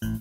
Hello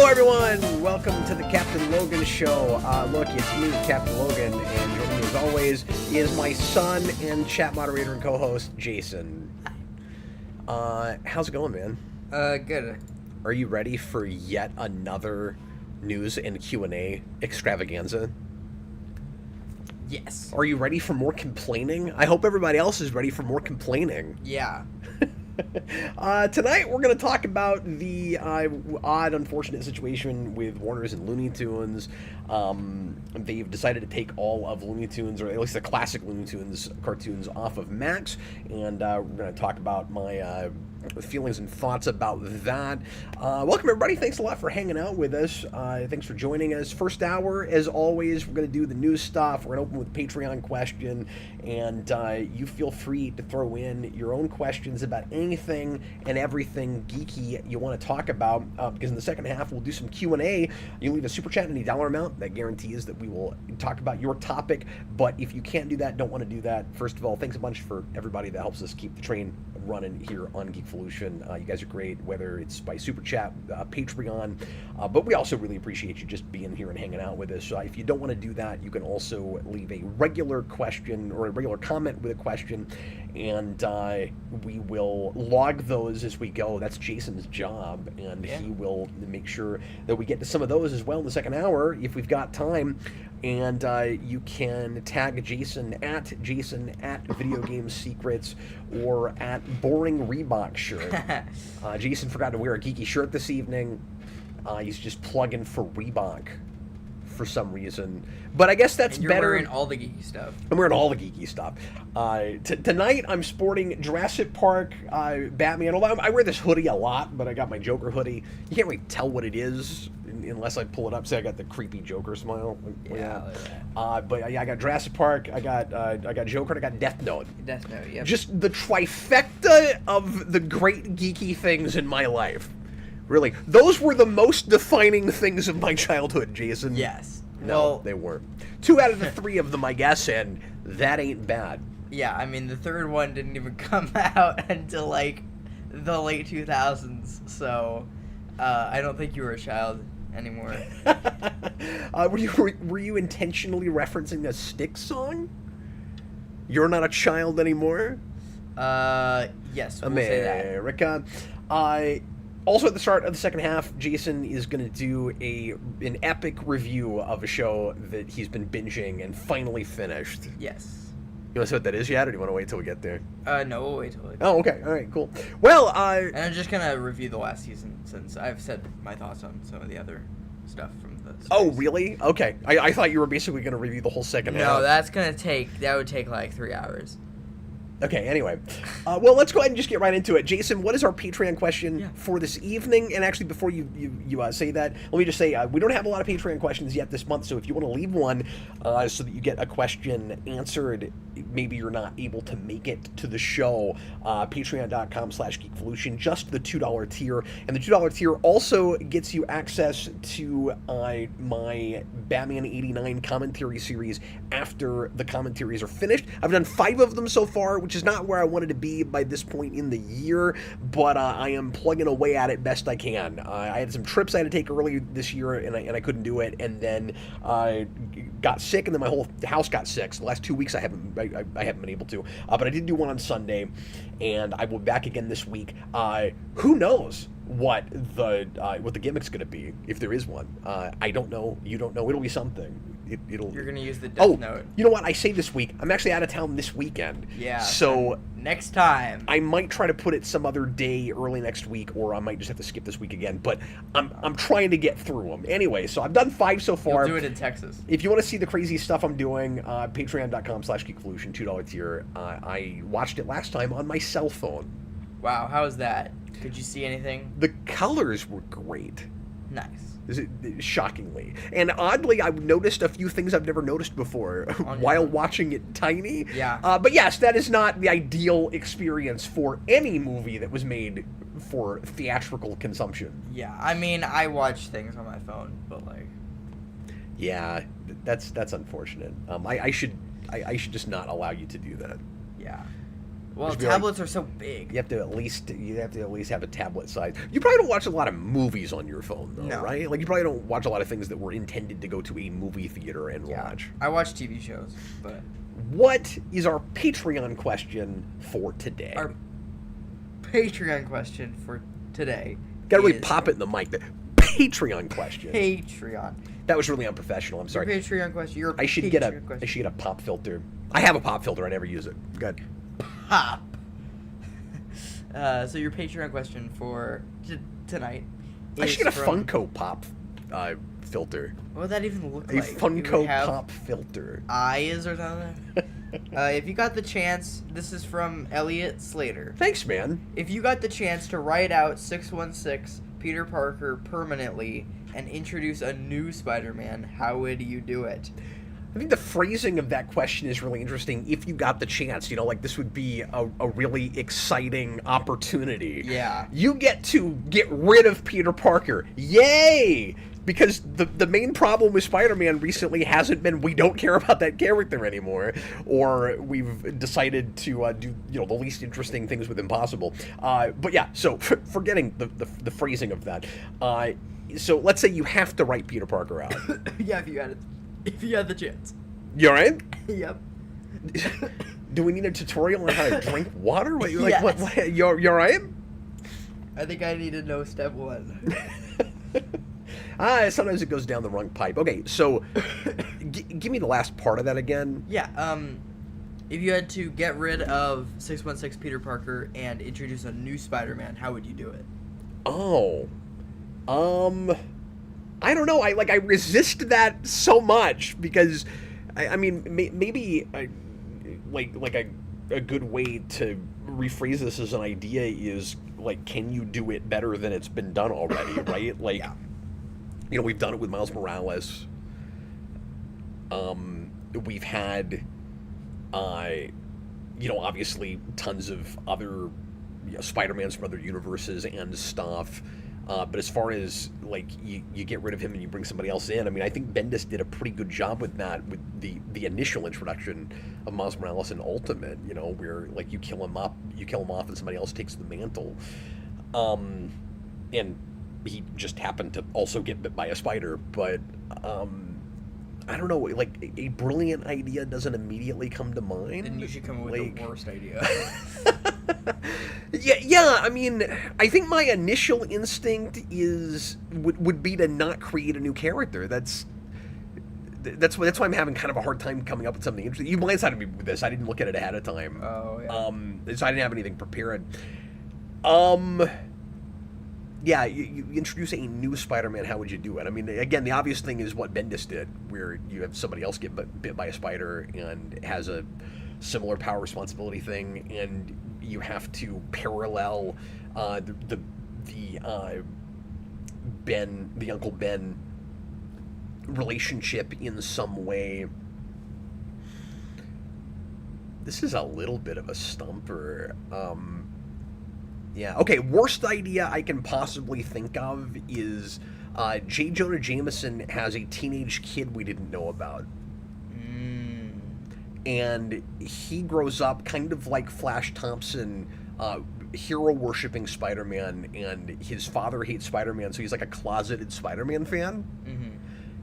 everyone, welcome to the Captain Logan Show. Look, it's me, Captain Logan, and joining me as always is my son and chat moderator and co-host, Jason. How's it going, man? Good. Are you ready for yet another news and Q&A extravaganza? Yes. Are you ready for more complaining? I hope everybody else is ready for more complaining. Yeah. Tonight we're going to talk about the odd, unfortunate situation with Warner's and Looney Tunes. They've decided to take all of Looney Tunes, or at least the classic Looney Tunes cartoons, off of Max, and we're going to talk about my feelings and thoughts about that. Welcome everybody, thanks a lot for hanging out with us. Thanks for joining us. First hour, as always, we're going to do the news stuff. We're going to open with a Patreon question, and you feel free to throw in your own questions about anything and everything geeky you want to talk about, because in the second half we'll do some Q&A. You leave a super chat, any dollar amount, that guarantees that we will talk about your topic. But if you can't do that, don't want to do that, first of all, thanks a bunch for everybody that helps us keep the train running here on Geekvolution. You guys are great, whether it's by super chat, Patreon, but we also really appreciate you just being here and hanging out with us. If you don't want to do that, you can also leave a regular question or a regular comment with a question, and we will log those as we go. That's Jason's job, and he will make sure that we get to some of those as well in the second hour if we've got time. And you can tag Jason at Video Game Secrets or at Boring Reebok Shirt. Jason forgot to wear a geeky shirt this evening. He's just plugging for Reebok for some reason. But I guess that's You're better. Wearing all the geeky stuff. I'm wearing all the geeky stuff. Tonight I'm sporting Jurassic Park, Batman. Although I wear this hoodie a lot, but I got my Joker hoodie. You can't really tell what it is unless I pull it up. Say I got the creepy Joker smile. But yeah, I got Jurassic Park. I got Joker. And I got Death Note. Death Note. Yep. Just the trifecta of the great geeky things in my life. Really, those were the most defining things of my childhood, Jason. Yes. No, well, they weren't. 2 out of the 3 of them, I guess, and that ain't bad. Yeah, I mean, the third one didn't even come out until, like, the late 2000s, so I don't think you were a child anymore. Were you intentionally referencing a Styx song? You're not a child anymore? Yes, we'll say that. America. Also, at the start of the second half, Jason is going to do an epic review of a show that he's been binging and finally finished. Yes. You want to say what that is yet, or do you want to wait till we get there? No, we'll wait till we get there. Oh, okay. All right, cool. Well, And I'm just going to review the last season, since I've said my thoughts on some of the other stuff from Oh, really? Okay. I thought you were basically going to review the whole second half. No, that would take like 3 hours. Okay, anyway. Well, let's go ahead and just get right into it. Jason, what is our Patreon question for this evening? And actually, before you say that, let me just say, we don't have a lot of Patreon questions yet this month, so if you want to leave one so that you get a question answered, maybe you're not able to make it to the show, patreon.com/geekvolution, just the $2 tier. And the $2 tier also gets you access to my Batman 89 commentary series after the commentaries are finished. I've done 5 of them so far, which is not where I wanted to be by this point in the year, but I am plugging away at it best I can. I had some trips I had to take early this year, and I couldn't do it, and then I got sick, and then my whole house got sick. So the last 2 weeks I haven't been able to, but I did do one on Sunday, and I will be back again this week. Who knows what the gimmick's going to be, if there is one. I don't know. You don't know. It'll be something. You're going to use the Death Note. You know what? I say this week. I'm actually out of town this weekend. Yeah. So next time. I might try to put it some other day early next week, or I might just have to skip this week again. But I'm trying to get through them. Anyway, so I've done 5 so far. You'll do it in Texas. If you want to see the crazy stuff I'm doing, patreon.com/geekvolution, $2 tier. I watched it last time on my cell phone. Wow, how was that? Could you see anything? The colors were great. Nice. Shockingly. And oddly, I've noticed a few things I've never noticed before while watching it tiny. Yeah. But yes, that is not the ideal experience for any movie that was made for theatrical consumption. Yeah, I mean, I watch things on my phone, but like... Yeah, that's unfortunate. I should just not allow you to do that. Yeah. Well, tablets are so big. You have to at least have a tablet size. You probably don't watch a lot of movies on your phone, though, right? Like, you probably don't watch a lot of things that were intended to go to a movie theater and watch. I watch TV shows, but... What is our Patreon question for today? Our Patreon question for today Gotta really pop it in the mic. The Patreon question. Patreon. That was really unprofessional. I'm sorry. Your Patreon question. I should get a pop filter. I have a pop filter. I never use it. Good. Pop. So your Patreon question for tonight is I should get a Funko Pop filter. What would that even look like? A Funko Pop filter. Eyes or something? If you got the chance, this is from Elliot Slater. Thanks, man. If you got the chance to write out 616 Peter Parker permanently and introduce a new Spider-Man, how would you do it? I think the phrasing of that question is really interesting. If you got the chance, like this would be a really exciting opportunity. Yeah. You get to get rid of Peter Parker. Yay! Because the main problem with Spider-Man recently hasn't been we don't care about that character anymore, or we've decided to do the least interesting things with Impossible. But yeah, so forgetting the phrasing of that. So let's say you have to write Peter Parker out. Yeah, if you had the chance. You alright? Yep. Do we need a tutorial on how to drink water? What, yes. What, you alright? I think I need to know step 1. Sometimes it goes down the wrong pipe. Okay, so give me the last part of that again. Yeah, if you had to get rid of 616 Peter Parker and introduce a new Spider-Man, how would you do it? I don't know. I resist that so much because, I mean, maybe a good way to rephrase this as an idea is can you do it better than it's been done already, right? Yeah. We've done it with Miles Morales. We've had, obviously tons of other Spider-Mans from other universes and stuff. But as far as you get rid of him and you bring somebody else in, I mean, I think Bendis did a pretty good job with that with the initial introduction of Miles Morales in Ultimate. Where you kill him off, and somebody else takes the mantle. And he just happened to also get bit by a spider, but I don't know. A brilliant idea doesn't immediately come to mind. Then you should come up with the worst idea. Yeah. I mean, I think my initial instinct would be to not create a new character. That's why I'm having kind of a hard time coming up with something interesting. You blindsided me with this. I didn't look at it ahead of time. Oh yeah. So I didn't have anything prepared. yeah, you introduce a new Spider-Man, how would you do it? I mean, again, the obvious thing is what Bendis did, where you have somebody else get bit by a spider and has a similar power responsibility thing, and you have to parallel the Uncle Ben relationship in some way. This is a little bit of a stumper. Yeah. Okay. Worst idea I can possibly think of is J. Jonah Jameson has a teenage kid we didn't know about. And he grows up kind of like Flash Thompson, hero-worshipping Spider-Man, and his father hates Spider-Man, so he's like a closeted Spider-Man fan.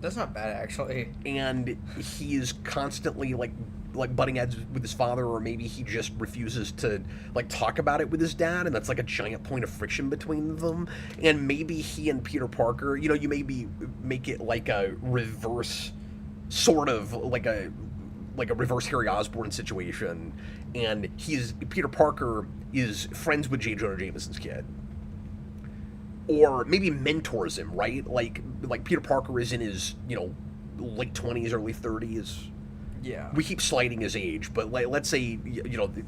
That's not bad, actually. And he is constantly like butting heads with his father, or maybe he just refuses to like talk about it with his dad, and that's like a giant point of friction between them. And maybe he and Peter Parker, you maybe make it like a reverse, sort of like a reverse Harry Osborn situation, and Peter Parker is friends with J. Jonah Jameson's kid, or maybe mentors him, right? Like Peter Parker is in his late 20s, early 30s. Yeah. We keep sliding his age, but let's say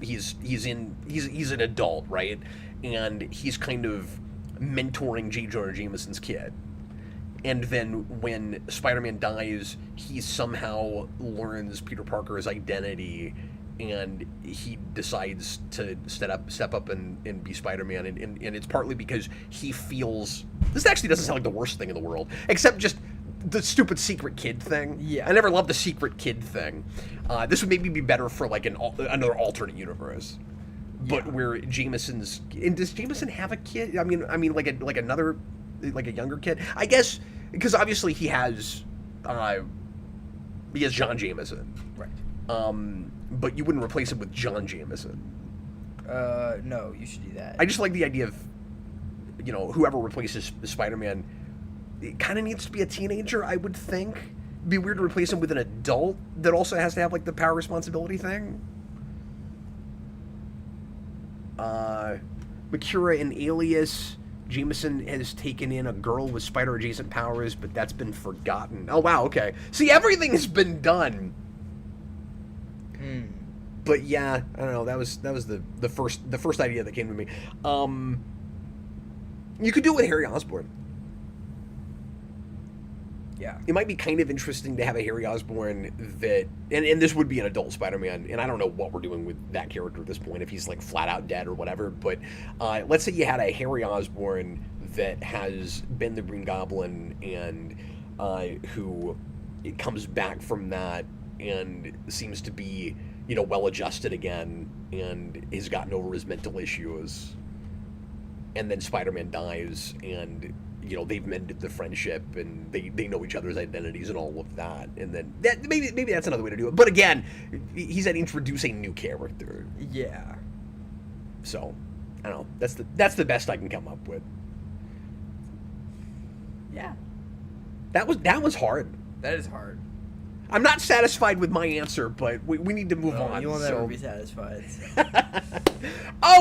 he's an adult, right? And he's kind of mentoring J. Jonah Jameson's kid. And then when Spider-Man dies, he somehow learns Peter Parker's identity, and he decides to step up and be Spider-Man. And it's partly because he feels... This actually doesn't sound like the worst thing in the world, except just the stupid secret kid thing. Yeah. I never loved the secret kid thing. This would maybe be better for like another alternate universe. But where Jameson's... And does Jameson have a kid? I mean, like another... like a younger kid, I guess, because obviously he has John Jameson, right? But you wouldn't replace him with John Jameson. No, you should do that. I just like the idea of whoever replaces Spider-Man, it kind of needs to be a teenager, I would think. It'd be weird to replace him with an adult that also has to have like the power responsibility thing. Makura in Alias. Jameson has taken in a girl with spider-adjacent powers, but that's been forgotten. Oh, wow, okay. See, everything has been done. But yeah, I don't know. That was the first idea that came to me. You could do it with Harry Osborn. Yeah. It might be kind of interesting to have a Harry Osborn that... And this would be an adult Spider-Man, and I don't know what we're doing with that character at this point, if he's, like, flat-out dead or whatever, but let's say you had a Harry Osborn that has been the Green Goblin, and who it comes back from that and seems to be, well-adjusted again, and has gotten over his mental issues, and then Spider-Man dies, and... they've mended the friendship, and they know each other's identities and all of that. And then maybe that's another way to do it. But again, he's had to introduce a new character. Yeah. So, I don't know. That's the best I can come up with. Yeah. That was hard. That is hard. I'm not satisfied with my answer, but we need to move on. You will never be satisfied.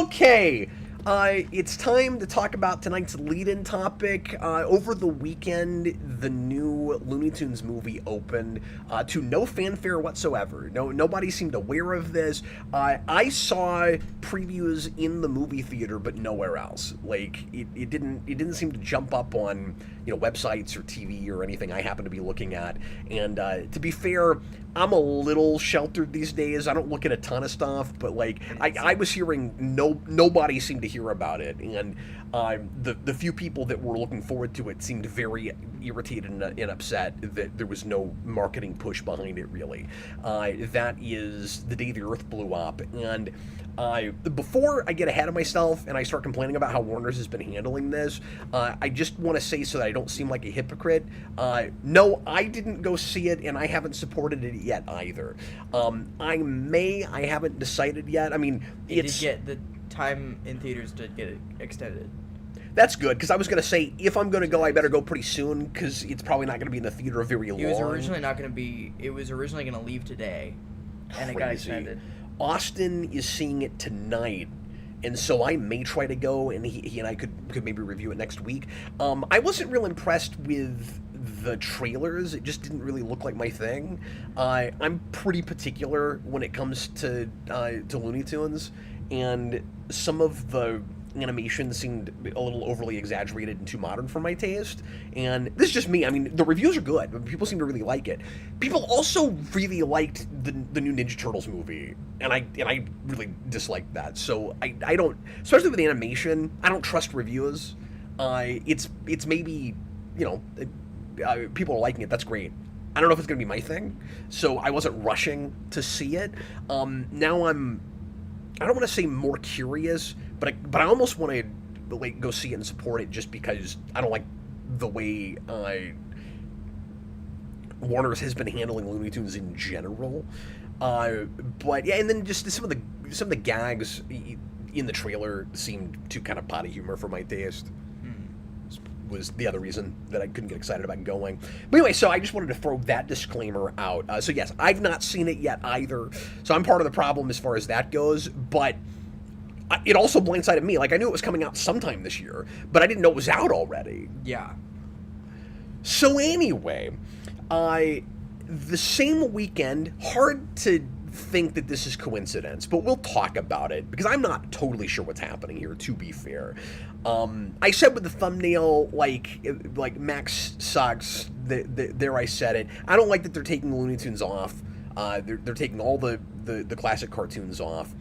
Okay. It's time to talk about tonight's lead-in topic. Over the weekend, the new Looney Tunes movie opened to no fanfare whatsoever. Nobody seemed aware of this. I saw previews in the movie theater, but nowhere else. Like it didn't seem to jump up on websites or TV or anything I happen to be looking at. And to be fair, I'm a little sheltered these days. I don't look at a ton of stuff, but like I was hearing nobody seemed to hear about it, and the few people that were looking forward to it seemed very irritated and upset that there was no marketing push behind it, really. That is the day the Earth blew up, and before I get ahead of myself and I start complaining about how Warner's has been handling this, I just want to say, so that I don't seem like a hypocrite, no, I didn't go see it, and I haven't supported it yet either. I haven't decided yet. I mean, it's... Did get the time in theaters did get extended. That's good, because I was going to say, if I'm going to go, I better go pretty soon, because it's probably not going to be in the theater very long. It was originally going to leave today, and it got extended. Austin is seeing it tonight, and so I may try to go, and he and I could maybe review it next week. I wasn't real impressed with the trailers. It just didn't really look like my thing. I'm pretty particular when it comes to Looney Tunes, and some of the animation seemed a little overly exaggerated and too modern for my taste. And this is just me. I mean, the reviews are good, but people seem to really like it. People also really liked the new Ninja Turtles movie, and I really disliked that. So I don't, especially with animation, I don't trust reviews. It's maybe, you know, people are liking it. That's great. I don't know if it's gonna be my thing, so I wasn't rushing to see it. Now I don't want to say more curious, but I almost want to like go see it and support it just because I don't like the way Warner's has been handling Looney Tunes in general. But yeah, and then just some of the gags in the trailer seemed too kind of potty humor for my taste. Was the other reason that I couldn't get excited about going. But anyway, so I just wanted to throw that disclaimer out. So yes, I've not seen it yet either, so I'm part of the problem as far as that goes, but it also blindsided me. Like, I knew it was coming out sometime this year, but I didn't know it was out already. Yeah. So anyway, the same weekend, hard to think that this is coincidence, but we'll talk about it because I'm not totally sure what's happening here, to be fair. I said with the thumbnail, like Max sucks. There I said it. I don't like that they're taking Looney Tunes off. They're taking all the classic cartoons off.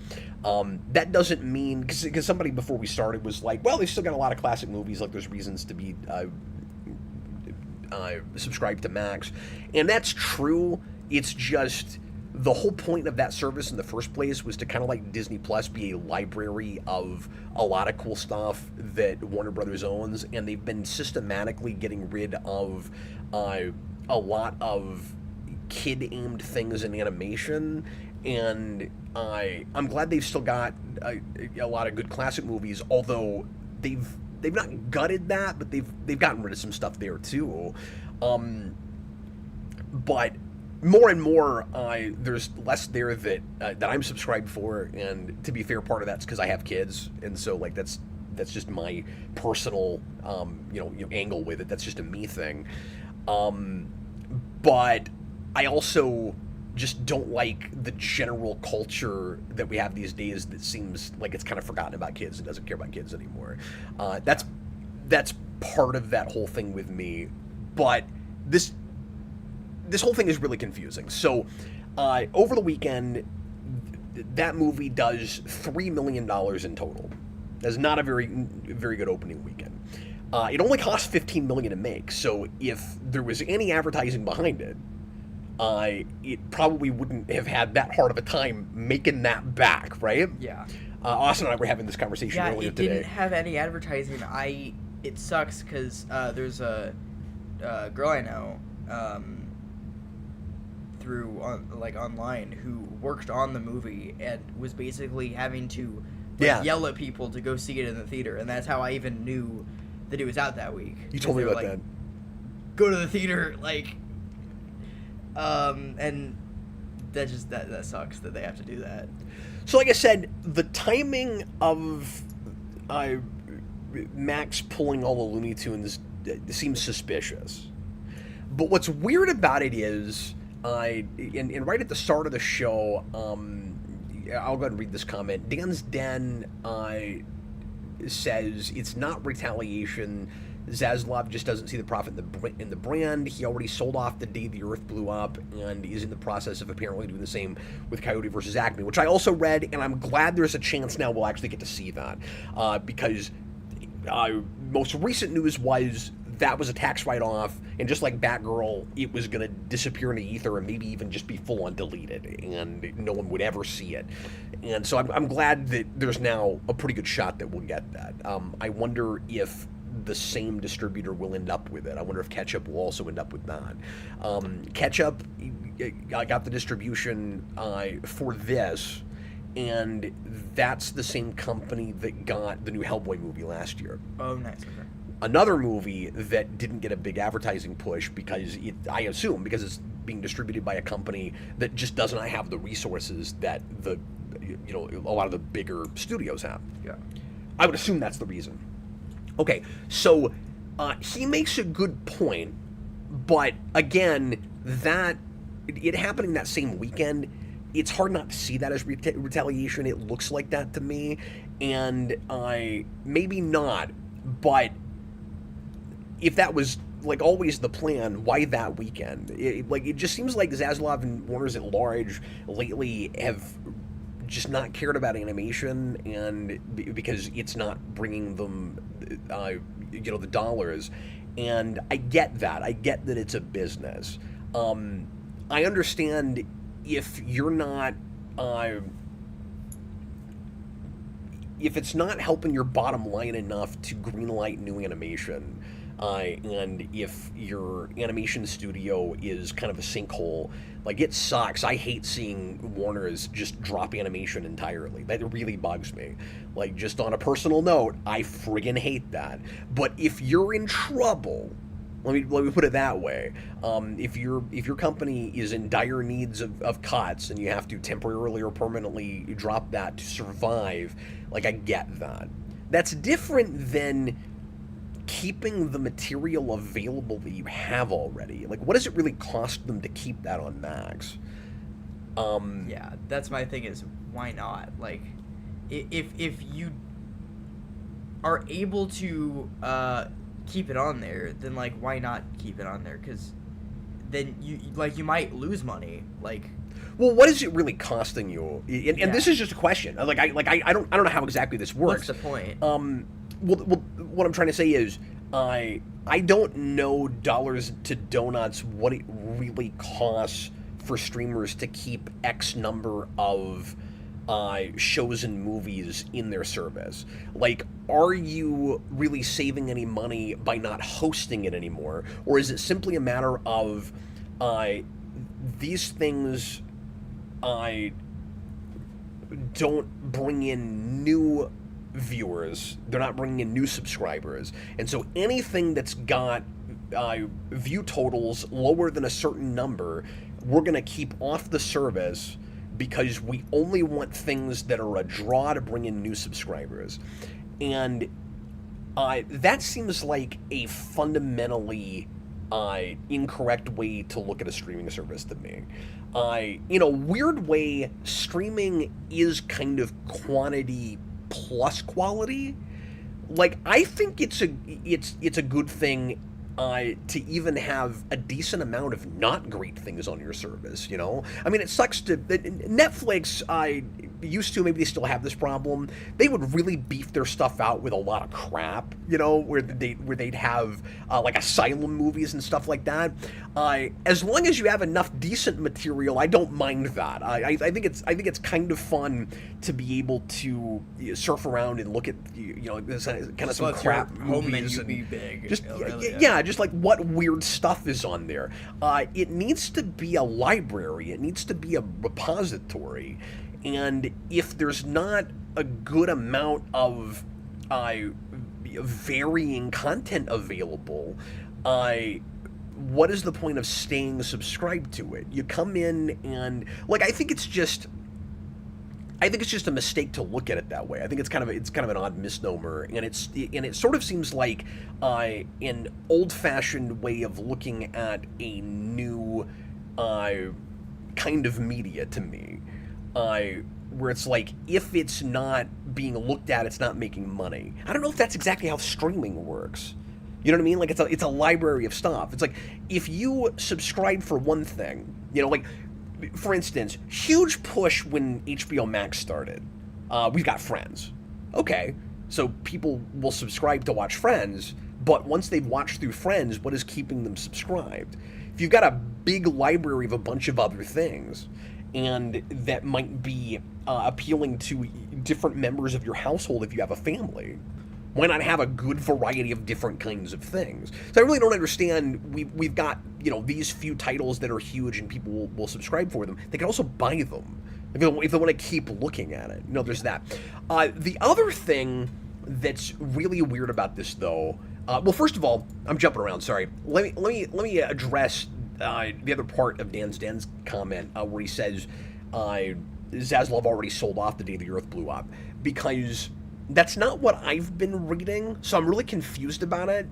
That doesn't mean, because somebody before we started was like, well, they've still got a lot of classic movies, like there's reasons to be subscribed to Max, and that's true. It's just the whole point of that service in the first place was to kind of like Disney Plus be a library of a lot of cool stuff that Warner Brothers owns, and they've been systematically getting rid of a lot of kid-aimed things in animation, and I'm glad they've still got a lot of good classic movies, although they've not gutted that, but they've gotten rid of some stuff there too. But more and more, there's less there that I'm subscribed for, and to be fair, part of that's because I have kids, and so like that's just my personal angle with it. That's just a me thing. But I also just don't like the general culture that we have these days that seems like it's kind of forgotten about kids and doesn't care about kids anymore. That's part of that whole thing with me. But this whole thing is really confusing. So over the weekend, that movie does $3 million in total. That's not a very good opening weekend. It only cost $15 million to make. So if there was any advertising behind it, it probably wouldn't have had that hard of a time making that back, right? Yeah. Austin and I were having this conversation earlier today. Yeah, it didn't have any advertising. It sucks because there's a girl I know through online who worked on the movie and was basically having to yell at people to go see it in the theater, and that's how I even knew that it was out that week. You told me about that. Go to the theater, and that just that sucks that they have to do that. So like I said, the timing of Max pulling all the Looney Tunes seems suspicious. But what's weird about it is, and right at the start of the show, I'll go ahead and read this comment. Dan's Den says it's not retaliation. Zaslav just doesn't see the profit in the brand. He already sold off the day the Earth blew up and is in the process of apparently doing the same with Coyote versus Acme, which I also read, and I'm glad there's a chance now we'll actually get to see that, because most recent news was that was a tax write-off, and just like Batgirl, it was going to disappear in the ether and maybe even just be full-on deleted, and no one would ever see it. And so I'm glad that there's now a pretty good shot that we'll get that. I wonder if the same distributor will end up with it. I wonder if Ketchup will also end up with that. Ketchup got the distribution for this, and that's the same company that got the new Hellboy movie last year. Oh, nice. Okay. Another movie that didn't get a big advertising push because I assume because it's being distributed by a company that just does not have the resources that the a lot of the bigger studios have. Yeah. I would assume that's the reason. Okay, so he makes a good point, but again, that it happening that same weekend, it's hard not to see that as retaliation. It looks like that to me, and maybe not, but if that was like always the plan, why that weekend? It just seems like Zaslav and Warner's at large lately have just not cared about animation, and because it's not bringing them the dollars. And I get that it's a business. I understand if you're not if it's not helping your bottom line enough to greenlight new animation, and if your animation studio is kind of a sinkhole, like, it sucks. I hate seeing Warner's just drop animation entirely. That really bugs me. Like, just on a personal note, I friggin' hate that. But if you're in trouble, let me put it that way. If your company is in dire needs of cuts and you have to temporarily or permanently drop that to survive, like, I get that. That's different than keeping the material available that you have already. Like, what does it really cost them to keep that on Max? Yeah, that's my thing, is why not? Like, if you are able to keep it on there, then, like, why not keep it on there? Because then you might lose money. Like, well, what is it really costing you? And this is just a question. I don't know how exactly this works. What's the point? Well, what I'm trying to say is, I don't know dollars to donuts what it really costs for streamers to keep X number of shows and movies in their service. Like, are you really saving any money by not hosting it anymore? Or is it simply a matter of these things don't bring in new viewers, they're not bringing in new subscribers, and so anything that's got view totals lower than a certain number, we're going to keep off the service because we only want things that are a draw to bring in new subscribers. And that seems like a fundamentally incorrect way to look at a streaming service to me. In a weird way, streaming is kind of quantity plus quality. Like, I think it's a good thing to even have a decent amount of not great things on your service, you know? I mean, it sucks to... Netflix, used to, maybe they still have this problem, they would really beef their stuff out with a lot of crap, you know, where they'd have, like, asylum movies and stuff like that. As long as you have enough decent material, I don't mind that. I think it's kind of fun to be able to surf around and look at, this kind of some crap movies. And be big. Just, yeah, just like what weird stuff is on there. It needs to be a library. It needs to be a repository. And if there's not a good amount of varying content available, what is the point of staying subscribed to it? You come in and, like, I think it's just a mistake to look at it that way. I think it's kind of an odd misnomer, and it sort of seems like an old-fashioned way of looking at a new kind of media to me. Where it's like, if it's not being looked at, it's not making money. I don't know if that's exactly how streaming works. You know what I mean? Like, it's a library of stuff. It's like, if you subscribe for one thing, like, for instance, huge push when HBO Max started. We've got Friends. Okay, so people will subscribe to watch Friends, but once they've watched through Friends, what is keeping them subscribed? If you've got a big library of a bunch of other things, and that might be appealing to different members of your household if you have a family, why not have a good variety of different kinds of things? So I really don't understand. We've got, these few titles that are huge and people will subscribe for them. They can also buy them if they want to keep looking at it. There's that. The other thing that's really weird about this, though, well, first of all, I'm jumping around. Sorry. Let me address the other part of Dan's comment where he says Zaslav already sold off the day the Earth blew up, because that's not what I've been reading, so I'm really confused about it.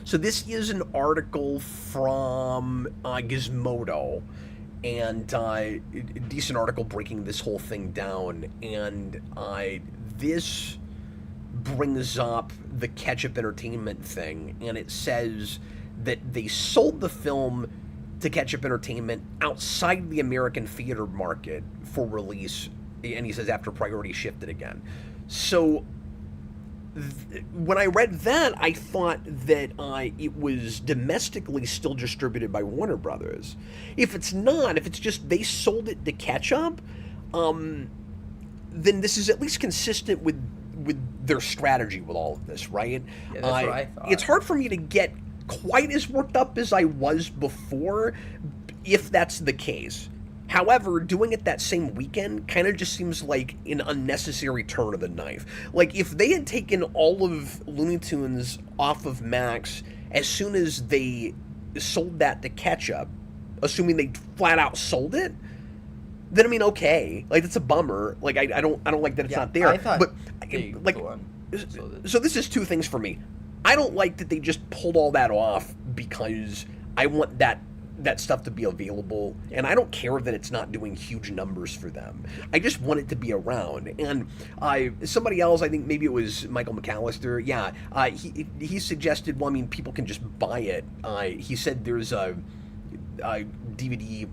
So this is an article from Gizmodo, and a decent article breaking this whole thing down, and this brings up the Ketchup Entertainment thing, and it says that they sold the film to Ketchup Entertainment outside the American theater market for release, and he says after priority shifted again. So when I read that, I thought that it was domestically still distributed by Warner Brothers. If it's not, if it's just they sold it to Ketchup, then this is at least consistent with their strategy with all of this, right? Yeah, that's what I thought. It's hard for me to get quite as worked up as I was before, if that's the case. However, doing it that same weekend kind of just seems like an unnecessary turn of the knife. Like, if they had taken all of Looney Tunes off of Max as soon as they sold that to Ketchup, assuming they flat out sold it, then I mean, okay, like, that's a bummer. Like, I don't like that it's not there. I thought but they like, so this is two things for me. I don't like that they just pulled all that off, because I want that stuff to be available, and I don't care that it's not doing huge numbers for them. I just want it to be around. And somebody else, I think maybe it was Michael McAllister, he suggested, well, I mean, people can just buy it. He said there's a DVD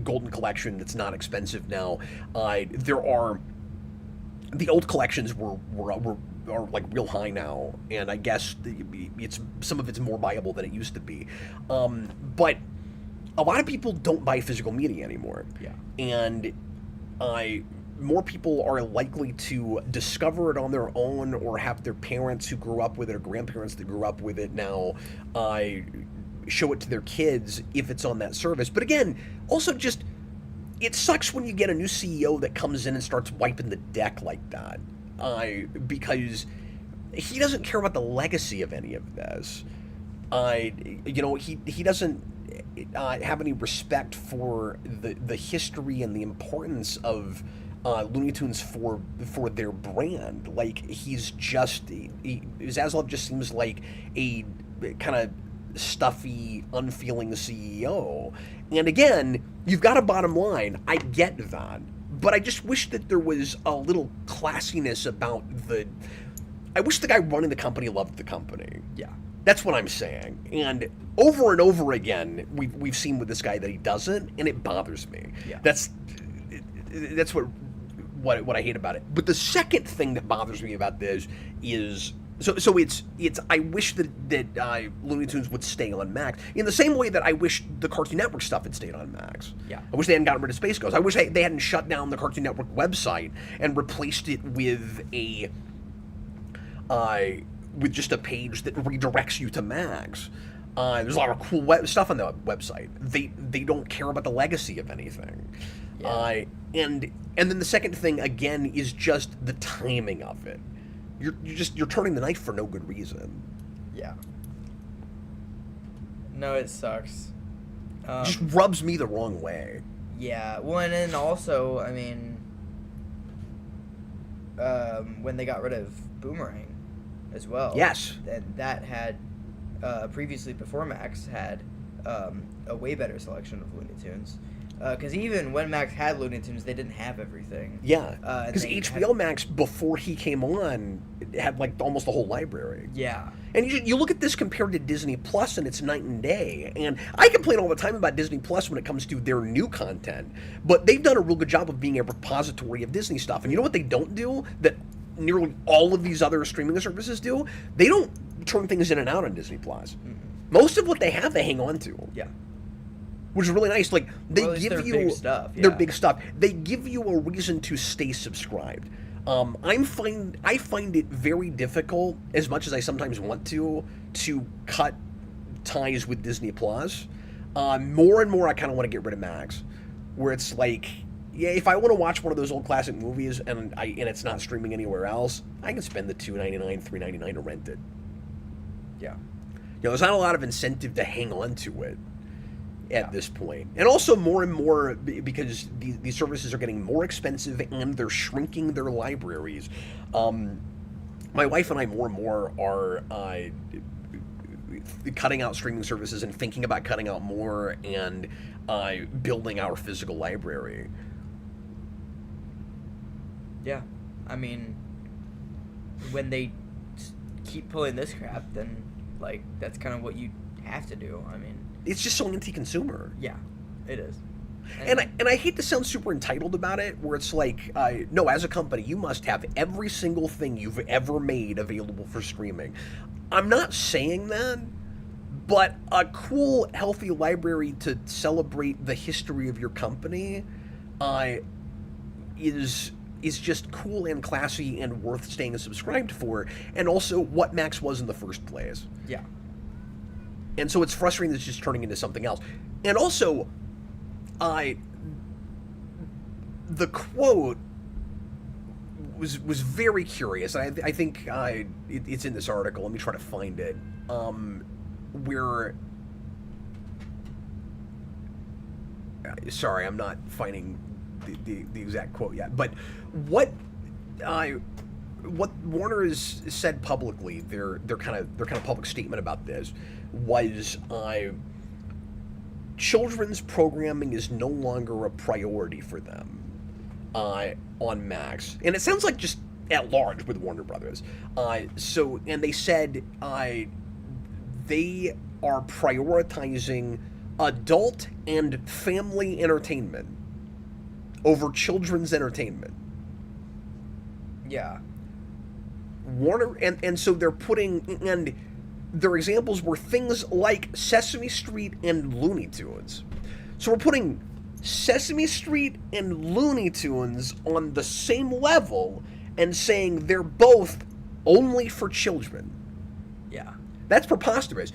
Golden Collection that's not expensive now. There are the old collections are like real high now, and I guess it's some of it's more viable than it used to be. But a lot of people don't buy physical media anymore. Yeah. And more people are likely to discover it on their own, or have their parents who grew up with it, or grandparents that grew up with it now show it to their kids if it's on that service. But again, also just, it sucks when you get a new CEO that comes in and starts wiping the deck like that, because he doesn't care about the legacy of any of this. He doesn't have any respect for the history and the importance of Looney Tunes for their brand. Like, Zaslav just seems like a kind of stuffy, unfeeling CEO. And again, you've got a bottom line. I get that. But I just wish that there was a little classiness about I wish the guy running the company loved the company. Yeah. That's what I'm saying. And over again, we've seen with this guy that he doesn't, and it bothers me. Yeah. That's what I hate about it. But the second thing that bothers me about this is, so it's I wish that Looney Tunes would stay on Max, in the same way that I wish the Cartoon Network stuff had stayed on Max. Yeah. I wish they hadn't gotten rid of Space Ghost. I wish they hadn't shut down the Cartoon Network website and replaced it with with just a page that redirects you to Max. There's a lot of cool stuff on the website. They don't care about the legacy of anything. Yeah. And then the second thing, again, is just the timing of it. You're turning the knife for no good reason. Yeah. No, it sucks. It just rubs me the wrong way. Yeah. Well, and then also, I mean, when they got rid of Boomerang as well. Yes. And that had previously, before Max, had a way better selection of Looney Tunes. Because even when Max had Looney Tunes, they didn't have everything. Yeah. Because HBO Max, before he came on, had like almost the whole library. Yeah. And you look at this compared to Disney Plus, and it's night and day. And I complain all the time about Disney Plus when it comes to their new content, but they've done a real good job of being a repository of Disney stuff. And you know what they don't do that nearly all of these other streaming services do? They don't turn things in and out on Disney Plus. Mm-mm. Most of what they have, they hang on to. Yeah. Which is really nice. Like, they give you big stuff. Yeah. Their big stuff. They give you a reason to stay subscribed. I find it very difficult, as much as I sometimes want to cut ties with Disney Plus. More and more, I kind of want to get rid of Max, where it's like, yeah, if I want to watch one of those old classic movies and it's not streaming anywhere else, I can spend the $2.99, $3.99 to rent it. Yeah. There's not a lot of incentive to hang on to it. at this point. And also more and more, because these services are getting more expensive and they're shrinking their libraries. My wife and I more and more are cutting out streaming services and thinking about cutting out more and building our physical library. Yeah. I mean, when they keep pulling this crap, then, like, that's kind of what you have to do. I mean... It's just so anti-consumer. Yeah, it is. And I hate to sound super entitled about it, where it's like, no, as a company, you must have every single thing you've ever made available for streaming. I'm not saying that, but a cool, healthy library to celebrate the history of your company is just cool and classy and worth staying subscribed for, and also what Max was in the first place. Yeah. And so it's frustrating that it's just turning into something else. And also, the quote was very curious. I think it's in this article. Let me try to find it. Where... Sorry, I'm not finding the exact quote yet. But what Warner has said publicly, their kind of public statement about this was children's programming is no longer a priority for them on Max, and it sounds like just at large with Warner Brothers. And they said they are prioritizing adult and family entertainment over children's entertainment. Yeah. Warner, and so they're putting, and their examples were things like Sesame Street and Looney Tunes. So we're putting Sesame Street and Looney Tunes on the same level and saying they're both only for children. Yeah. That's preposterous.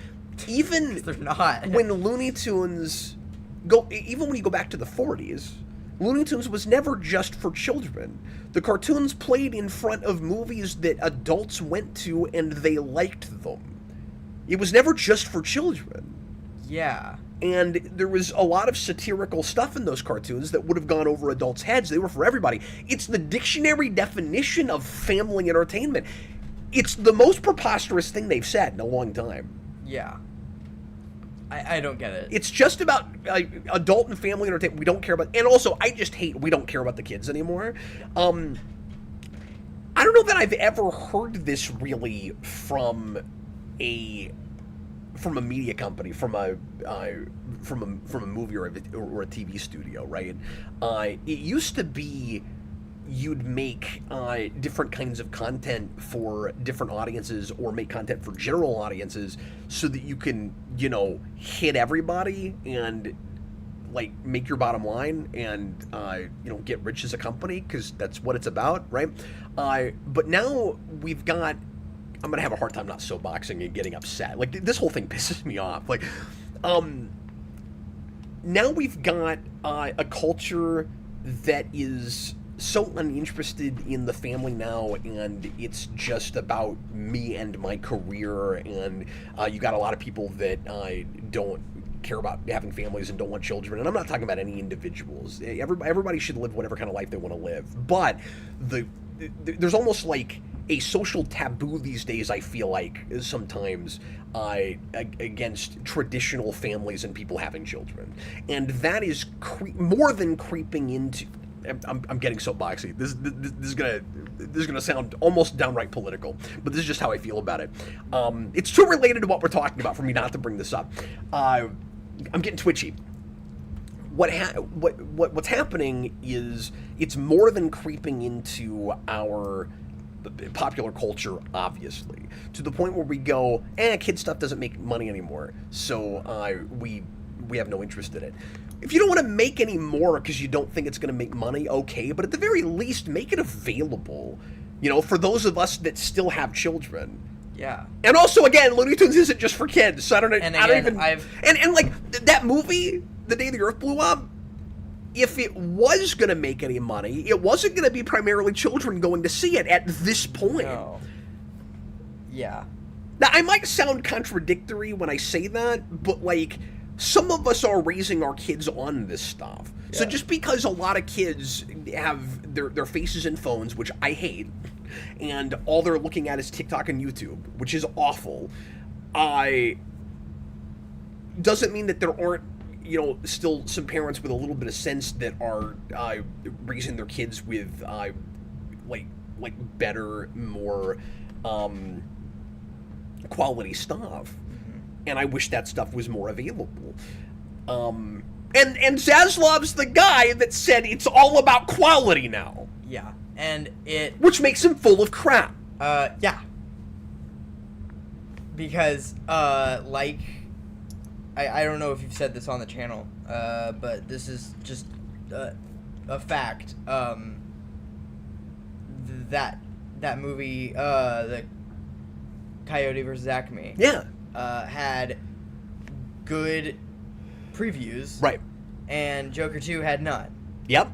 Even they're not. When Looney Tunes even when you go back to the 40s, Looney Tunes was never just for children. The cartoons played in front of movies that adults went to and they liked them. It was never just for children. Yeah. And there was a lot of satirical stuff in those cartoons that would have gone over adults' heads. They were for everybody. It's the dictionary definition of family entertainment. It's the most preposterous thing they've said in a long time. Yeah. I don't get it. It's just about adult and family entertainment. We don't care about... And also, I just hate we don't care about the kids anymore. I don't know that I've ever heard this really from a media company, from a movie or a TV studio, right? It used to be you'd make different kinds of content for different audiences or make content for general audiences so that you can, hit everybody and like make your bottom line and, get rich as a company, because that's what it's about, right? But now we've got... I'm going to have a hard time not soapboxing and getting upset. Like, this whole thing pisses me off. Like, now we've got a culture that is so uninterested in the family now, and it's just about me and my career, and you got a lot of people that don't care about having families and don't want children, and I'm not talking about any individuals. Everybody should live whatever kind of life they want to live, but there's almost like a social taboo these days, I feel like, sometimes against traditional families and people having children, and that is more than creeping into... I'm getting soapboxy. This is gonna sound almost downright political, but this is just how I feel about it. It's too related to what we're talking about for me not to bring this up. I'm getting twitchy. What's happening is it's more than creeping into our popular culture, obviously, to the point where we go, kid stuff doesn't make money anymore, so we have no interest in it. If you don't want to make any more because you don't think it's going to make money, okay, but at the very least, make it available, for those of us that still have children. Yeah. And also, again, Looney Tunes isn't just for kids, so I don't and even... And like, that movie, The Day the Earth Blew Up, if it was going to make any money, it wasn't going to be primarily children going to see it at this point. No. Yeah. Now, I might sound contradictory when I say that, but, like... some of us are raising our kids on this stuff. Yeah. So just because a lot of kids have their faces in phones, which I hate, and all they're looking at is TikTok and YouTube, which is awful, doesn't mean that there aren't, still some parents with a little bit of sense that are raising their kids with like better, more quality stuff. And I wish that stuff was more available. And Zaslav's the guy that said it's all about quality now. Yeah, and which makes him full of crap. Yeah. Because, I don't know if you've said this on the channel, but this is just a fact. That movie, the Coyote vs. Acme. Yeah. Had good previews. Right. And Joker 2 had none. Yep.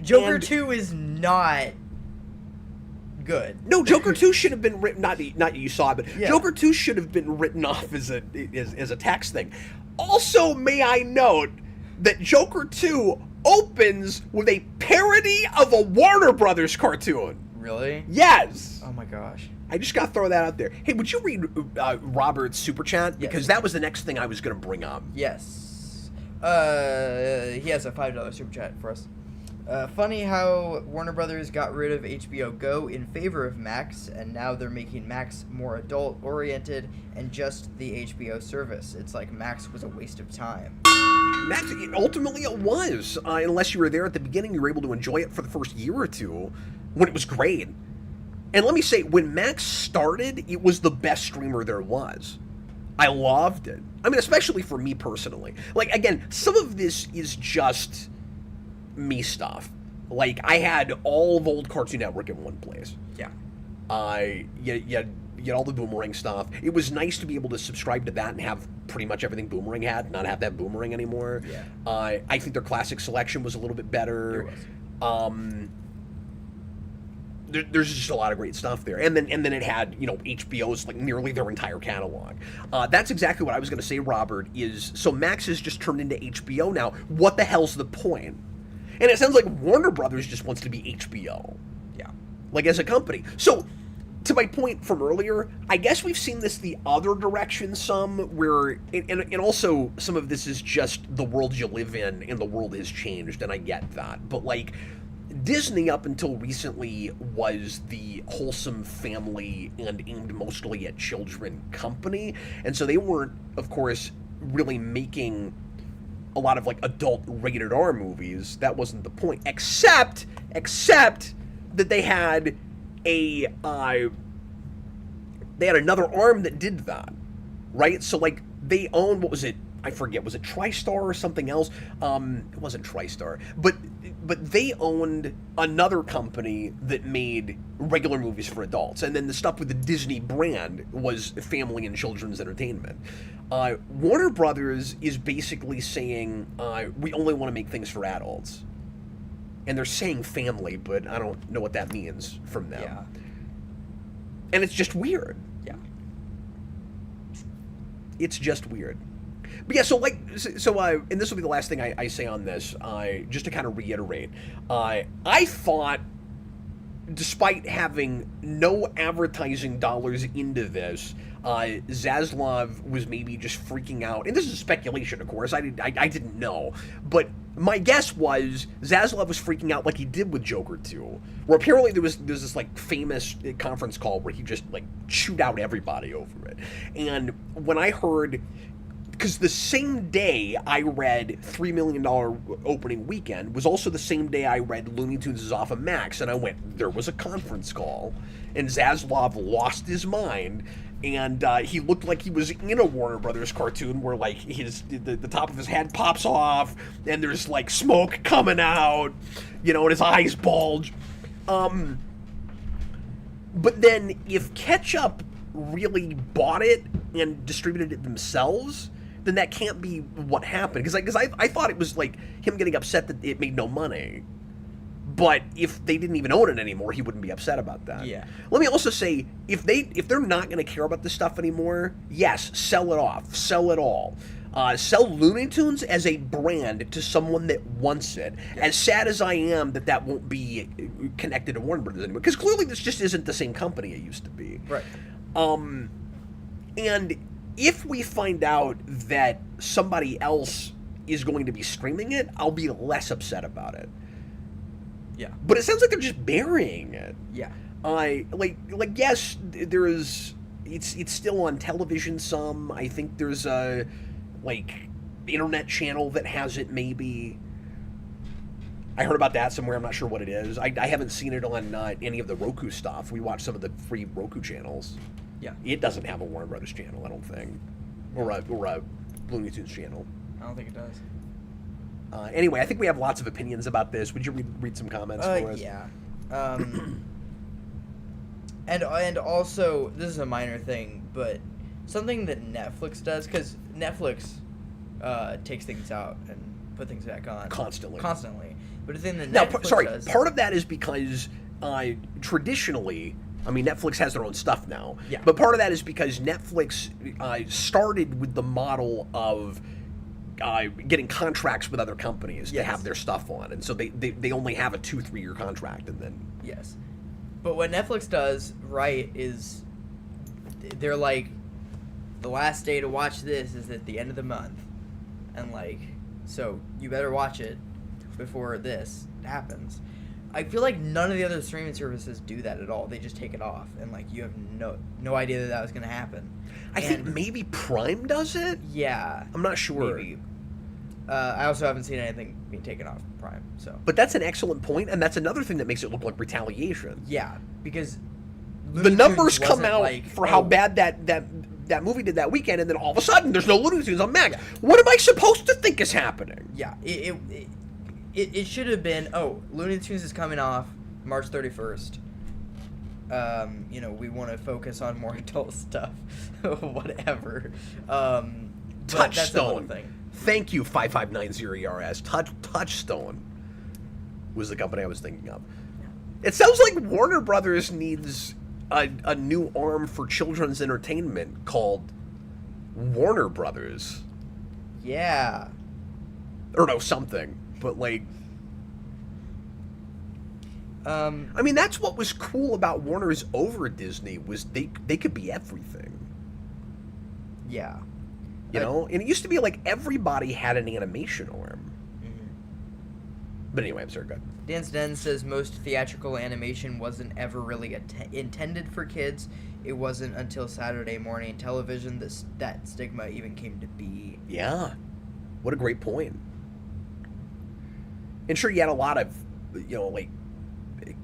Joker 2 is not good. No, Joker 2 should have been written, not you saw it, but yeah. Joker 2 should have been written off as a tax thing. Also, may I note that Joker 2 opens with a parody of a Warner Brothers cartoon. Really? Yes. Oh my gosh. I just got to throw that out there. Hey, would you read Robert's super chat? Because that was the next thing I was going to bring up. Yes. He has a $5 super chat for us. Funny how Warner Brothers got rid of HBO Go in favor of Max, and now they're making Max more adult-oriented and just the HBO service. It's like Max was a waste of time. Max, ultimately it was. Unless you were there at the beginning, you were able to enjoy it for the first year or two when it was great. And let me say, when Max started, it was the best streamer there was. I loved it. I mean, especially for me personally. Like, again, some of this is just me stuff. Like, I had all of old Cartoon Network in one place. Yeah. You had all the Boomerang stuff. It was nice to be able to subscribe to that and have pretty much everything Boomerang had, not have that Boomerang anymore. Yeah. I think their classic selection was a little bit better. It was. There's just a lot of great stuff there, and then it had HBO's like nearly their entire catalog. That's exactly what I was going to say, Robert. So Max has just turned into HBO now. What the hell's the point? And it sounds like Warner Brothers just wants to be HBO. Yeah. Like as a company. So to my point from earlier, I guess we've seen this the other direction some, where and also some of this is just the world you live in, and the world has changed, and I get that, but like, Disney, up until recently, was the wholesome family and aimed mostly at children company. And so they weren't, of course, really making a lot of, like, adult rated R movies. That wasn't the point. Except that they had another arm that did that, right? So, like, they own, what was it? I forget, was it TriStar or something else? It wasn't TriStar. But they owned another company that made regular movies for adults. And then the stuff with the Disney brand was family and children's entertainment. Warner Brothers is basically saying, we only want to make things for adults. And they're saying family, but I don't know what that means from them. Yeah. And it's just weird. Yeah. It's just weird. But yeah, and this will be the last thing I say on this, just to kind of reiterate, I thought, despite having no advertising dollars into this, Zaslav was maybe just freaking out, and this is speculation, of course, I didn't know, but my guess was Zaslav was freaking out like he did with Joker 2, where apparently there was this like famous conference call where he just like chewed out everybody over it, and when I heard, because the same day I read $3 Million Opening Weekend was also the same day I read Looney Tunes is off of Max, and I went, there was a conference call, and Zaslav lost his mind, and he looked like he was in a Warner Brothers cartoon where like the top of his head pops off, and there's like smoke coming out, and his eyes bulge. But then if Ketchup really bought it and distributed it themselves, then that can't be what happened. Because I thought it was like him getting upset that it made no money. But if they didn't even own it anymore, he wouldn't be upset about that. Yeah. Let me also say, if they're not going to care about this stuff anymore, yes, sell it off, sell it all. Sell Looney Tunes as a brand to someone that wants it. Yeah. As sad as I am that won't be connected to Warner Brothers anymore, because clearly this just isn't the same company it used to be. Right. And if we find out that somebody else is going to be streaming it, I'll be less upset about it. Yeah. But it sounds like they're just burying it. Yeah. Yes, there is. It's still on television. Some. I think there's a internet channel that has it. Maybe. I heard about that somewhere. I'm not sure what it is. I haven't seen it on any of the Roku stuff. We watch some of the free Roku channels. Yeah. It doesn't have a Warner Brothers channel, I don't think, or a Looney Tunes channel. I don't think it does. Anyway, I think we have lots of opinions about this. Would you read some comments for us? Yeah. And also, this is a minor thing, but something that Netflix does, because Netflix takes things out and put things back on constantly. But the thing that Netflix does, part of that is because traditionally, I mean, Netflix has their own stuff now. Yeah. But part of that is because Netflix started with the model of getting contracts with other companies to have their stuff on, and so they only have a 2-3 year contract, and then yes. But what Netflix does right is they're like, the last day to watch this is at the end of the month, and so you better watch it before this happens. I feel like none of the other streaming services do that at all. They just take it off, and you have no idea that was going to happen. I think maybe Prime does it. Yeah, I'm not sure. Maybe. I also haven't seen anything being taken off Prime. So, but that's an excellent point, and that's another thing that makes it look like retaliation. Yeah, because the numbers come out for how bad that movie did that weekend, and then all of a sudden there's no Looney Tunes on Max. Yeah. What am I supposed to think is happening? Yeah, it should have been, Looney Tunes is coming off March 31st. We want to focus on more adult stuff. Whatever. Touchstone. Thing. Thank you, 5590ERS. Touchstone was the company I was thinking of. Yeah. It sounds like Warner Brothers needs a new arm for children's entertainment called Warner Brothers. Yeah. Or no, something. But I mean, that's what was cool about Warner's over Disney, was they could be everything. Yeah. You know? And it used to be everybody had an animation arm. Mm-hmm. But anyway, I'm sorry, go ahead. Dan's Den says most theatrical animation wasn't ever really intended for kids. It wasn't until Saturday morning television that stigma even came to be. Yeah. What a great point. And sure, you had a lot of,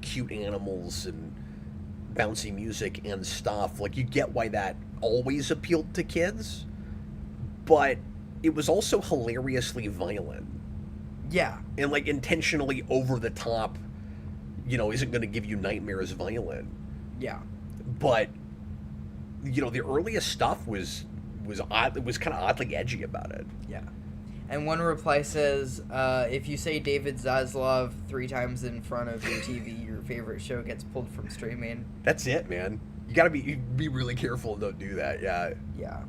cute animals and bouncy music and stuff. You get why that always appealed to kids, but it was also hilariously violent. Yeah. And, intentionally over the top, isn't going to give you nightmares violent. Yeah. But, the earliest stuff was odd. It was kind of oddly edgy about it. Yeah. And one reply says, if you say David Zaslav 3 times in front of your TV, your favorite show gets pulled from streaming. That's it, man. You gotta be really careful and don't do that, yeah. Yeah.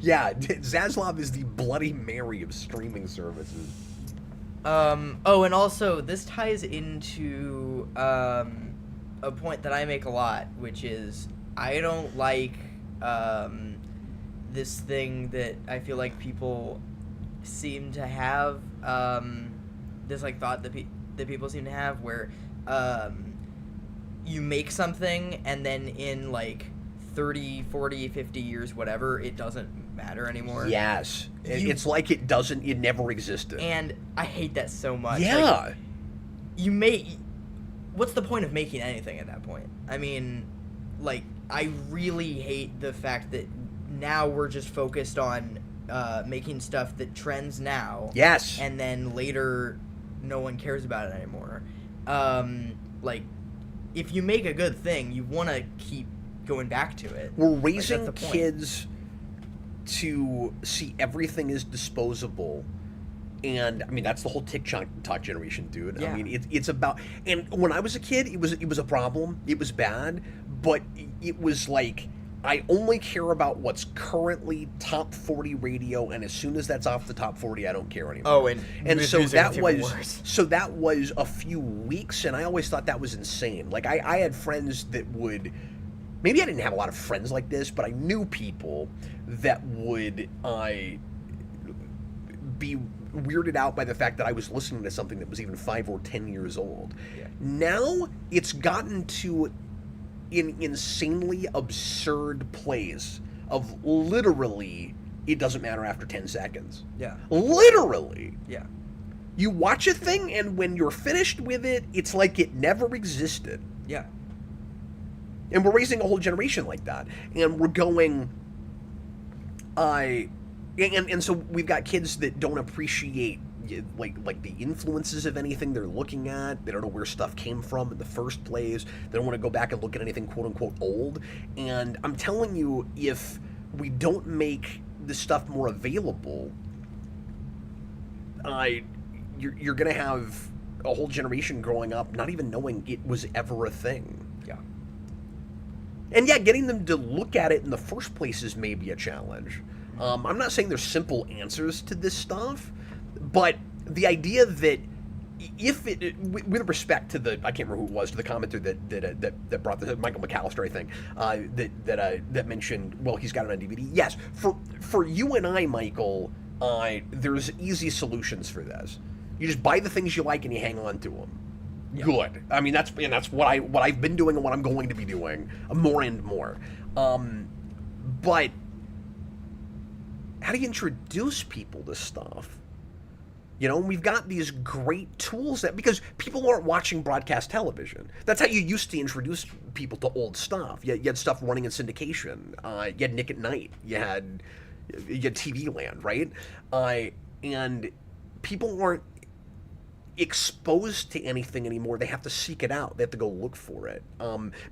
Yeah, Zaslav is the Bloody Mary of streaming services. And also, this ties into a point that I make a lot, which is, I don't like this thing that I feel like people seem to have, this thought that people seem to have, where you make something and then in 30, 40, 50 years, whatever, it doesn't matter anymore. Yes. It's it never existed. And I hate that so much. Yeah. What's the point of making anything at that point? I mean, I really hate the fact that now we're just focused on making stuff that trends now. Yes. And then later, no one cares about it anymore. If you make a good thing, you want to keep going back to it. We're raising kids to see everything as disposable, And I mean, that's the whole TikTok generation, dude. Yeah. I mean, it's about, and when I was a kid, it was a problem. It was bad, but it was like, I only care about what's currently top 40 radio, and as soon as that's off the top 40, I don't care anymore. Oh, and so that was a few weeks, and I always thought that was insane. Like I had friends that would, maybe I didn't have a lot of friends like this, but I knew people that would be weirded out by the fact that I was listening to something that was even 5 or 10 years old. Yeah. Now it's gotten to an insanely absurd place of literally, it doesn't matter after 10 seconds. Yeah. Literally. Yeah. You watch a thing, and when you're finished with it, it's like it never existed. Yeah. And we're raising a whole generation like that. And we're going, and so we've got kids that don't appreciate like the influences of anything they're looking at. They don't know where stuff came from in the first place. They don't want to go back and look at anything quote unquote old. And I'm telling you, if we don't make this stuff more available, you're gonna have a whole generation growing up not even knowing it was ever a thing. Yeah. And yeah, getting them to look at it in the first place is maybe a challenge. I'm not saying there's simple answers to this stuff, but the idea that if it, with respect to the, I can't remember who it was, to the commenter that brought this, Michael McAllister, I think, that mentioned, well, he's got it on DVD. Yes, for you and I, Michael, there's easy solutions for this. You just buy the things you like and you hang on to them. Yeah. Good. I mean, that's what I've been doing and what I'm going to be doing more and more. But how do you introduce people to stuff? You know, we've got these great tools that, because people aren't watching broadcast television. That's how you used to introduce people to old stuff. You had stuff running in syndication. You had Nick at Night. You had TV Land, right? And people aren't exposed to anything anymore. They have to seek it out. They have to go look for it.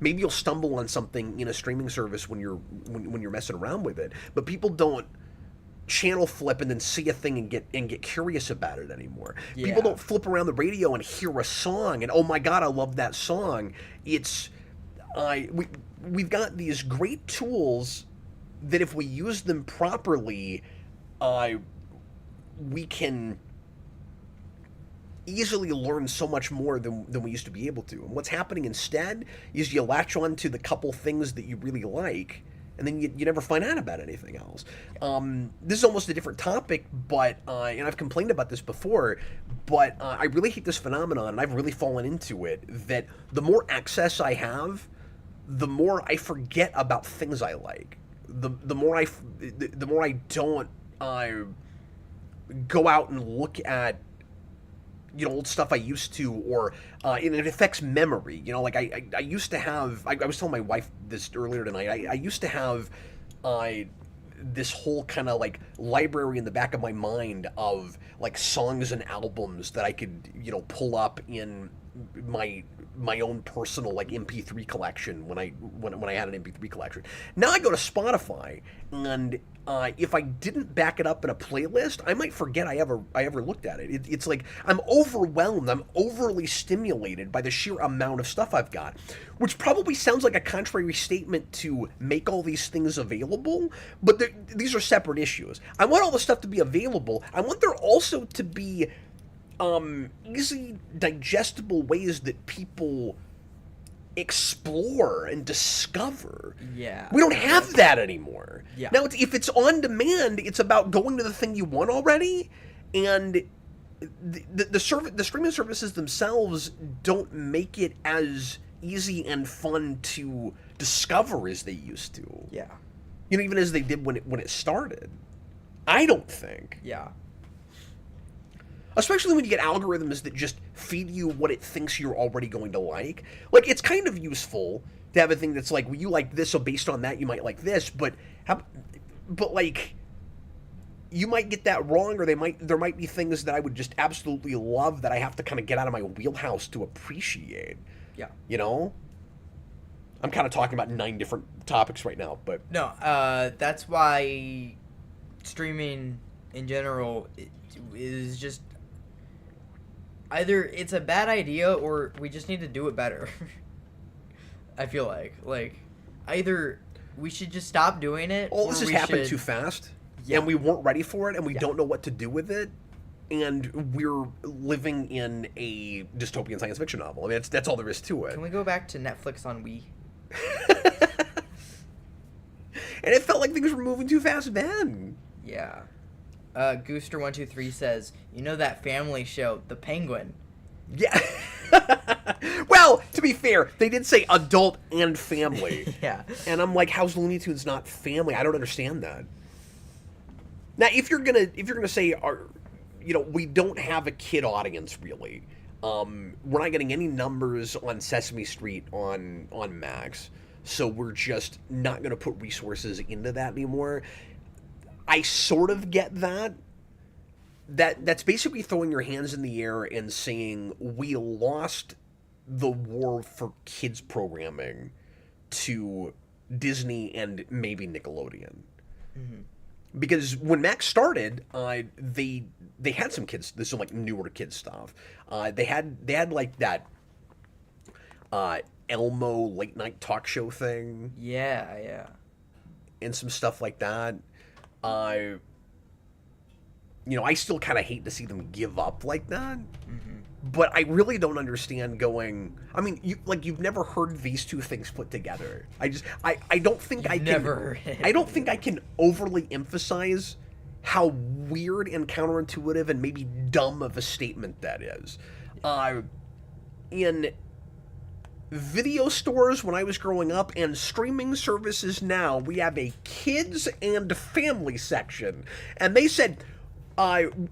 Maybe you'll stumble on something in a streaming service when you're messing around with it, but people don't channel flip and then see a thing and get curious about it anymore. Yeah. People don't flip around the radio and hear a song and, oh my god, I love that song. It's we've got these great tools that if we use them properly, we can easily learn so much more than we used to be able to. And what's happening instead is you latch on to the couple things that you really like, and then you never find out about anything else. This is almost a different topic, but and I've complained about this before, but I really hate this phenomenon, and I've really fallen into it, that the more access I have, the more I forget about things I like. The more I don't go out and look at, you know, old stuff I used to, or and it affects memory. You know, like I used to have, I was telling my wife this earlier tonight, I used to have this whole kind of like library in the back of my mind of like songs and albums that I could, you know, pull up in my own personal like MP3 collection when I had an MP3 collection. Now I go to Spotify, and if I didn't back it up in a playlist, I might forget I ever looked at it. It's like I'm overwhelmed. I'm overly stimulated by the sheer amount of stuff I've got, which probably sounds like a contrary statement to make all these things available, but these are separate issues. I want all the stuff to be available. I want there also to be easy, digestible ways that people explore and discover. Yeah. We don't have that anymore. Yeah. Now, if it's on demand, it's about going to the thing you want already, and the streaming services themselves don't make it as easy and fun to discover as they used to. Yeah. You know, even as they did when it started. I don't think. Yeah. Especially when you get algorithms that just feed you what it thinks you're already going to like. Like, it's kind of useful to have a thing that's like, well, you like this, so based on that, you might like this. But like, you might get that wrong, or there might be things that I would just absolutely love that I have to kind of get out of my wheelhouse to appreciate. Yeah. You know? I'm kind of talking about 9 different topics right now, but... No, that's why streaming in general, is just either it's a bad idea or we just need to do it better. I feel like either we should just stop doing it. All this has happened too fast, and we weren't ready for it, and we don't know what to do with it, and we're living in a dystopian science fiction novel. I mean, that's all there is to it. Can we go back to Netflix on Wii? And it felt like things were moving too fast then. Yeah. Gooster123 says, you know that family show, The Penguin? Yeah. Well, to be fair, they did say adult and family. Yeah. And I'm like, how's Looney Tunes not family? I don't understand that. Now, if you're gonna say, we don't have a kid audience really. We're not getting any numbers on Sesame Street on Max, so we're just not gonna put resources into that anymore. I sort of get that. That's basically throwing your hands in the air and saying we lost the war for kids programming to Disney and maybe Nickelodeon. Mm-hmm. Because when Max started, they had some kids. This is like newer kids stuff. They had like that Elmo late night talk show thing. Yeah. And some stuff like that. I still kind of hate to see them give up like that. Mm-hmm. But I really don't understand going. I mean, you've never heard these two things put together. I don't think I can. Never heard it. I don't think I can overly emphasize how weird and counterintuitive and maybe dumb of a statement that is. In video stores when I was growing up and streaming services now, we have a kids and family section, and they said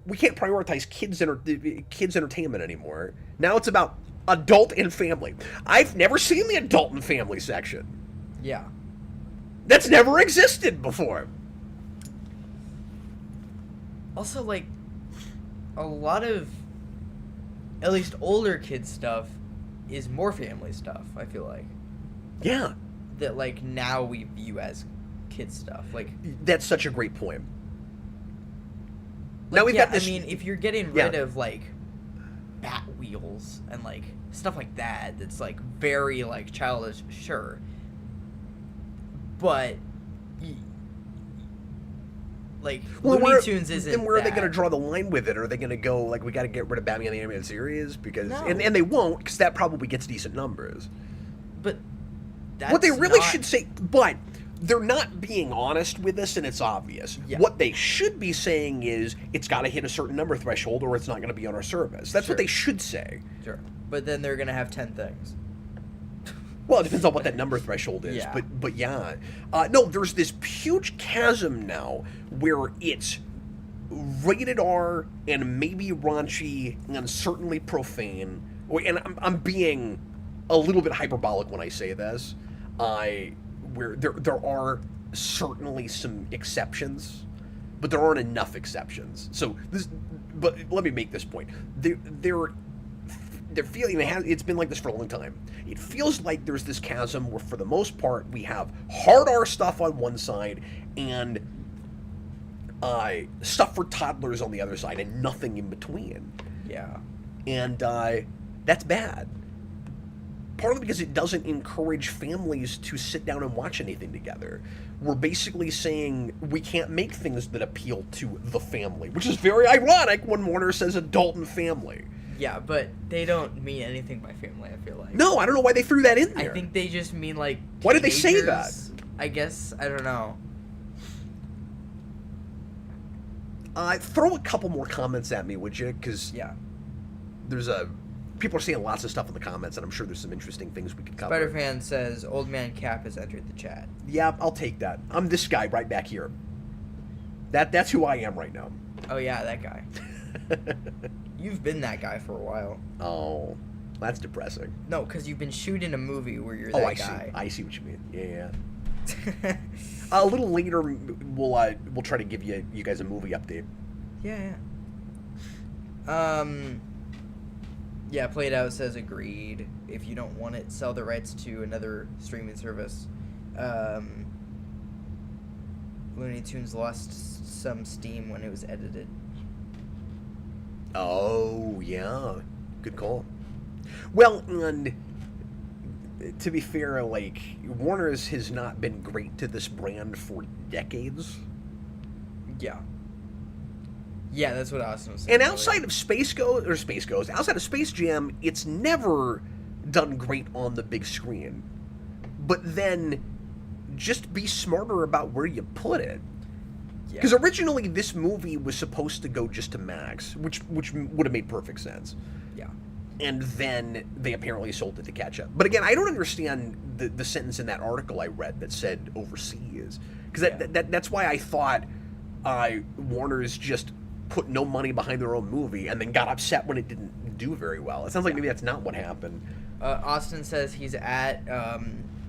we can't prioritize kids entertainment anymore. Now it's about adult and family. I've never seen the adult and family section. Yeah, that's never existed before. Also, like, a lot of at least older kids stuff is more family stuff, I feel like. Yeah. That, like, now we view as kids stuff. Like, that's such a great point. Like, now we've got this... I mean, if you're getting rid of, like, Bat Wheels and, like, stuff like that, that's, like, very, like, childish, sure. But, like, Looney Tunes isn't. Then where are they going to draw the line with it? Are they going to go, like, we got to get rid of Batman the Animated Series? Because and they won't, because that probably gets decent numbers. But that's what they really should say, but they're not being honest with this, and it's obvious. Yeah. What they should be saying is it's got to hit a certain number threshold, or it's not going to be on our service. That's what they should say. Sure, but then they're going to have 10 things. Well, it depends on what that number threshold is, but yeah. No, there's this huge chasm now where it's rated R and maybe raunchy and certainly profane. And I'm being a little bit hyperbolic when I say this. Where there are certainly some exceptions, but there aren't enough exceptions. But let me make this point. They're feeling it's been like this for a long time. It feels like there's this chasm where, for the most part, we have hard R stuff on one side and stuff for toddlers on the other side, and nothing in between. Yeah, and that's bad. Partly because it doesn't encourage families to sit down and watch anything together. We're basically saying we can't make things that appeal to the family, which is very ironic when Warner says adult and family. Yeah, but they don't mean anything by family, I feel like. No, I don't know why they threw that in there. I think they just mean, like, why did they say that? I guess, I don't know. Throw a couple more comments at me, would you? Because people are saying lots of stuff in the comments, and I'm sure there's some interesting things we could cover. Spider-Fan says, Old Man Cap has entered the chat. Yeah, I'll take that. I'm this guy right back here. That's who I am right now. Oh, yeah, that guy. You've been that guy for a while. Oh, that's depressing. No, because you've been shooting a movie where you're that guy. I see what you mean. Yeah. A little later, we'll try to give you guys a movie update. Yeah. Yeah, Played Out says agreed. If you don't want it, sell the rights to another streaming service. Looney Tunes lost some steam when it was edited. Oh, yeah. Good call. Well, and to be fair, like, Warner's has not been great to this brand for decades. Yeah. Yeah, that's what Austin was saying. And outside of Space Ghost, outside of Space Jam, it's never done great on the big screen. But then, just be smarter about where you put it. Because originally this movie was supposed to go just to Max, which would have made perfect sense. Yeah. And then they apparently sold it to catch up. But again, I don't understand the sentence in that article I read that said overseas. Because that's why I thought Warner's just put no money behind their own movie and then got upset when it didn't do very well. It sounds like maybe that's not what happened. Austin says he's at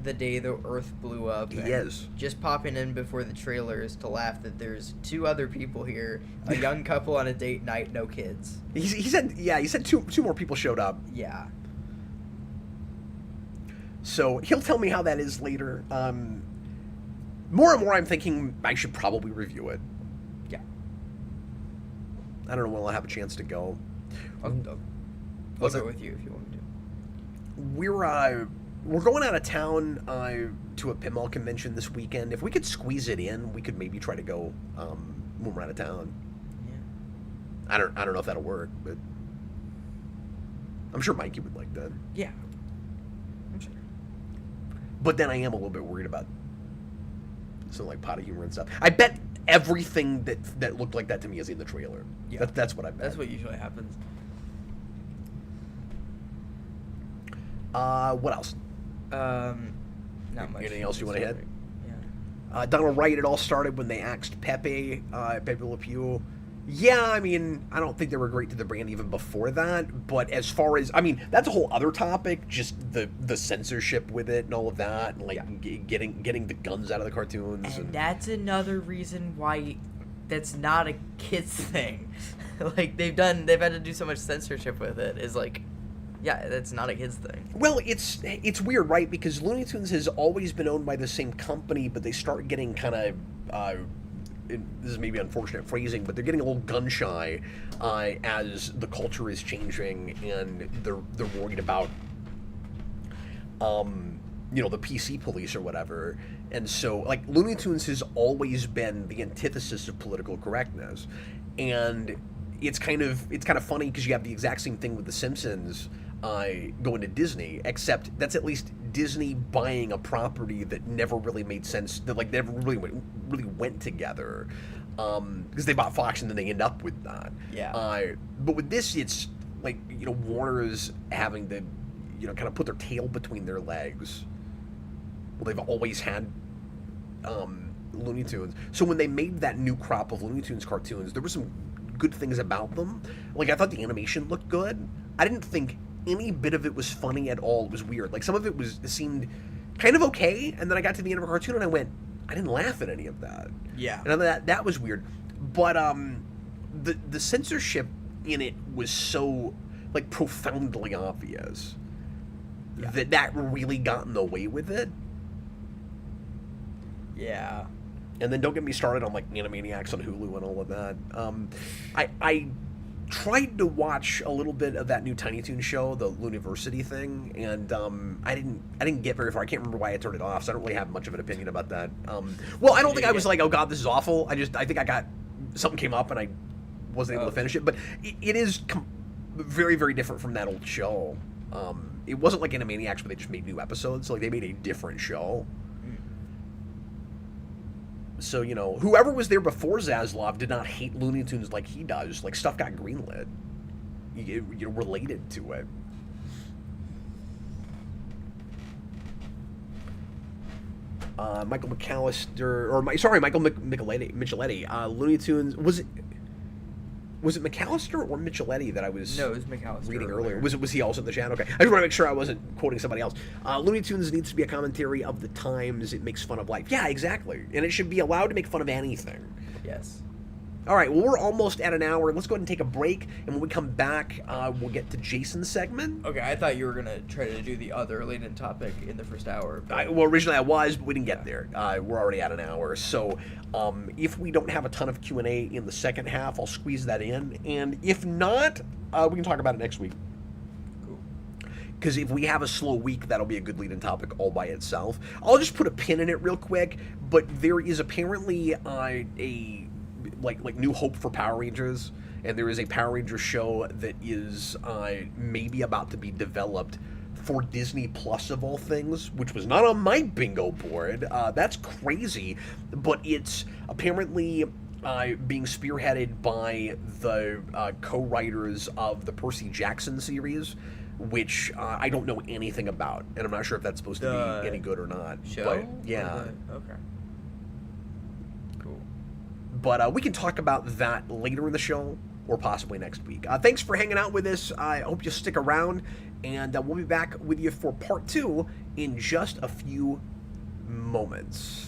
the day the Earth blew up. He is. Just popping in before the trailers to laugh that there's 2 other people here, a young couple on a date night, no kids. He said two more people showed up. Yeah. So he'll tell me how that is later. More and more I'm thinking I should probably review it. Yeah. I don't know when I'll have a chance to go. I'll go with you if you want me to. We're going out of town to a pinball convention this weekend. If we could squeeze it in, we could maybe try to go when we're out of town. Yeah. I don't know if that'll work, but I'm sure Mikey would like that. Yeah. I'm sure. But then I am a little bit worried about some like pot of humor and stuff. I bet everything that looked like that to me is in the trailer. Yeah. That's what I bet. That's what usually happens. What else? Not much. Anything else you want to hit? Yeah. Donald Wright, it all started when they axed Pepe Le Pew. Yeah, I mean, I don't think they were great to the brand even before that, but as far as, I mean, that's a whole other topic, just the censorship with it and all of that, and like getting the guns out of the cartoons. And that's another reason why that's not a kids thing. Like, they've had to do so much censorship with it, is like, yeah, that's not a kids thing. Well, it's weird, right? Because Looney Tunes has always been owned by the same company, but they start getting kind of, this is maybe unfortunate phrasing, but they're getting a little gun shy as the culture is changing, and they're worried about, the PC police or whatever. And so, like, Looney Tunes has always been the antithesis of political correctness, and it's kind of funny because you have the exact same thing with The Simpsons going to Disney, except that's at least Disney buying a property that never really made sense, that like never really went together, because they bought Fox and then they end up with that. Yeah. But with this, it's like, Warner's having to, kind of put their tail between their legs. Well, they've always had Looney Tunes, so when they made that new crop of Looney Tunes cartoons, there were some good things about them. Like, I thought the animation looked good. I didn't think any bit of it was funny at all. It was weird. Like, some of it seemed kind of okay, and then I got to the end of a cartoon and I went, I didn't laugh at any of that. Yeah. And that was weird. But the censorship in it was so, like, profoundly obvious, that really got in the way with it. Yeah. And then don't get me started on, like, Animaniacs on Hulu and all of that. I tried to watch a little bit of that new Tiny Toon show, the Looniversity thing, and I didn't get very far. I can't remember why I turned it off, so I don't really have much of an opinion about that. Well, I don't think I was like, oh god, this is awful. I think something came up and I wasn't able to finish it. But it is very, very different from that old show. It wasn't like Animaniacs where they just made new episodes. Like, they made a different show. So, whoever was there before Zaslav did not hate Looney Tunes like he does. Like, stuff got greenlit. Related to it. Michael Micheletti. Looney Tunes, was it McAllister or Micheletti that I was No, it was McAllister reading earlier? Was he also in the chat? Okay. I just want to make sure I wasn't quoting somebody else. Looney Tunes needs to be a commentary of the times. It makes fun of life. Yeah, exactly. And it should be allowed to make fun of anything. Yes. All right, well, we're almost at an hour. Let's go ahead and take a break, and when we come back, we'll get to Jason's segment. Okay, I thought you were going to try to do the other latent topic in the first hour. Well, originally I was, but we didn't get there. We're already at an hour. So if we don't have a ton of Q&A in the second half, I'll squeeze that in. And if not, we can talk about it next week. Because if we have a slow week, that'll be a good lead-in topic all by itself. I'll just put a pin in it real quick, but there is apparently a new hope for Power Rangers, and there is a Power Rangers show that is maybe about to be developed for Disney Plus of all things, which was not on my bingo board. That's crazy, but it's apparently being spearheaded by the co-writers of the Percy Jackson series, which I don't know anything about, and I'm not sure if that's supposed to be any good or not. Show? But, yeah. Okay. Cool. But we can talk about that later in the show, or possibly next week. Thanks for hanging out with us. I hope you stick around, and we'll be back with you for part 2 in just a few moments.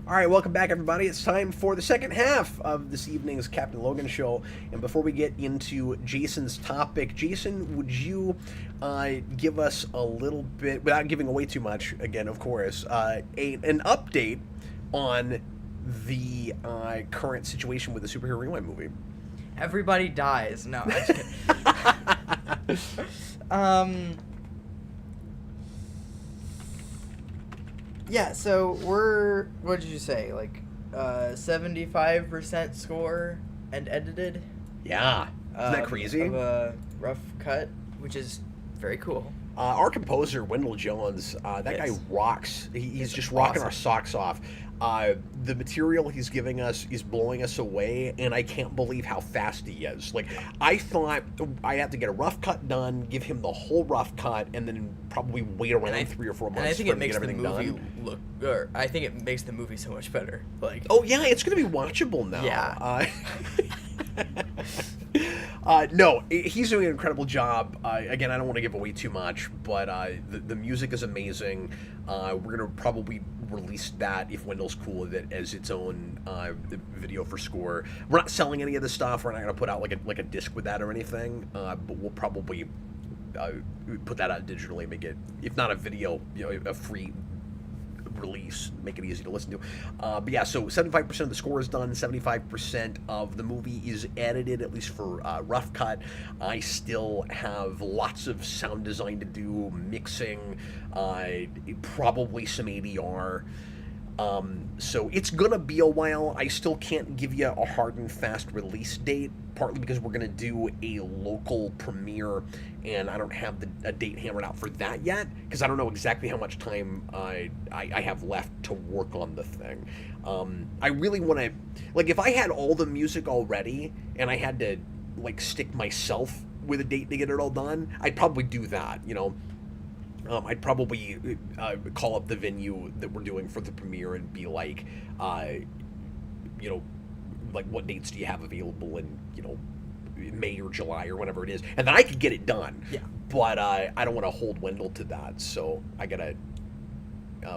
All right, welcome back, everybody. It's time for the second half of this evening's Captain Logan show. And before we get into Jason's topic, Jason, would you give us a little bit, without giving away too much, again, of course, an update on the current situation with the Superhero Rewind movie? Everybody dies. No, I'm just kidding. Yeah, so we're, what did you say, like, 75% score and edited? Yeah. Isn't that crazy? Of a rough cut, which is very cool. Our composer, Wendell Jones, that Yes. guy rocks. He's It's just rocking awesome. our socks off. The material he's giving us is blowing us away, and I can't believe how fast he is. Like, I thought I had to get a rough cut done, give him the whole rough cut, and then probably wait around 3 or 4 months And I think for it him to get makes the everything movie done. look, or I think it makes the movie so much better. Like, Oh, yeah, it's going to be watchable now. Yeah. No, he's doing an incredible job. Again, I don't want to give away too much, but the music is amazing. We're going to probably release that, if Wendell's cool with it, as its own video for score. We're not selling any of this stuff. We're not going to put out like a disc with that or anything, but we'll probably put that out digitally, make it, if not a video, a free release, make it easy to listen to. But yeah, so 75% of the score is done, 75% of the movie is edited, at least for rough cut. I still have lots of sound design to do, mixing, probably some ADR. So it's gonna be a while. I still can't give you a hard and fast release date, partly because we're gonna do a local premiere, and I don't have a date hammered out for that yet, because I don't know exactly how much time I have left to work on the thing. I really want to, like, if I had all the music already and I had to like stick myself with a date to get it all done, I'd probably do that, I'd probably call up the venue that we're doing for the premiere and be like, like, what dates do you have available in, May or July or whenever it is, and then I could get it done. Yeah. But I don't want to hold Wendell to that, so I gotta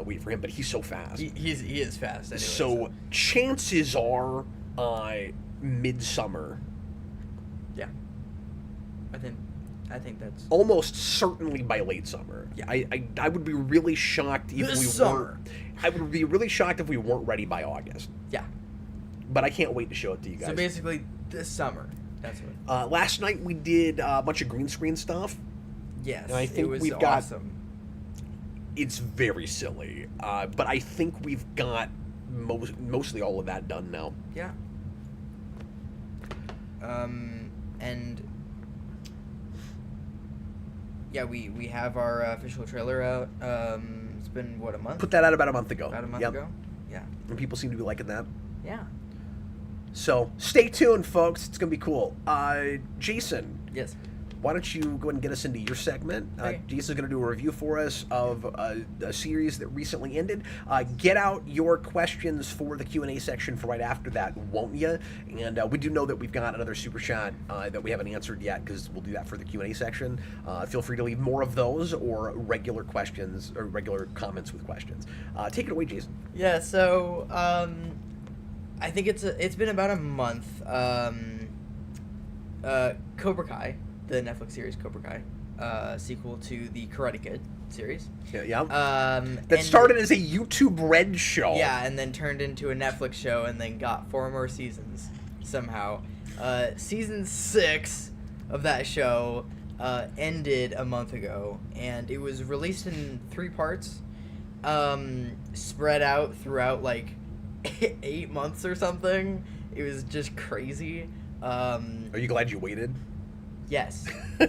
wait for him. But he's so fast. he is fast. Anyway, so chances are, midsummer. yeah, I think that's Almost certainly by late summer. Yeah. I would be really shocked if This we summer. weren't. I would be really shocked if we weren't ready by August. yeah. But I can't wait to show it to you guys. So basically, this summer. That's what. Last night we did a bunch of green screen stuff. Yes, And I think it was we've got- awesome. It's very silly, but I think we've got mostly all of that done now. Yeah. And yeah, we have our official trailer out. It's been what, a month? Put that out about a month ago. About a month Yep. ago. Yeah. And people seem to be liking that. Yeah. So stay tuned, folks. It's gonna be cool. Jason, Yes. why don't you go ahead and get us into your segment? Okay. Jason's going to do a review for us of a series that recently ended. Get out your questions for the Q&A section for right after that, won't you? And we do know that we've got another super chat that we haven't answered yet, because we'll do that for the Q&A section. Feel free to leave more of those or regular questions or regular comments with questions. Take it away, Jason. Yeah. So I think it's been about a month. Cobra Kai, the Netflix series Cobra Kai, sequel to the Karate Kid series. Yeah. That That started as a YouTube Red show. Yeah, and then turned into a Netflix show, and then got 4 more seasons somehow. Season 6 of that show ended a month ago, and it was released in 3 parts, spread out throughout like 8 months or something. It was just crazy. Are you glad you waited? Yes.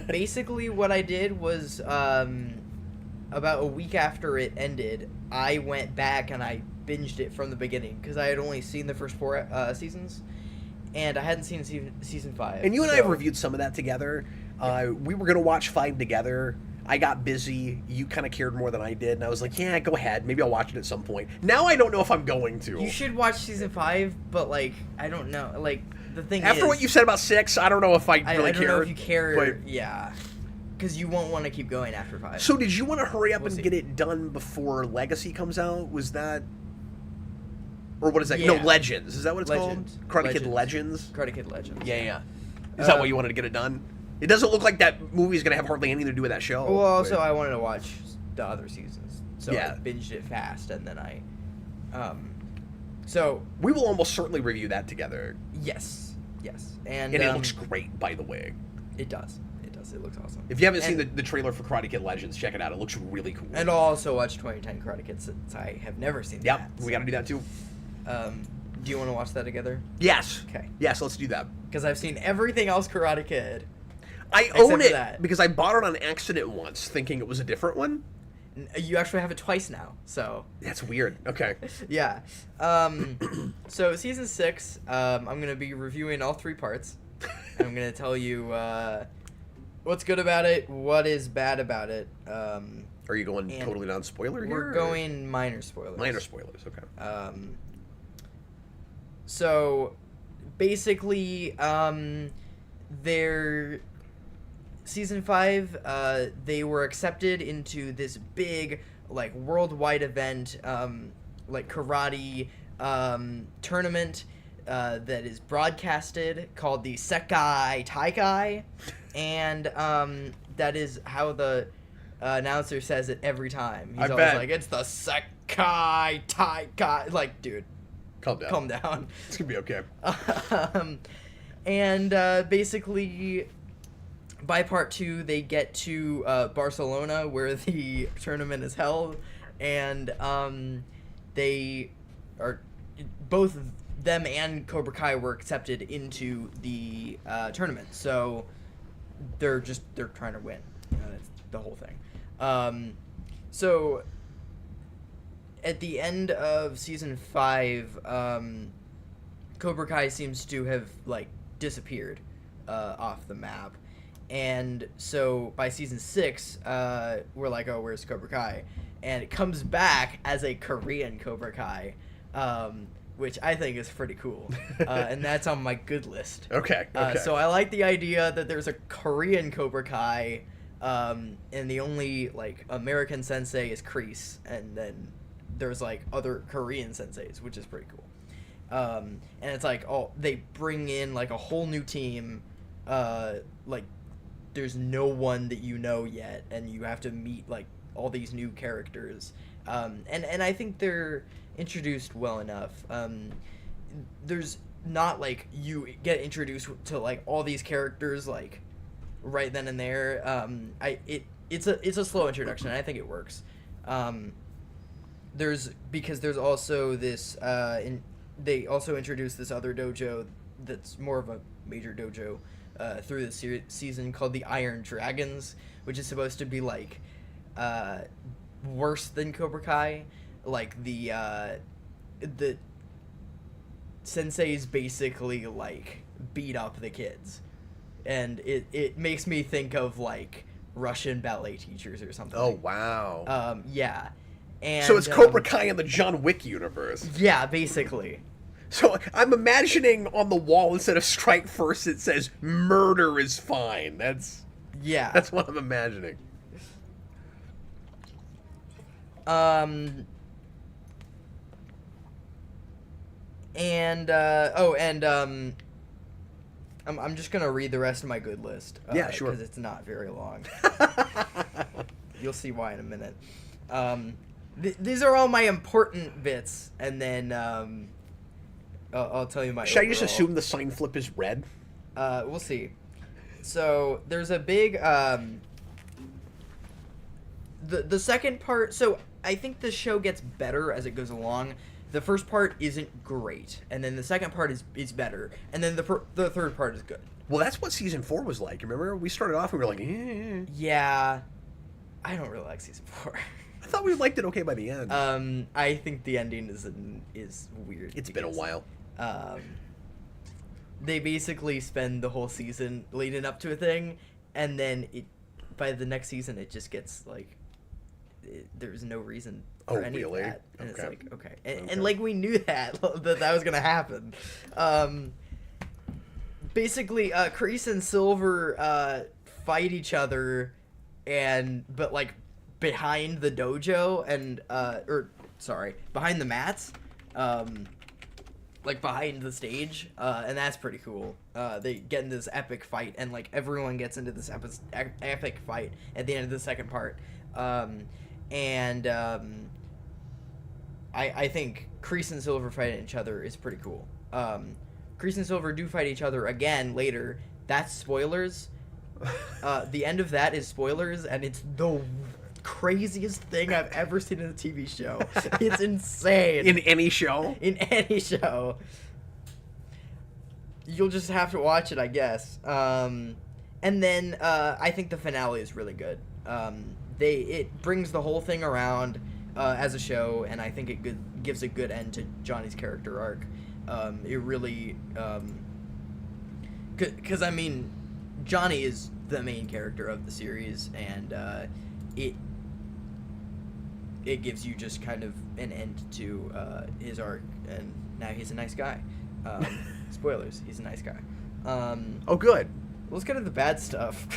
Basically, what I did was, about a week after it ended, I went back and I binged it from the beginning, because I had only seen the first 4 seasons, and I hadn't seen season 5. And you and I have reviewed some of that together. We were going to watch 5 together. I got busy. You kind of cared more than I did, and I was like, yeah, go ahead. Maybe I'll watch it at some point. Now I don't know if I'm going to. You should watch season 5, but, like, I don't know. Like, the thing After is, what you said about 6, I don't know if I really I don't cared. know if you care. but- Yeah. Because you won't want to keep going after 5. So did you want to hurry up We'll and see. get it done before Legacy comes out? Was that... Or what is that? Yeah. No, Legends. Is that what it's Legends. called? Karate Kid Legends? Karate Kid Legends. Yeah. Is that why you wanted to get it done? It doesn't look like that movie's going to have hardly anything to do with that show. Well, also, but- I wanted to watch the other seasons, so Yeah. I binged it fast, and then so We will almost certainly review that together. yes, and And it looks great, by the way. it does. It looks awesome. If you haven't seen the trailer for Karate Kid Legends, check it out. It looks really cool. And I'll also watch 2010 Karate Kid since I have never seen that. Yep, we got to do that too. Do you want to watch that together? Yes. Okay. Yes, let's do that. Because I've seen everything else Karate Kid. I own it because I bought it on accident once, thinking it was a different one. You actually have it twice now, so... That's weird. Okay. Yeah. So, Season 6, I'm going to be reviewing all 3 parts. And I'm going to tell you what's good about it, what is bad about it. Are you going totally non-spoiler here? We're going minor spoilers. Minor spoilers, okay. So, basically, they're... Season 5, they were accepted into this big, like, worldwide event, like, karate tournament that is broadcasted called the Sekai Taikai, and that is how the announcer says it every time. He's always like, it's the Sekai Taikai. Like, dude. Calm down. It's gonna be okay. And basically... By part 2, they get to Barcelona, where the tournament is held, and they are both them and Cobra Kai were accepted into the tournament. So they're trying to win. That's the whole thing. So at the end of season 5, Cobra Kai seems to have like disappeared off the map. And so by season 6, we're like, oh, where's Cobra Kai? And it comes back as a Korean Cobra Kai, which I think is pretty cool. And that's on my good list. Okay. So I like the idea that there's a Korean Cobra Kai, and the only, like, American sensei is Kreese, and then there's, like, other Korean senseis, which is pretty cool. And it's like, oh, they bring in, like, a whole new team, like, there's no one that you know yet, and you have to meet, like, all these new characters. And I think they're introduced well enough. There's not, like, you get introduced to, like, all these characters, like, right then and there. It's a slow introduction, and I think it works. There's also this, they also introduced this other dojo that's more of a major dojo, through the season called the Iron Dragons, which is supposed to be like worse than Cobra Kai. Like the senseis basically like beat up the kids, and it makes me think of like Russian ballet teachers or something. Oh wow. Yeah. And so it's Cobra Kai in the John Wick universe. Yeah, basically. So I'm imagining on the wall, instead of strike first, it says murder is fine. That's what I'm imagining. I'm just gonna read the rest of my good list. Yeah, sure. Because it's not very long. You'll see why in a minute. These are all my important bits, and then I'll tell you my. Should I just assume the sign flip is red? We'll see. So there's a big the second part. So I think the show gets better as it goes along. The first part isn't great, and then the second part is better, and then the third part is good. Well, that's what season 4 was like. Remember, we started off and we were like, eh. Yeah, I don't really like season 4. I thought we liked it okay by the end. I think the ending is weird. It's been a while. They basically spend the whole season leading up to a thing, and then by the next season it just gets like there's no reason for any of that. And it's like, okay. And like we knew that was gonna happen. Basically, Kreese and Silver fight each other, but like behind the dojo and behind the mats, like behind the stage, and that's pretty cool. They get in this epic fight, and like everyone gets into this epic fight at the end of the second part. I think Kreese and Silver fighting each other is pretty cool. Kreese and Silver do fight each other again later. That's spoilers. The end of that is spoilers, and it's the craziest thing I've ever seen in a TV show. It's insane. In any show? In any show. You'll just have to watch it, I guess. And then I think the finale is really good. It brings the whole thing around as a show, and I think it gives a good end to Johnny's character arc. It really... Because, I mean, Johnny is the main character of the series, and it gives you just kind of an end to his arc, and now he's a nice guy. Spoilers, he's a nice guy. Oh, good. Let's get to the bad stuff.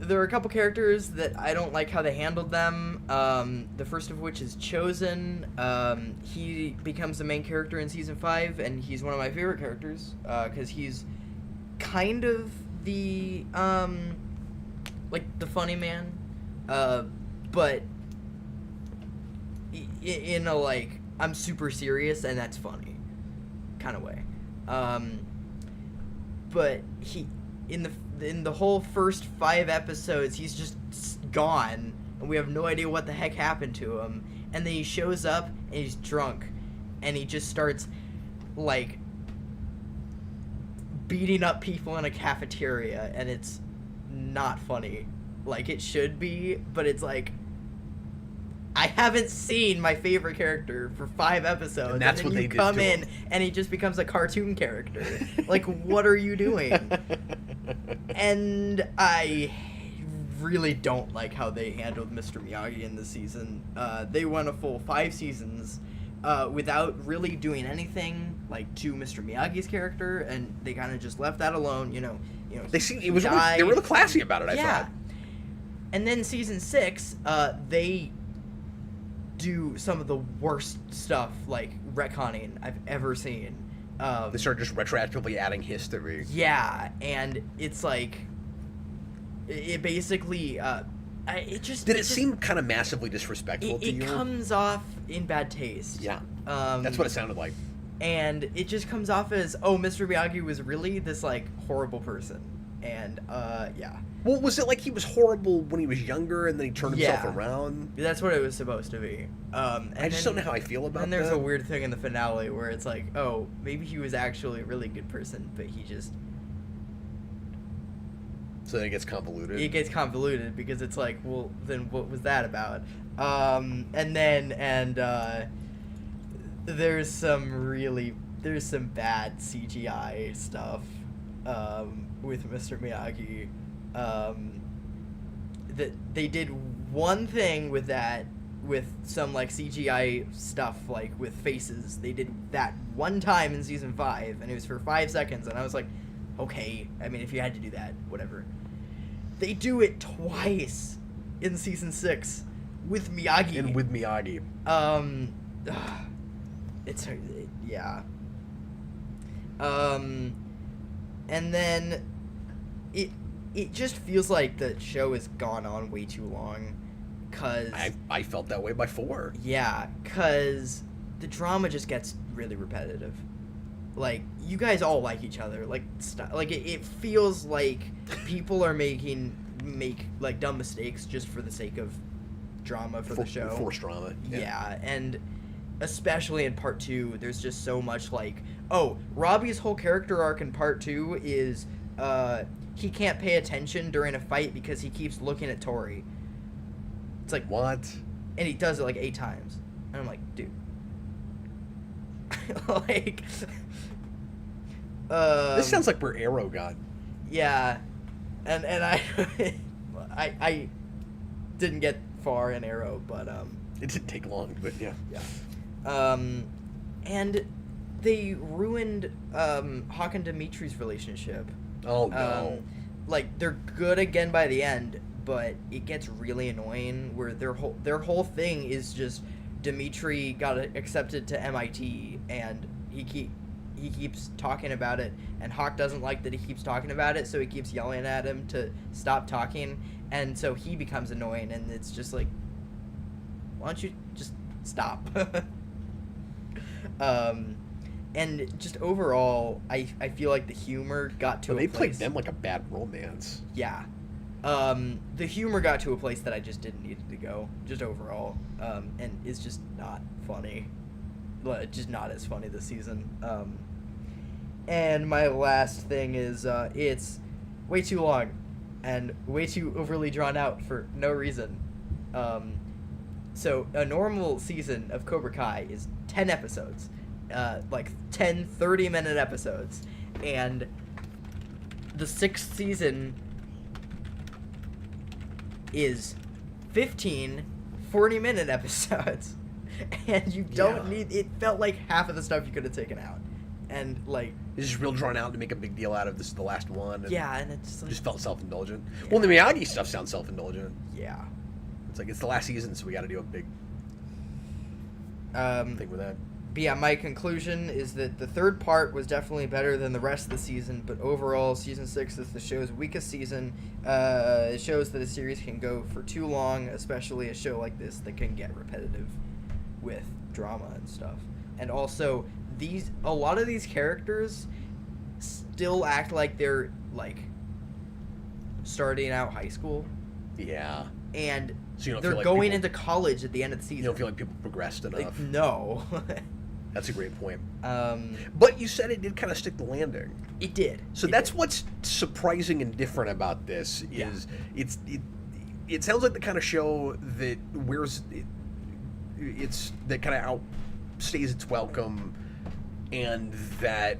There are a couple characters that I don't like how they handled them. The first of which is Chosen. He becomes the main character in season 5, and he's one of my favorite characters because he's kind of the the funny man, but in a like I'm super serious and that's funny kind of way. But he in the whole first 5 episodes, he's just gone, and we have no idea what the heck happened to him. And then he shows up, and he's drunk, and he just starts, like, beating up people in a cafeteria, and it's not funny. Like, it should be, but it's like, I haven't seen my favorite character for 5 episodes. And that's what they did to him. Come in, and he just becomes a cartoon character. Like, what are you doing? And I really don't like how they handled Mr. Miyagi in this season. They went a full 5 seasons without really doing anything like to Mr. Miyagi's character, and they kind of just left that alone. You know. They were really classy about it. I thought. And then season 6, they do some of the worst stuff like retconning I've ever seen. They start just retroactively adding history. Yeah, and it's like, it basically, it just... Did it seem kind of massively disrespectful to you? It comes off in bad taste. Yeah, that's what it sounded like. And it just comes off as, oh, Mr. Miyagi was really this, like, horrible person. And, yeah. Well, was it like he was horrible when he was younger and then he turned himself around? That's what it was supposed to be. I just don't know how I feel about that. And there's a weird thing in the finale where it's like, oh, maybe he was actually a really good person, but he just... So then it gets convoluted? It gets convoluted because it's like, well, then what was that about? There's some bad CGI stuff with Mr. Miyagi. That they did one thing with that, with some like CGI stuff, like with faces. They did that one time in season 5, and it was for 5 seconds, and I was like, okay, I mean, if you had to do that, whatever. They do it twice in season 6 with Miyagi. And with Miyagi. Yeah. And then it just feels like the show has gone on way too long, cause I felt that way by 4. Yeah, cause the drama just gets really repetitive. Like, you guys all like each other. Like, it feels like people are make like dumb mistakes just for the sake of drama for the show. Forced drama. Yeah, and especially in part 2, there's just so much like, oh, Robbie's whole character arc in part 2 is he can't pay attention during a fight because he keeps looking at Tori. It's like, what? And he does it like 8 times. And I'm like, dude. Like, this sounds like where Arrow got. Yeah. And I didn't get far in Arrow, but it didn't take long, but yeah. Yeah. And they ruined Hawk and Dimitri's relationship. Oh no. Like, they're good again by the end, but it gets really annoying where their whole thing is just Dimitri got accepted to MIT, and he keeps talking about it, and Hawk doesn't like that he keeps talking about it, so he keeps yelling at him to stop talking, and so he becomes annoying, and it's just like, why don't you just stop? And just overall, I feel like the humor got to They a place... played them like a bad romance. Yeah. The humor got to a place that I just didn't need it to go, just overall. And it's just not funny. Just not as funny this season. And my last thing is, it's way too long and way too overly drawn out for no reason. So a normal season of Cobra Kai is 10 episodes. Like 10 30-minute episodes. And the 6th season is 15 40-minute episodes. And you don't need... It felt like half of the stuff you could have taken out. And, like... It's just real drawn out to make a big deal out of this, the last one. And yeah, and it's like... Just felt self-indulgent. Yeah. Well, the Miyagi stuff sounds self-indulgent. Yeah. It's like, it's the last season, so we got to do a big thing with that. But yeah, my conclusion is that the third part was definitely better than the rest of the season, but overall, Season 6 is the show's weakest season. It shows that a series can go for too long, especially a show like this that can get repetitive with drama and stuff. And also, a lot of these characters still act like they're, like, starting out high school. Yeah. And so they're like going into college at the end of the season. You don't feel like people progressed enough. Like, no. That's a great point. But you said it did kind of stick the landing. It did. So that's what's surprising and different about this is it sounds like the kind of show that that kind of outstays its welcome, and that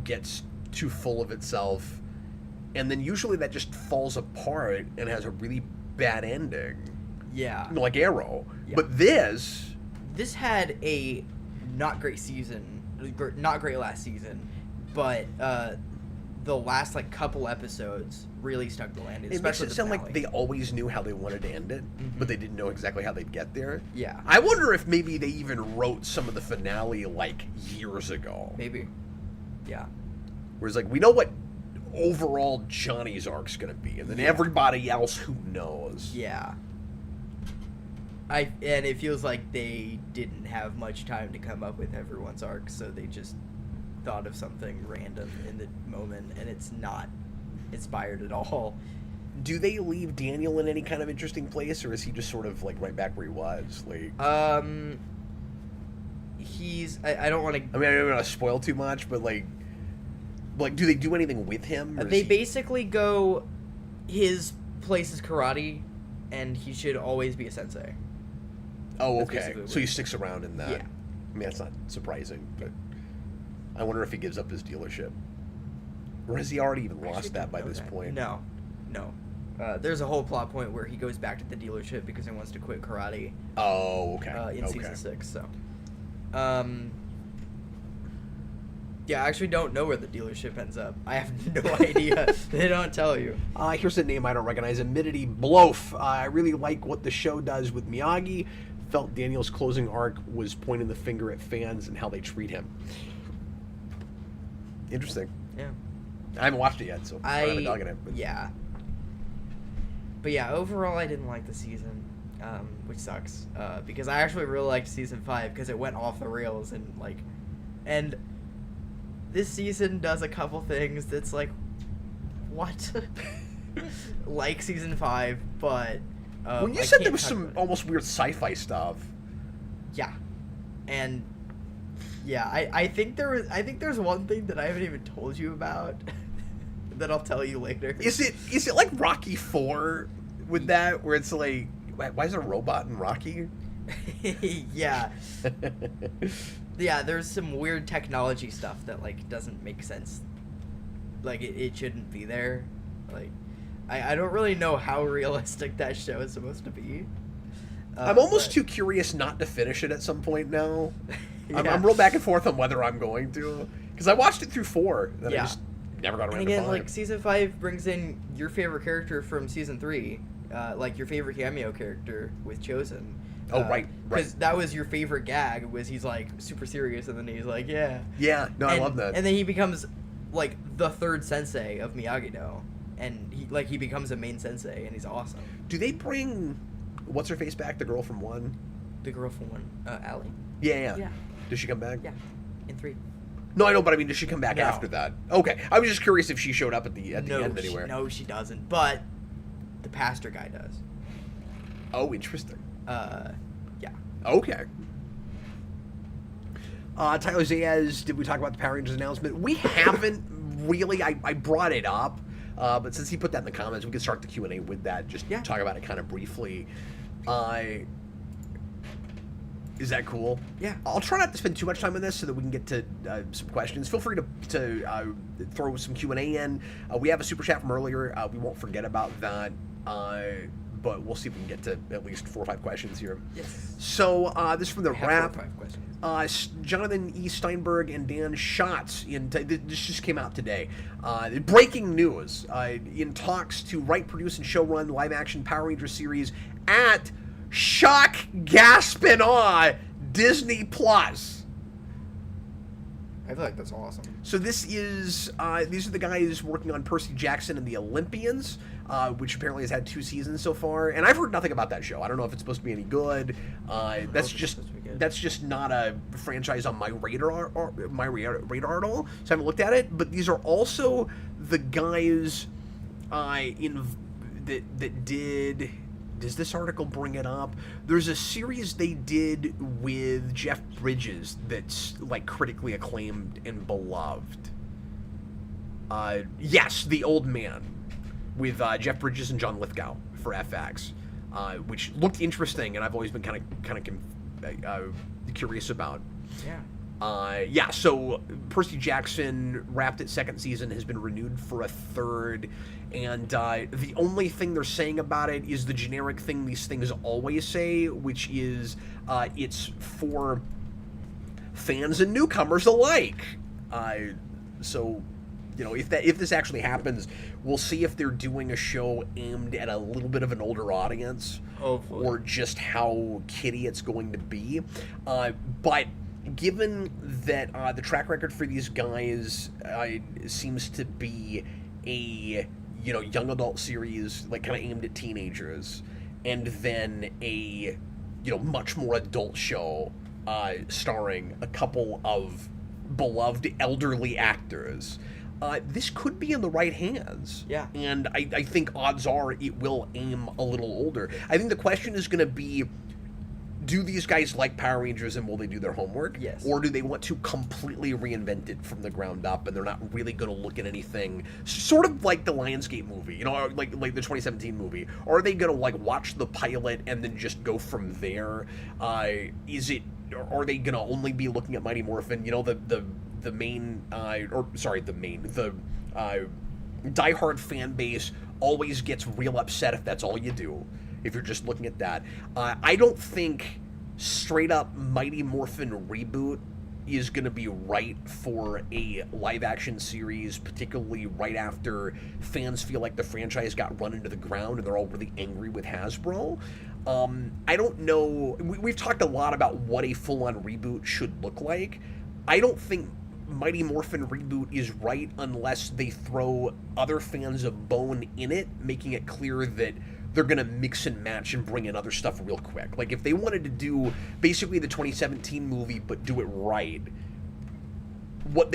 gets too full of itself, and then usually that just falls apart and has a really bad ending. Yeah. Like Arrow. Yeah. But this had a not great season, not great last season, but the last like couple episodes really stuck the landing. It makes it sound like they always knew how they wanted to end it, but they didn't know exactly how they'd get there. Yeah. I wonder if maybe they even wrote some of the finale like years ago. Maybe. Yeah. Whereas like we know what overall Johnny's arc's gonna be, and then everybody else who knows. Yeah. And it feels like they didn't have much time to come up with everyone's arc, so they just thought of something random in the moment, and it's not inspired at all. Do they leave Daniel in any kind of interesting place, or is he just sort of like right back where he was? Like, he's. I don't want to. I mean, I don't want to spoil too much, but like, do they do anything with him? They basically go. His place is karate, and he should always be a sensei. Oh, okay. So he sticks around in that. Yeah. I mean, that's not surprising, but I wonder if he gives up his dealership. Or has he already even lost that by this point? No. There's a whole plot point where he goes back to the dealership because he wants to quit karate. Oh, okay. In season 6, so. Yeah, I actually don't know where the dealership ends up. I have no idea. They don't tell you. Here's a name I don't recognize. Amidity Blof. I really like what the show does with Miyagi. Felt Daniel's closing arc was pointing the finger at fans and how they treat him. Interesting. Yeah. I haven't watched it yet, so I don't have a dog in it. But. Yeah. But yeah, overall I didn't like the season, which sucks. Because I actually really liked season 5 because it went off the rails and this season does a couple things that's like, what? Like season 5, but when you said there was some almost weird sci-fi stuff. Yeah. And yeah, I think there's one thing that I haven't even told you about that I'll tell you later. Is it like Rocky 4 with that, where it's like, why is there a robot in Rocky? Yeah. Yeah, there's some weird technology stuff that like doesn't make sense. Like it shouldn't be there. Like I don't really know how realistic that show is supposed to be. I'm almost too curious not to finish it at some point now. Yeah. I'm real back and forth on whether I'm going to, because I watched it through 4, and I just never got around to 5. Like season 5 brings in your favorite character from season 3, like your favorite cameo character with Chosen. Oh, right. Because that was your favorite gag, was he's like super serious, and then he's like, yeah. Yeah, no, I love that. And then he becomes like the third sensei of Miyagi-Do, and he becomes a main sensei, and he's awesome. Do they bring what's her face back? The girl from 1. The girl from 1, Allie. Yeah. Does she come back? Yeah. in 3. No, I know, but I mean, does she come back No. after that? Okay, I was just curious if she showed up at the end anywhere. No, she doesn't. But the pastor guy does. Oh, interesting. Yeah. Okay. Tyler Zayas, did we talk about the Power Rangers announcement? We haven't really. I brought it up, but since he put that in the comments, we could start the Q&A with that. Just talk about it kind of briefly. Is that cool? Yeah. I'll try not to spend too much time on this so that we can get to some questions. Feel free to throw some Q&A in. We have a super chat from earlier. We won't forget about that. But we'll see if we can get to at least 4 or 5 questions here. Yes. So this is from the Wrap. 4 or 5 questions. Jonathan E. Steinberg and Dan Schatz. This just came out today. Breaking news. In talks to write, produce, and showrun live-action Power Rangers series at shock, gasp, and awe Disney Plus. I feel like that's awesome. So this is these are the guys working on Percy Jackson and the Olympians, which apparently has had 2 seasons so far, and I've heard nothing about that show. I don't know if it's supposed to be any good. That's just not a franchise on my radar at all. So I haven't looked at it. But these are also the guys that did. Does this article bring it up? There's a series they did with Jeff Bridges that's like critically acclaimed and beloved. Yes, The Old Man, with Jeff Bridges and John Lithgow for FX, which looked interesting, and I've always been kind of curious about. Yeah. So Percy Jackson wrapped its 2nd season, has been renewed for a 3rd, and the only thing they're saying about it is the generic thing these things always say, which is it's for fans and newcomers alike. So, you know, if this actually happens, we'll see if they're doing a show aimed at a little bit of an older audience, or just how kiddie it's going to be. But given that the track record for these guys seems to be a young adult series, like kind of aimed at teenagers, and then a much more adult show starring a couple of beloved elderly actors, this could be in the right hands. Yeah. And I think odds are it will aim a little older. I think the question is going to be, do these guys like Power Rangers, and will they do their homework? Yes. Or do they want to completely reinvent it from the ground up, and they're not really going to look at anything, sort of like the Lionsgate movie, like the 2017 movie? Or are they going to like watch the pilot and then just go from there? Are they going to only be looking at Mighty Morphin? The diehard fan base always gets real upset if that's all you do, if you're just looking at that. I don't think straight up Mighty Morphin reboot is going to be right for a live action series, particularly right after fans feel like the franchise got run into the ground and they're all really angry with Hasbro. I don't know. We've talked a lot about what a full-on reboot should look like. I don't think Mighty Morphin reboot is right unless they throw other fans a bone in it, making it clear that they're going to mix and match and bring in other stuff real quick. Like, if they wanted to do basically the 2017 movie but do it right, what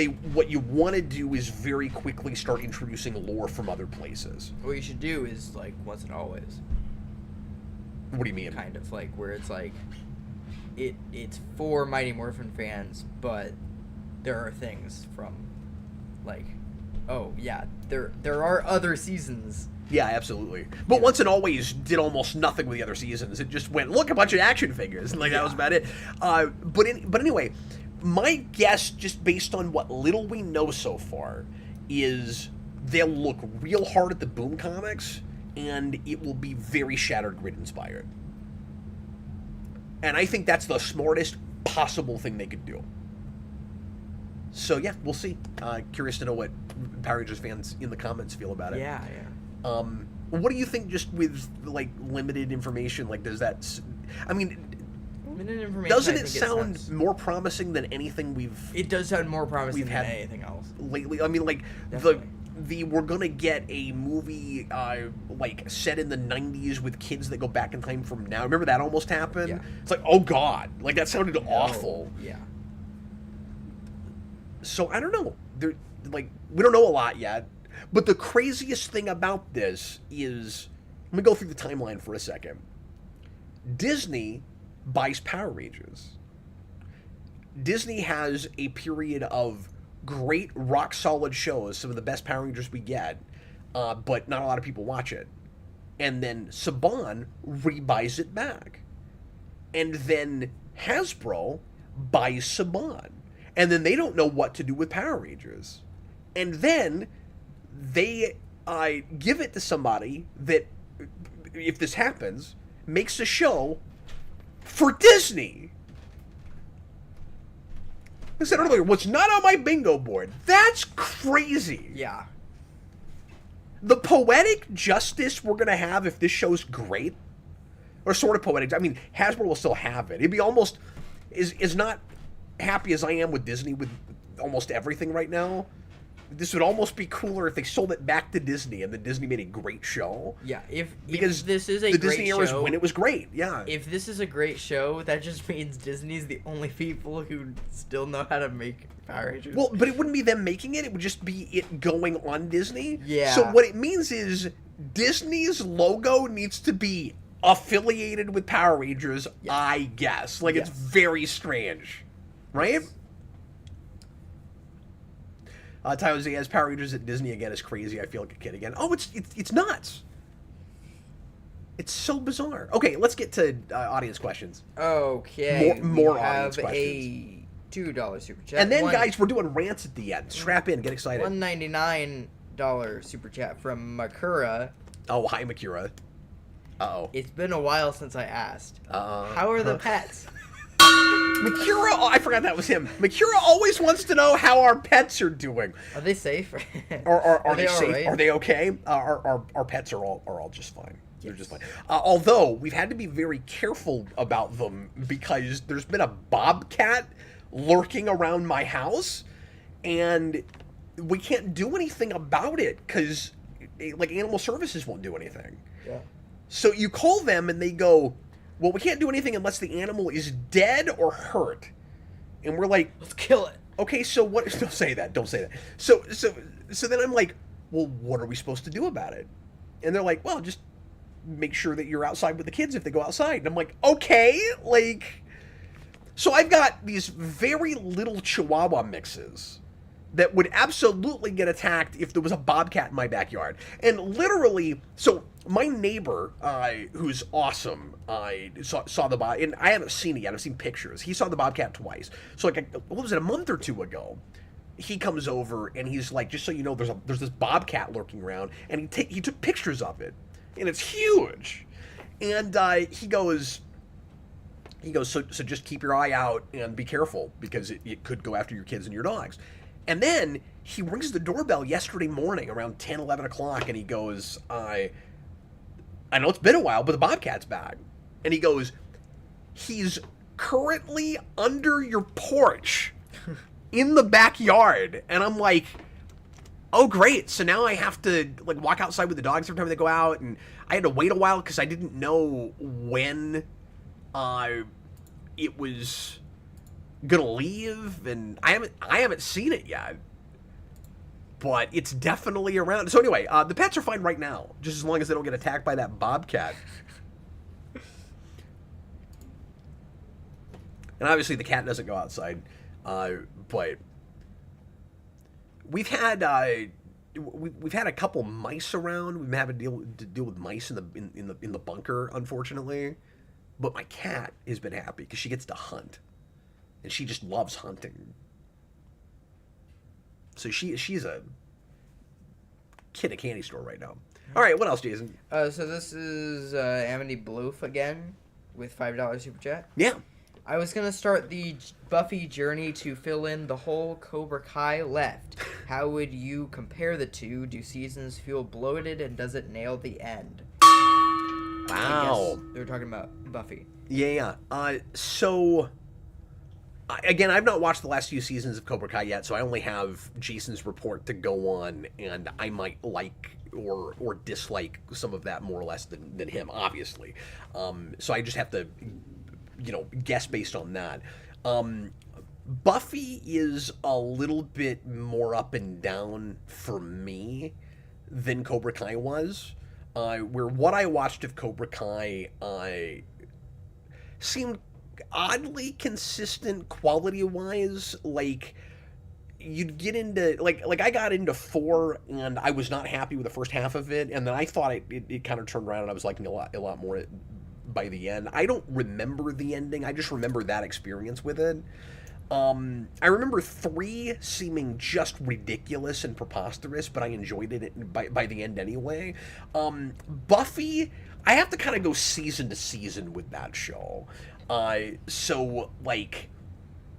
you want to do is very quickly start introducing lore from other places. What you should do is, like, Once and Always. What do you mean? Kind of, like, where it's, like, it's for Mighty Morphin fans, but there are things from, like, oh, yeah, there are other seasons. Yeah, absolutely. But Once and Always did almost nothing with the other seasons. It just went, look, a bunch of action figures, and that was about it. But anyway, my guess, just based on what little we know so far, is they'll look real hard at the Boom comics, and it will be very Shattered Grid inspired. And I think that's the smartest possible thing they could do. So yeah, we'll see. Curious to know what Power Rangers fans in the comments feel about it. Yeah. What do you think, just with like limited information? Like, does that? I mean, limited information. Doesn't it sound more promising than anything we've? It does sound more promising than anything else lately. I mean, like definitely. We're gonna get a movie like set in the 90s with kids that go back in time from now. Remember that almost happened? Yeah. It's like, oh god, like that sounded awful. Yeah. So I don't know. We don't know a lot yet. But the craziest thing about this is, let me go through the timeline for a second. Disney buys Power Rangers. Disney has a period of great rock solid shows, some of the best Power Rangers we get, but not a lot of people watch it. And then Saban rebuys it back. And then Hasbro buys Saban. And then they don't know what to do with Power Rangers. And then they give it to somebody that, if this happens, makes a show for Disney. I said earlier, what's not on my bingo board? That's crazy. Yeah. The poetic justice we're going to have if this show's great, or sort of poetic, I mean, Hasbro will still have it. It'd be almost, is not happy as I am with Disney with almost everything right now. This would almost be cooler if they sold it back to Disney and then Disney made a great show. Yeah, if this is a the great Disney era is when it was great. Yeah. If this is a great show, that just means Disney's the only people who still know how to make Power Rangers. Well, but it wouldn't be them making it. It would just be it going on Disney. Yeah. So what it means is Disney's logo needs to be affiliated with Power Rangers, yes. I guess. Like, yes. It's very strange. Right? Tyler Zayas, Power Rangers at Disney again is crazy. I feel like a kid again. Oh, it's nuts. It's so bizarre. Okay, let's get to audience questions. Okay. More audience questions. A $2 super chat. And then, guys, we're doing rants at the end. Strap in. Get excited. $1.99 super chat from Makura. Oh, hi, Makura. Uh-oh. It's been a while since I asked. How are the pets? Makura, oh, I forgot that was him. Makura always wants to know how our pets are doing. Are they safe? Are they safe? Right? Are they okay? Our pets are all just fine. Yes. They're just fine. Although we've had to be very careful about them because there's been a bobcat lurking around my house, and we can't do anything about it because, like, animal services won't do anything. Yeah. So you call them and they go, well, we can't do anything unless the animal is dead or hurt. And we're like, let's kill it. Okay, so what? Don't say that. Don't say that. So then I'm like, well, what are we supposed to do about it? And they're like, well, just make sure that you're outside with the kids if they go outside. And I'm like, okay, like, so I've got these very little Chihuahua mixes that would absolutely get attacked if there was a bobcat in my backyard. And literally, so my neighbor, who's awesome, saw the bobcat, and I haven't seen it yet, I've seen pictures. He saw the bobcat twice. So like, what was it, a month or two ago? He comes over and he's like, just so you know, there's this bobcat lurking around, and he took pictures of it, and it's huge. And he goes, so just keep your eye out and be careful because it could go after your kids and your dogs. And then he rings the doorbell yesterday morning around 10, 11 o'clock, and he goes, I know it's been a while, but the bobcat's back. And he goes, he's currently under your porch in the backyard. And I'm like, oh, great. So now I have to, like, walk outside with the dogs every time they go out. And I had to wait a while because I didn't know when it was gonna leave, and I haven't seen it yet, but it's definitely around. So anyway, the pets are fine right now, just as long as they don't get attacked by that bobcat. And obviously the cat doesn't go outside, but we've had a couple mice around. We've been having to deal with mice in the bunker, unfortunately. But my cat has been happy because she gets to hunt. And she just loves hunting. So she's a kid at a candy store right now. All right, what else, Jason? So this is Amity Bloof again with $5 super chat. Yeah. I was going to start the Buffy journey to fill in the whole Cobra Kai left. How would you compare the two? Do seasons feel bloated, and does it nail the end? Wow. I guess they're talking about Buffy. Yeah. So... Again, I've not watched the last few seasons of Cobra Kai yet, so I only have Jason's report to go on, and I might like or dislike some of that more or less than him, obviously. So I just have to, guess based on that. Buffy is a little bit more up and down for me than Cobra Kai was. Where what I watched of Cobra Kai seemed oddly consistent quality-wise. Like, you'd get into like I got into 4 and I was not happy with the first half of it, and then I thought it kind of turned around and I was liking a lot more by the end. I don't remember the ending. I just remember that experience with it. I remember 3 seeming just ridiculous and preposterous, but I enjoyed it by the end anyway. Buffy, I have to kind of go season to season with that show. So like,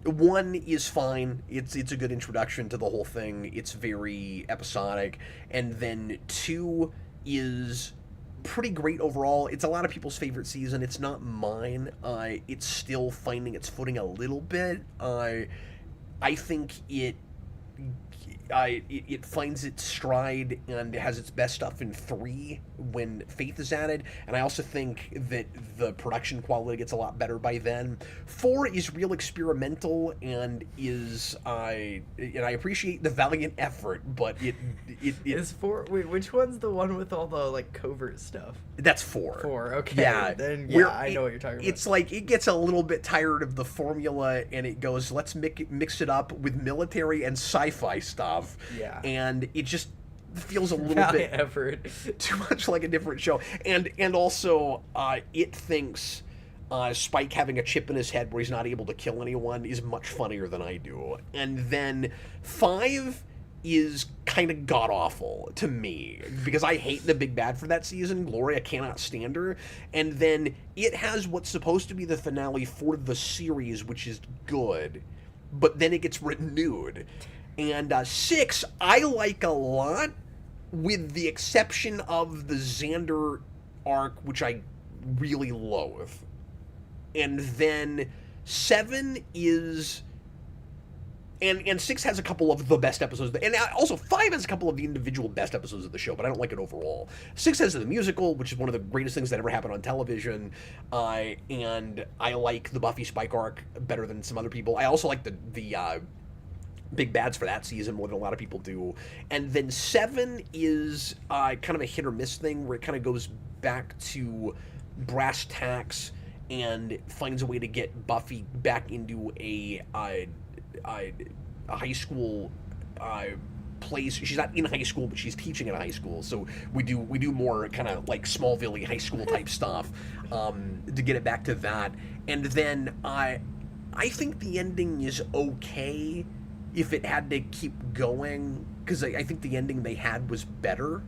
1 is fine. It's a good introduction to the whole thing. It's very episodic. And then 2 is pretty great overall. It's a lot of people's favorite season. It's not mine. It's still finding its footing a little bit. I think it finds its stride and has its best stuff in 3 when Faith is added, and I also think that the production quality gets a lot better by then. 4 is real experimental and is I appreciate the valiant effort, but it is 4. Wait, which one's the one with all the like covert stuff? That's 4. 4, okay. Yeah, then yeah, I know what you're talking about. It's like it gets a little bit tired of the formula, and it goes, let's mix it up with military and sci-fi stuff. Yeah, and it just feels a little bit effort. too much like a different show. And also, it thinks Spike having a chip in his head where he's not able to kill anyone is much funnier than I do. And then 5 is kind of god-awful to me, because I hate the big bad for that season. Gloria cannot stand her. And then it has what's supposed to be the finale for the series, which is good, but then it gets renewed. And 6, I like a lot, with the exception of the Xander arc, which I really loathe. And then 7 is... And 6 has a couple of the best episodes. And also 5 has a couple of the individual best episodes of the show, but I don't like it overall. 6 has the musical, which is one of the greatest things that ever happened on television. And I like the Buffy Spike arc better than some other people. I also like the big bads for that season more than a lot of people do. And then 7 is kind of a hit or miss thing, where it kind of goes back to brass tacks and finds a way to get Buffy back into a high school place. She's not in high school, but she's teaching in high school. So we do more kind of like Smallville high school type stuff to get it back to that. And then I think the ending is okay if it had to keep going, because I think the ending they had was better.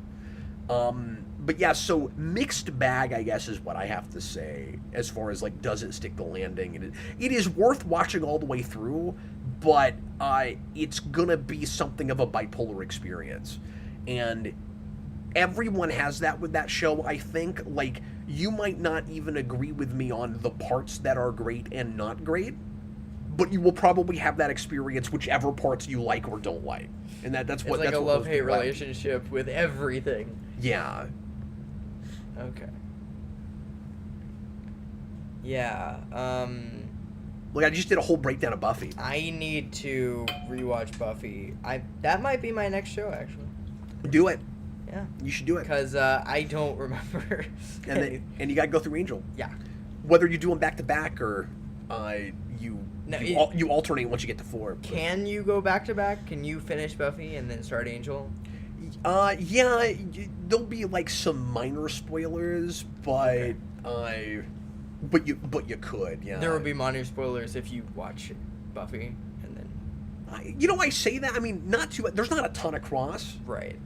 But yeah, so mixed bag, I guess, is what I have to say as far as like, does it stick the landing? And it is worth watching all the way through, but it's gonna be something of a bipolar experience, and everyone has that with that show. I think, like, you might not even agree with me on the parts that are great and not great, but you will probably have that experience whichever parts you like or don't like, and that's what it's like that's a what love-hate relationship with everything. Yeah. Okay. Yeah. Look, I just did a whole breakdown of Buffy. I need to rewatch Buffy. That might be my next show, actually. Do it. Yeah. You should do it. Because I don't remember. and you got to go through Angel. Yeah. Whether you do them back to back or you alternate once you get to 4. But. Can you go back to back? Can you finish Buffy and then start Angel? Yeah, there'll be like some minor spoilers, but okay. but you could, yeah. There will be minor spoilers if you watch Buffy, and then. I say that. I mean, not too. There's not a ton of cross. Right.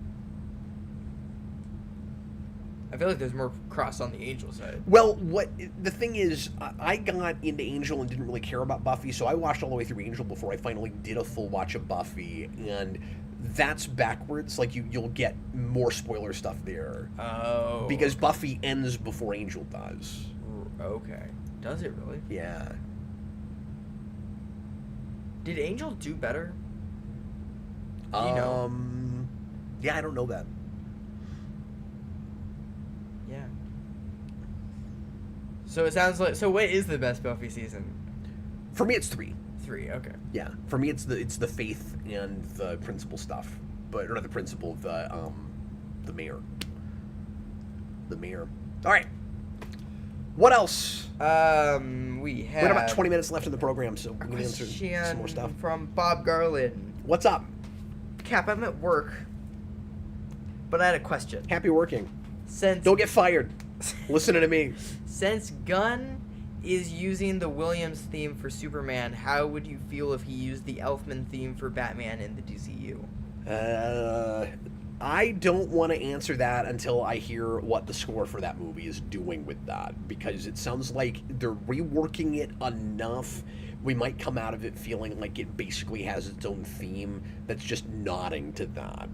I feel like there's more cross on the Angel side. Well, the thing is, I got into Angel and didn't really care about Buffy, so I watched all the way through Angel before I finally did a full watch of Buffy, and that's backwards. Like, you'll get more spoiler stuff there. Oh. Because Buffy ends before Angel does. Okay. Does it really? Yeah. Did Angel do better? Do you know? Yeah, I don't know that. Yeah. So it sounds like... So what is the best Buffy season? For me, it's 3. 3. Okay. Yeah, for me it's the faith and the principal stuff, but or not the principal, the mayor. The mayor. All right. What else? We have. We got about 20 minutes left in the program, so we can answer some more stuff. From Bob Garland. What's up? Cap, I'm at work, but I had a question. Happy working. Since Don't get fired. Listening to me. Since Gunn is using the Williams theme for Superman, how would you feel if he used the Elfman theme for Batman in the DCU? I don't want to answer that until I hear what the score for that movie is doing with that, because it sounds like they're reworking it enough. We might come out of it feeling like it basically has its own theme that's just nodding to that.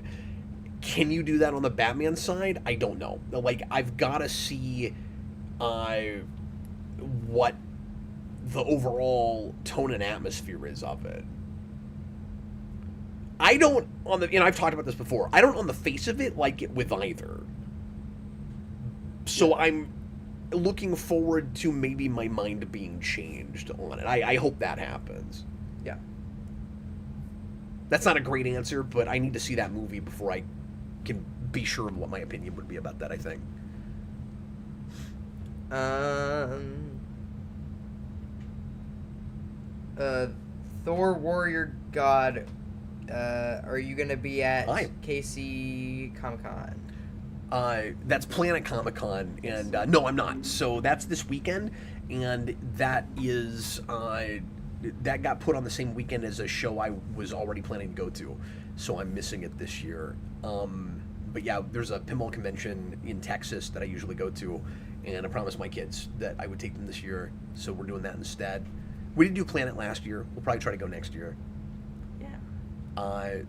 Can you do that on the Batman side? I don't know. Like, I've got to see what the overall tone and atmosphere is of it. I don't, I've talked about this before, I don't on the face of it like it with either. So I'm looking forward to maybe my mind being changed on it. I hope that happens. Yeah. That's not a great answer, but I need to see that movie before I can be sure of what my opinion would be about that, I think. Thor Warrior God, are you going to be at KC Comic-Con? That's Planet Comic-Con, and no, I'm not. So that's this weekend, and that is that got put on the same weekend as a show I was already planning to go to, so I'm missing it this year. But yeah, there's a pinball convention in Texas that I usually go to, and I promised my kids that I would take them this year, so we're doing that instead. We didn't do Planet last year. We'll probably try to go next year.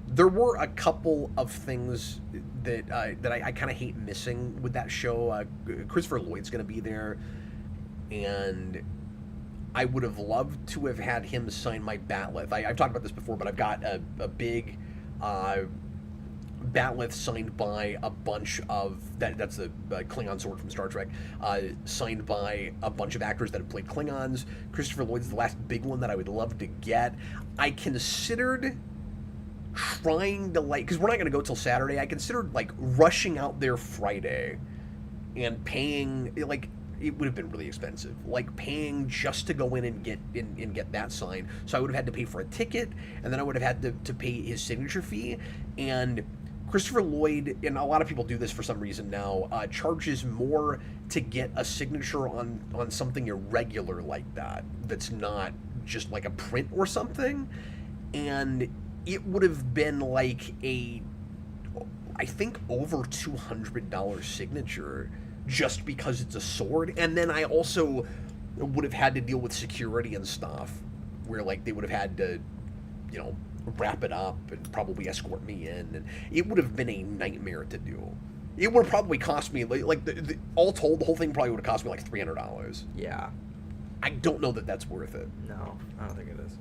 There were a couple of things that I kind of hate missing with that show. Christopher Lloyd's going to be there, and I would have loved to have had him sign my Batleth. I've talked about this before, but I've got a big Batleth signed by a bunch of that's the Klingon sword from Star Trek, signed by a bunch of actors that have played Klingons. Christopher Lloyd's the last big one that I would love to get. I considered trying to, like, because we're not going to go till Saturday, I considered like rushing out there Friday and paying, like, it would have been really expensive, like paying just to go in and get that signed. So I would have had to pay for a ticket, and then I would have had to pay his signature fee. And Christopher Lloyd, and a lot of people do this for some reason now, charges more to get a signature on something irregular like that, that's not just like a print or something. And it would have been like I think over $200 signature just because it's a sword. And then I also would have had to deal with security and stuff, where like they would have had to, wrap it up and probably escort me in, and it would have been a nightmare to do. It would have probably cost me like all told, the whole thing probably would have cost me like $300. Yeah. I don't know that that's worth it. No, I don't think it is.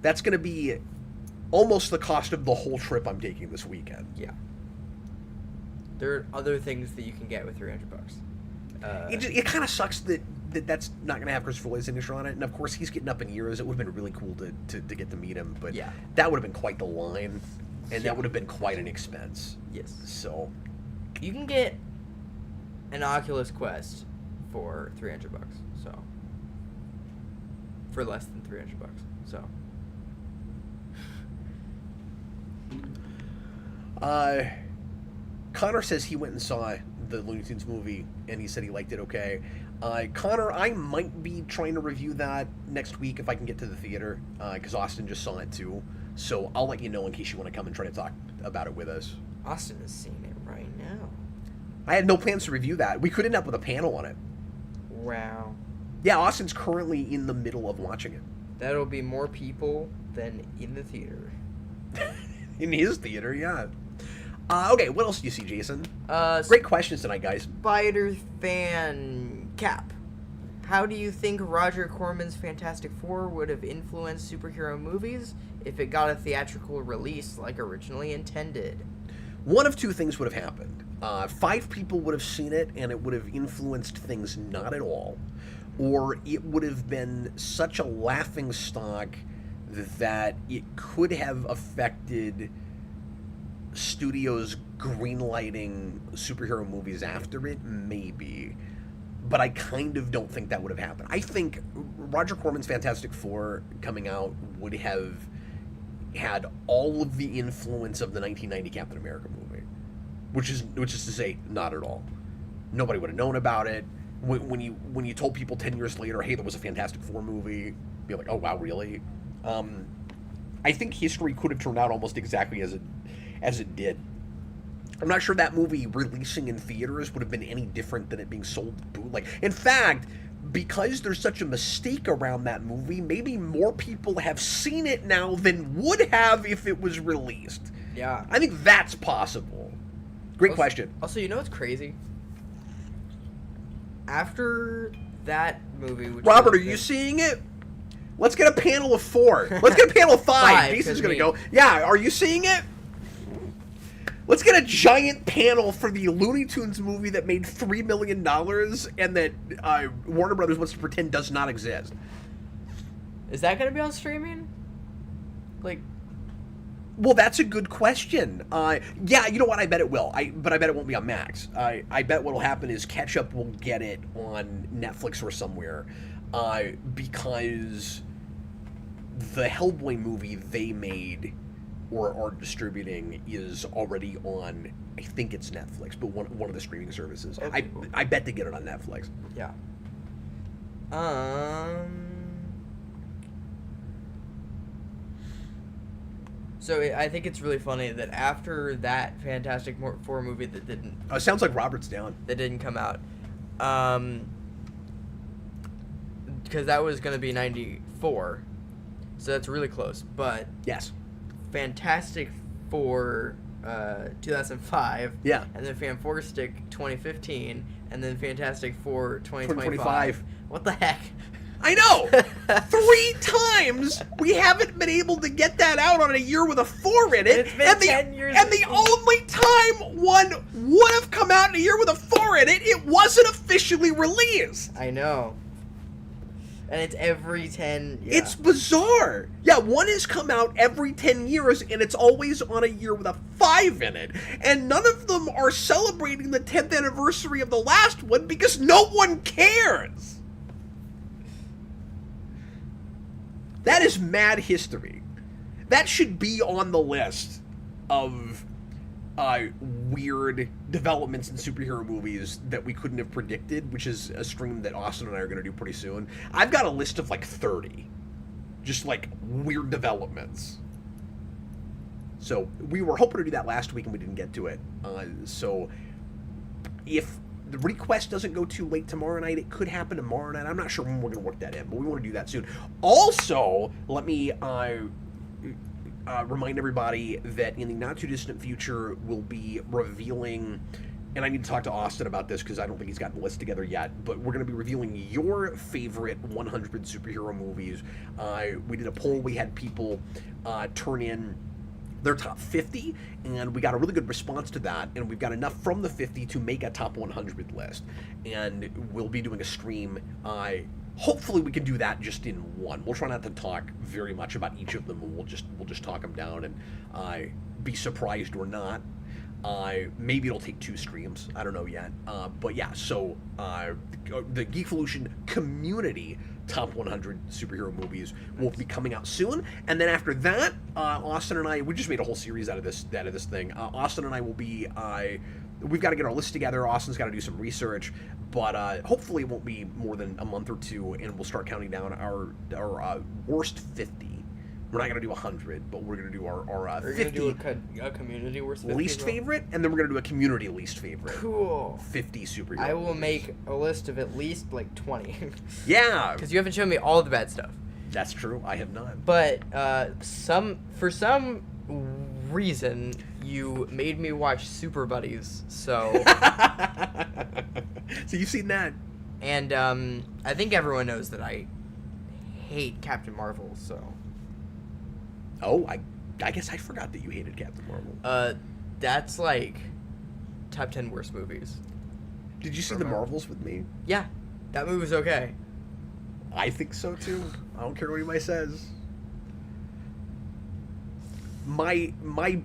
That's going to be almost the cost of the whole trip I'm taking this weekend. Yeah. There are other things that you can get with $300. It kind of sucks that's not going to have Christopher Lloyd's signature on it, and of course he's getting up in years. It would have been really cool to get to meet him, but yeah, that would have been quite the line, and that would have been quite an expense. Yes. So you can get an Oculus Quest for $300. So for less than $300. So. Connor says he went and saw the Looney Tunes movie, and he said he liked it okay. Connor, I might be trying to review that next week if I can get to the theater, because Austin just saw it too. So I'll let you know in case you want to come and try to talk about it with us. Austin is seeing it right now. I had no plans to review that. We could end up with a panel on it. Wow. Yeah, Austin's currently in the middle of watching it. That'll be more people than in the theater. In his theater, yeah. Okay, what else do you see, Jason? Great questions tonight, guys. Spider fan Cap. How do you think Roger Corman's Fantastic Four would have influenced superhero movies if it got a theatrical release like originally intended? One of two things would have happened. 5 people would have seen it, and it would have influenced things not at all. or it would have been such a laughingstock that it could have affected studios greenlighting superhero movies after it, maybe. But I kind of don't think that would have happened. I think Roger Corman's Fantastic Four coming out would have had all of the influence of the 1990 Captain America movie, which is to say, not at all. Nobody would have known about it. When you told people 10 years later, hey, there was a Fantastic Four movie, be like, oh wow, really? I think history could have turned out almost exactly as it did. I'm not sure that movie releasing in theaters would have been any different than it being sold bootleg. In fact, because there's such a mistake around that movie, maybe more people have seen it now than would have if it was released. Yeah. I think that's possible. Great question. Also, you know what's crazy? After that movie... Robert, are you seeing it? Let's get a panel of 4. Let's get a panel of 5. Jason's going to go. Yeah, are you seeing it? Let's get a giant panel for the Looney Tunes movie that made $3 million and that Warner Brothers wants to pretend does not exist. Is that going to be on streaming? Like... Well, that's a good question. Yeah, you know what? I bet it will. But I bet it won't be on Max. I bet what will happen is Ketchup will get it on Netflix or somewhere, because the Hellboy movie they made or are distributing is already on, I think it's Netflix, but one of the streaming services. Okay. I bet they get it on Netflix. Yeah. So I think it's really funny that after that Fantastic Four movie that didn't... Oh, it sounds like Robert's down. That didn't come out. Because that was going to be 94. So that's really close. But... Yes. Fantastic Four 2005. Yeah. And then Fanforstic 2015. And then Fantastic Four 2025. What the heck? I know! 3 times we haven't been able to get that out on a year with a 4 in it. It's been 10 years. And the only time one would have come out in a year with a 4 in it, it wasn't officially released. I know. And it's every 10... Yeah. It's bizarre. Yeah, one has come out every 10 years, and it's always on a year with a 5 in it. And none of them are celebrating the 10th anniversary of the last one because no one cares. That is mad history. That should be on the list of weird developments in superhero movies that we couldn't have predicted, which is a stream that Austin and I are going to do pretty soon. I've got a list of like 30. Just like weird developments. So we were hoping to do that last week and we didn't get to it. So if the request doesn't go too late tomorrow night, it could happen tomorrow night. I'm not sure when we're going to work that in, but we want to do that soon. Also, let me remind everybody that in the not-too-distant future, we'll be revealing, and I need to talk to Austin about this because I don't think he's gotten the list together yet, but we're going to be revealing your favorite 100 superhero movies. We did a poll. We had people turn in their top 50, and we got a really good response to that, and we've got enough from the 50 to make a top 100 list, and we'll be doing a stream. Hopefully we can do that just in one. We'll try not to talk very much about each of them, and we'll just talk them down and be surprised or not. Maybe it'll take 2 streams. I don't know yet. But yeah, so the Geekvolution community top 100 superhero movies will be coming out soon, and then after that, Austin and I, we just made a whole series out of this thing. Austin and I will be. We've got to get our list together. Austin's got to do some research, but hopefully it won't be more than a month or 2, and we'll start counting down our worst 50. We're not going to do 100, but we're going to do our 50. We're going to do a community worst 50 least favorite, and then we're going to do a community least favorite. Cool. 50 superhero I will movies. make a list of at least like 20. Yeah. Because you haven't shown me all the bad stuff. That's true. I have not. But for some reason, you made me watch Super Buddies, so... So you've seen that. And I think everyone knows that I hate Captain Marvel, so... Oh, I guess I forgot that you hated Captain Marvel. That's like top 10 worst movies. Did you see The Marvels with me? Yeah, that movie was okay. I think so too. I don't care what anybody says. My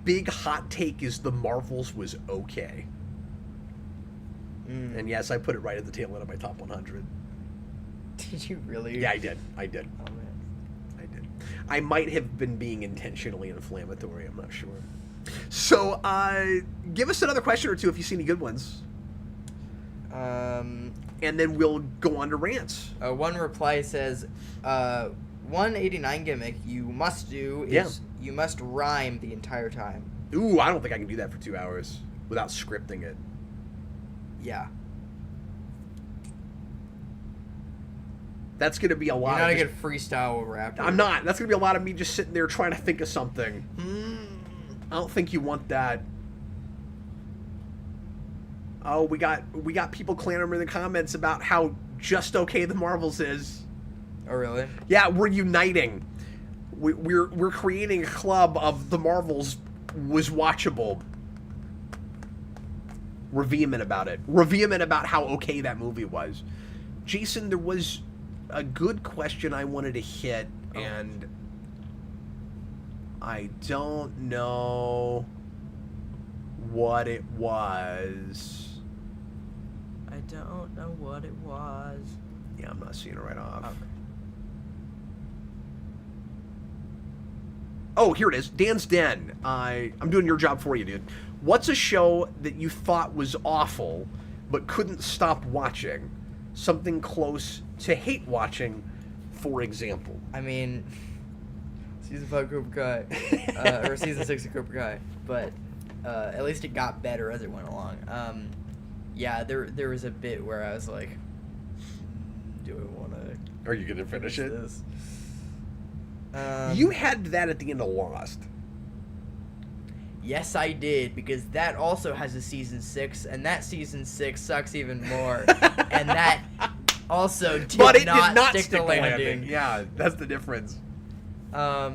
big hot take is the Marvels was okay. And yes, I put it right at the tail end of my top 100. Did you really? Yeah, I did. I did. Oh, man. I did. I might have been being intentionally inflammatory. I'm not sure. So, give us another question or two if you see any good ones. And then we'll go on to rants. One reply says, 189 gimmick you must do is you must rhyme the entire time. Ooh, I don't think I can do that for 2 hours without scripting it. Yeah. That's going to be a lot. You're not of a good freestyle rapper. I'm not. That's going to be a lot of me just sitting there trying to think of something. I don't think you want that. Oh, we got people clamoring in the comments about how just okay the Marvels is. Oh, really? Yeah, we're uniting. We're creating a club of the Marvels was watchable. We're vehement about it. We're vehement about how okay that movie was. Jason, there was a good question I wanted to hit, and I don't know what it was. I don't know what it was. Yeah, I'm not seeing it right off. Okay. Oh, here it is. Dan's Den. I'm doing your job for you, dude. What's a show that you thought was awful, but couldn't stop watching? Something close to hate watching, for example. I mean, season 5 Cobra Kai, or season 6 of Cobra Kai, but at least it got better as it went along. Yeah, there was a bit where I was like, do I want to... Are you going to finish it? This? You had that at the end of Lost. Yes, I did, because that also has a season 6, and that season 6 sucks even more. And that also did not stick the landing. Yeah, that's the difference. Yeah,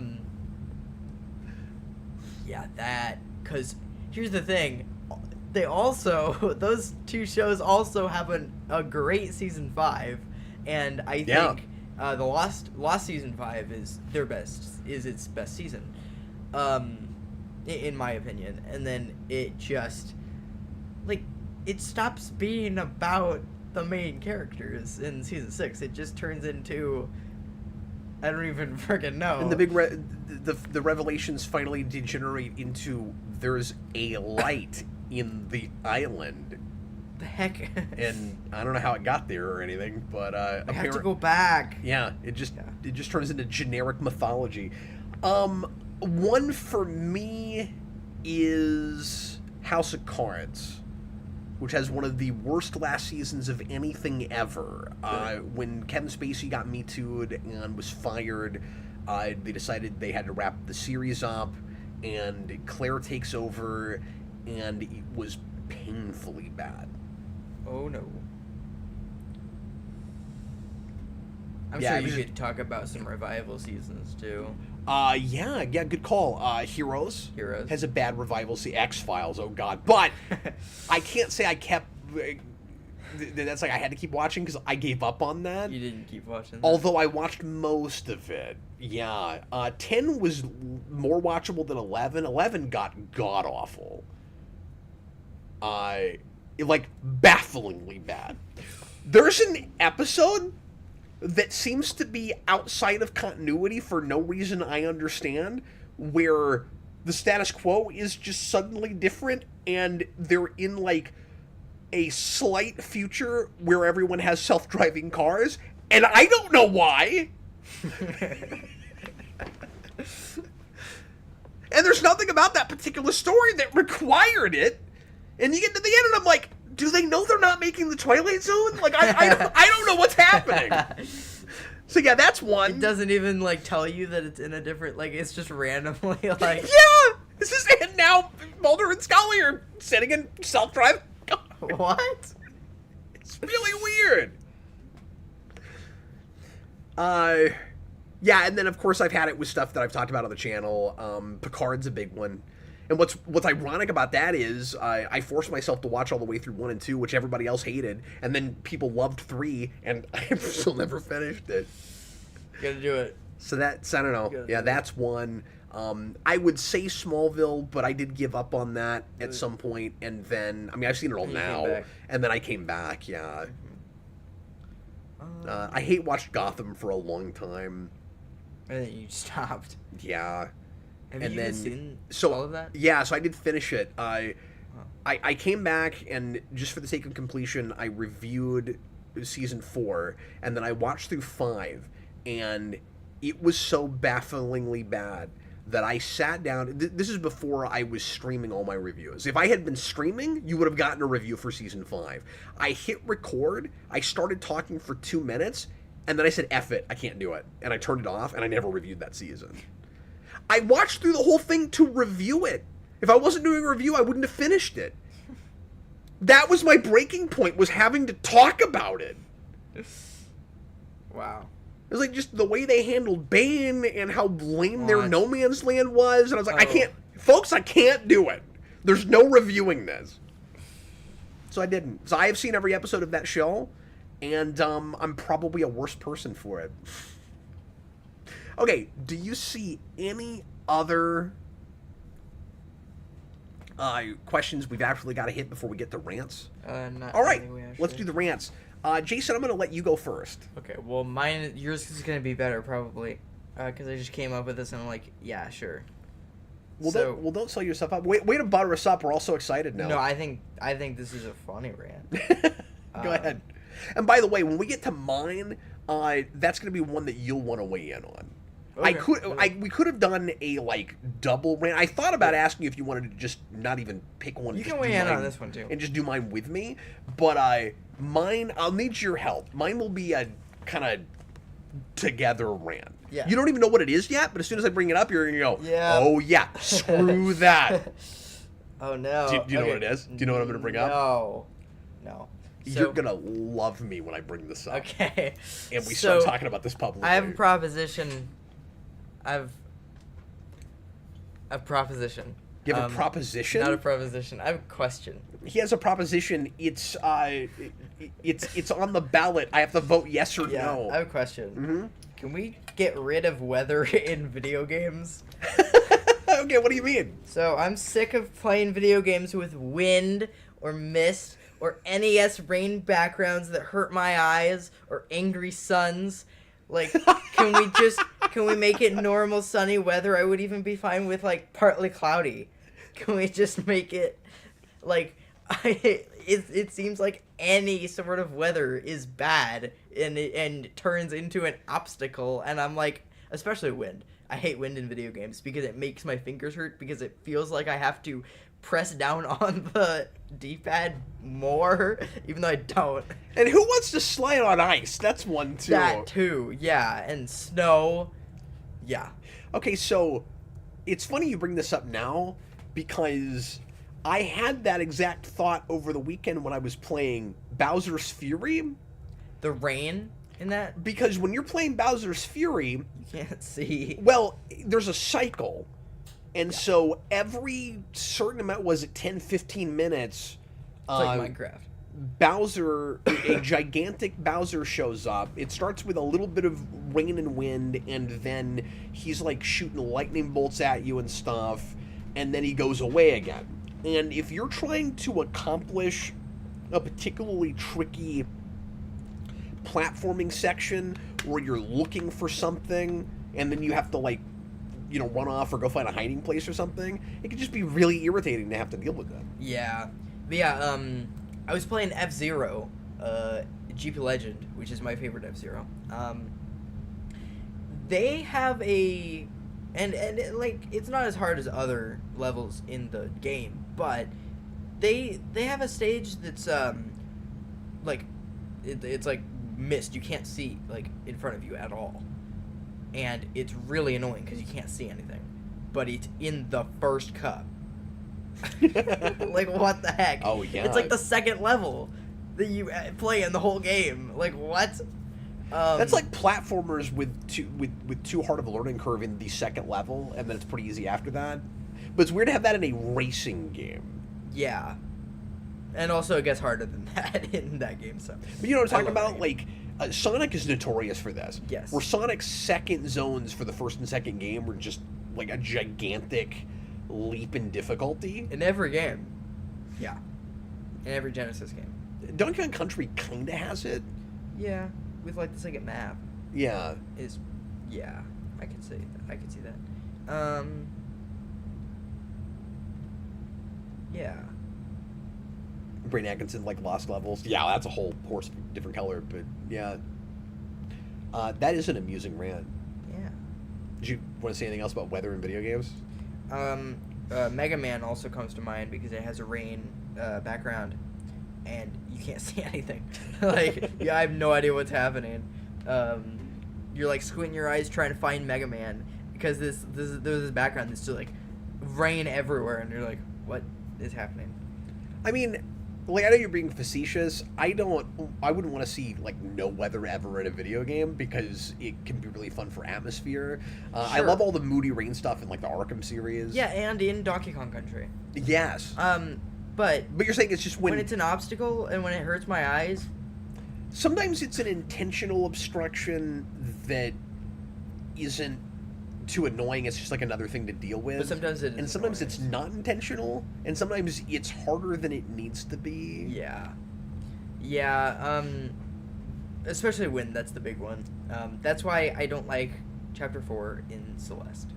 that, because here's the thing. They also, those two shows also have a great season 5, and I think the Lost season 5 is its best season. In my opinion. And then it just, like, it stops being about the main characters in season 6. It just turns into, I don't even freaking know. And the big the revelations finally degenerate into there's a light in the island. The heck? And I don't know how it got there or anything, but I have to go back. Yeah, it just turns into generic mythology. One for me is House of Cards, which has one of the worst last seasons of anything ever. When Kevin Spacey got Me Too'd and was fired, they decided they had to wrap the series up, and Claire takes over, and it was painfully bad. Oh, no. I'm sure you could talk about some revival seasons, too. Yeah, good call. Heroes has a bad revival. X-Files, oh god. But I can't say I kept... That's like I had to keep watching because I gave up on that. You didn't keep watching that? Although I watched most of it. Yeah. 10 was more watchable than 11. 11 got god-awful. Like, bafflingly bad. There's an episode that seems to be outside of continuity for no reason I understand, where the status quo is just suddenly different, and they're in, like, a slight future where everyone has self-driving cars, and I don't know why. And there's nothing about that particular story that required it, and you get to the end and I'm like, do they know they're not making the Twilight Zone? Like, I don't know what's happening. So, yeah, that's one. It doesn't even, like, tell you that it's in a different, like, it's just randomly, like... Yeah! This is it now. Mulder and Scully are sitting in self-driving cars. What? It's really weird. Yeah, and then, of course, I've had it with stuff that I've talked about on the channel. Picard's a big one. And what's ironic about that is I forced myself to watch all the way through 1 and 2, which everybody else hated, and then people loved 3, and I still never finished it. You gotta do it. So that's, I don't know. Yeah, that's one. I would say Smallville, but I did give up on that at some point, and then, I mean, I've seen it all now, and then I came back, yeah. I hate watched Gotham for a long time. And then you stopped. Yeah. Have and you then, seen so, all of that? Yeah, so I did finish it. I came back, and just for the sake of completion, I reviewed season 4, and then I watched through 5, and it was so bafflingly bad that I sat down. This is before I was streaming all my reviews. If I had been streaming, you would have gotten a review for season 5. I hit record, I started talking for 2 minutes, and then I said, F it, I can't do it. And I turned it off, and I never reviewed that season. I watched through the whole thing to review it. If I wasn't doing a review, I wouldn't have finished it. That was my breaking point, was having to talk about it. Wow. It was like just the way they handled Bane and how lame their No Man's Land was. And I was like, I can't, folks, I can't do it. There's no reviewing this. So I didn't. So I have seen every episode of that show, and I'm probably a worse person for it. Okay, do you see any other questions we've actually got to hit before we get to rants? Not all right, let's do the rants. Jason, I'm going to let you go first. Okay, well, yours is going to be better, probably, because I just came up with this, and I'm like, yeah, sure. Well, don't sell yourself up. Way to butter us up. We're all so excited now. No, I think this is a funny rant. Go ahead. And by the way, when we get to mine, that's going to be one that you'll want to weigh in on. Okay. We could have done a double rant. I thought about asking you if you wanted to just not even pick one. You can weigh in on this one too, and just do mine with me. But mine, I'll need your help. Mine will be a kind of together rant. Yeah. You don't even know what it is yet, but as soon as I bring it up, you're gonna go, yeah. Oh yeah, screw that. Oh no. Do you know what it is? Do you know what I'm gonna bring up? No. You're gonna love me when I bring this up. Okay. And we start talking about this publicly. I have a proposition. I've a proposition. You have a proposition? Not a proposition. I have a question. He has a proposition. It's on the ballot. I have to vote yes or no. I have a question. Mm-hmm. Can we get rid of weather in video games? Okay, what do you mean? So I'm sick of playing video games with wind or mist or NES rain backgrounds that hurt my eyes or angry suns. Like, can we make it normal sunny weather? I would even be fine with partly cloudy. Can we just make it it seems like any sort of weather is bad and it turns into an obstacle, and I'm like, especially wind. I hate wind in video games because it makes my fingers hurt because it feels like I have to press down on the D-pad more, even though I don't. And who wants to slide on ice? That's one too. That too, yeah. And snow, yeah. Okay, so it's funny you bring this up now because I had that exact thought over the weekend when I was playing Bowser's Fury. The rain in that? Because when you're playing Bowser's Fury, you can't see. Well, there's a cycle. And so every certain amount, was it 10, 15 minutes? It's like Minecraft. Bowser, a gigantic Bowser shows up. It starts with a little bit of rain and wind, and then he's shooting lightning bolts at you and stuff, and then he goes away again. And if you're trying to accomplish a particularly tricky platforming section where you're looking for something, and then you have to run off or go find a hiding place or something, it can just be really irritating to have to deal with that. Yeah. But yeah, I was playing F-Zero, GP Legend, which is my favorite F-Zero. They have it's not as hard as other levels in the game, but they have a stage that's it's like mist. You can't see in front of you at all. And it's really annoying because you can't see anything. But it's in the first cup. What the heck? Oh, yeah. It's the second level that you play in the whole game. What? That's like platformers with too hard of a learning curve in the second level, and then it's pretty easy after that. But it's weird to have that in a racing game. Yeah. And also it gets harder than that in that game, so. But you know what I'm talking about? Like, Sonic is notorious for this. Yes. Where Sonic's second zones for the first and second game were just, like, a gigantic leap in difficulty. In every game. Yeah. In every Genesis game. Donkey Kong Country kind of has it. Yeah. With, like, the second map. Yeah. Yeah. I could see that. Yeah. Brain Atkinson, like, Lost Levels. Yeah, that's a whole horse of different color, but yeah. That is an amusing rant. Yeah. Did you want to say anything else about weather in video games? Mega Man also comes to mind because it has a rain background, and you can't see anything. Like, yeah, I have no idea what's happening. You're like squinting your eyes trying to find Mega Man because there's this background that's just like rain everywhere, and you're like, what is happening? I mean, like, I know you're being facetious. I wouldn't want to see, like, no weather ever in a video game because it can be really fun for atmosphere. Sure. I love all the moody rain stuff in, like, the Arkham series. Yeah, and in Donkey Kong Country. Yes. But you're saying it's just when it's an obstacle and when it hurts my eyes. Sometimes it's an intentional obstruction that isn't too annoying. It's just like another thing to deal with. But sometimes it is. And sometimes annoying. it's not intentional, and sometimes it's harder than it needs to be. Yeah. Yeah, especially wind, that's the big one. That's why I don't like Chapter 4 in Celeste.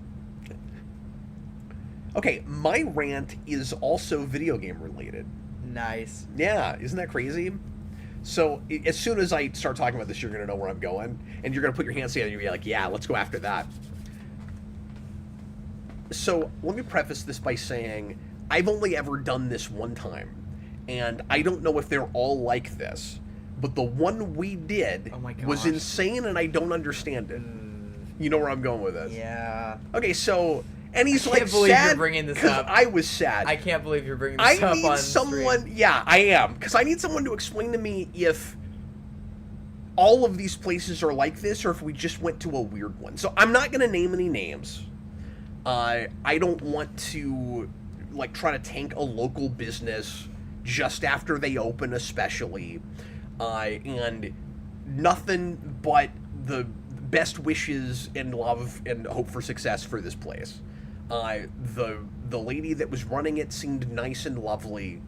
Okay, my rant is also video game related. Nice. Yeah, isn't that crazy? So, as soon as I start talking about this, you're going to know where I'm going, and you're going to put your hands together and you'll be like, yeah, let's go after that. So, let me preface this by saying, I've only ever done this one time, and I don't know if they're all like this, but the one we did was insane, and I don't understand it. You know where I'm going with this? Yeah. Okay, so, and he's I like can't believe sad you're bringing this because up. I was sad. I can't believe you're bringing this up I need on someone, stream. yeah, I am, because I need someone to explain to me if all of these places are like this, or if we just went to a weird one. So I'm not going to name any names. I don't want to, like, try to tank a local business just after they open, especially. And nothing but the best wishes and love and hope for success for this place. The lady that was running it seemed nice and lovely,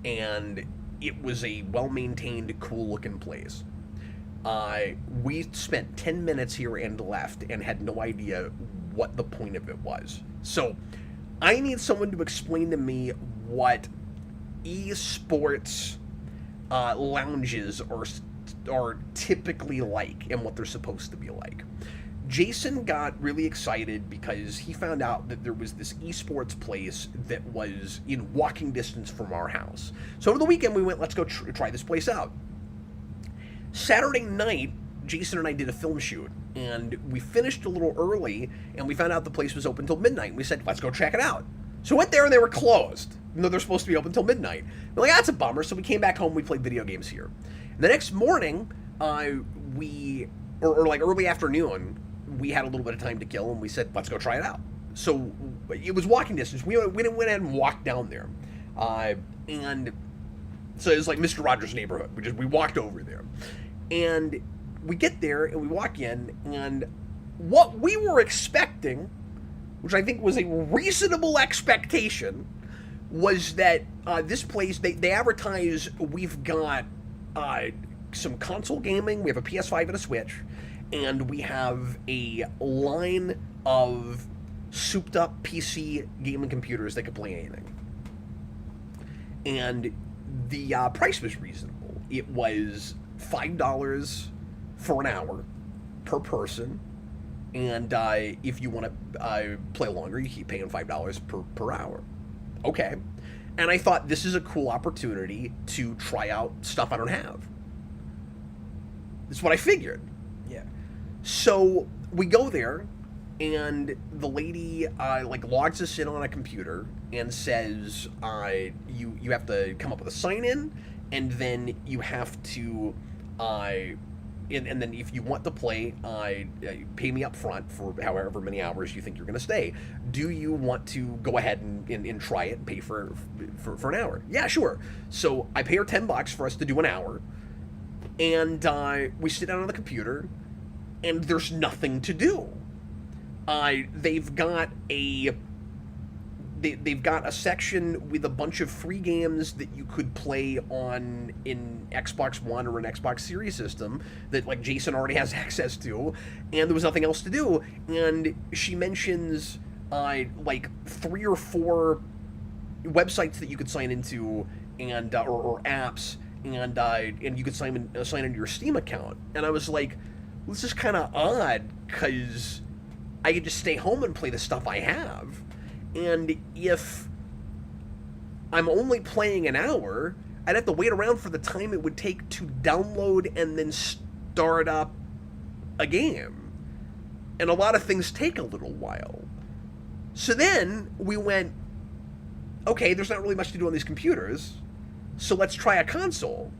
and it was a well-maintained, cool-looking place. We spent 10 minutes here and left and had no idea what the point of it was. So, I need someone to explain to me what esports lounges are typically like and what they're supposed to be like. Jason got really excited because he found out that there was this esports place that was in walking distance from our house. So over the weekend we went, let's go try this place out. Saturday night, Jason and I did a film shoot, and we finished a little early, and we found out the place was open till midnight, and we said, let's go check it out. So we went there, and they were closed, even though they're supposed to be open till midnight. We're like, that's a bummer, so we came back home, we played video games here. And the next morning, like early afternoon, we had a little bit of time to kill, and we said, let's go try it out. So it was walking distance. We went ahead and walked down there. And so it was like Mr. Rogers' Neighborhood. We walked over there. And we get there, and we walk in, and what we were expecting, which I think was a reasonable expectation, was that this place, they advertise we've got some console gaming, we have a PS5 and a Switch, and we have a line of souped-up PC gaming computers that could play anything. And the price was reasonable. It was $5 for an hour per person, and if you want to play longer, you keep paying $5 per hour. Okay. And I thought, this is a cool opportunity to try out stuff I don't have. That's what I figured. Yeah. So we go there, and the lady logs us in on a computer and says you have to come up with a sign-in, and then you have to and then if you want to play, pay me up front for however many hours you think you're going to stay. Do you want to go ahead and try it and pay for an hour? Yeah, sure. So I pay her $10 for us to do an hour, and we sit down on the computer, and there's nothing to do. They've got a section with a bunch of free games that you could play on in Xbox One or an Xbox Series system that like Jason already has access to, and there was nothing else to do. And she mentions like 3 or 4 websites that you could sign into, and or apps, and you could sign into your Steam account. And I was like, well, this is kind of odd because I could just stay home and play the stuff I have. And if I'm only playing an hour, I'd have to wait around for the time it would take to download and then start up a game. And a lot of things take a little while. So then we went, okay, there's not really much to do on these computers, so let's try a console.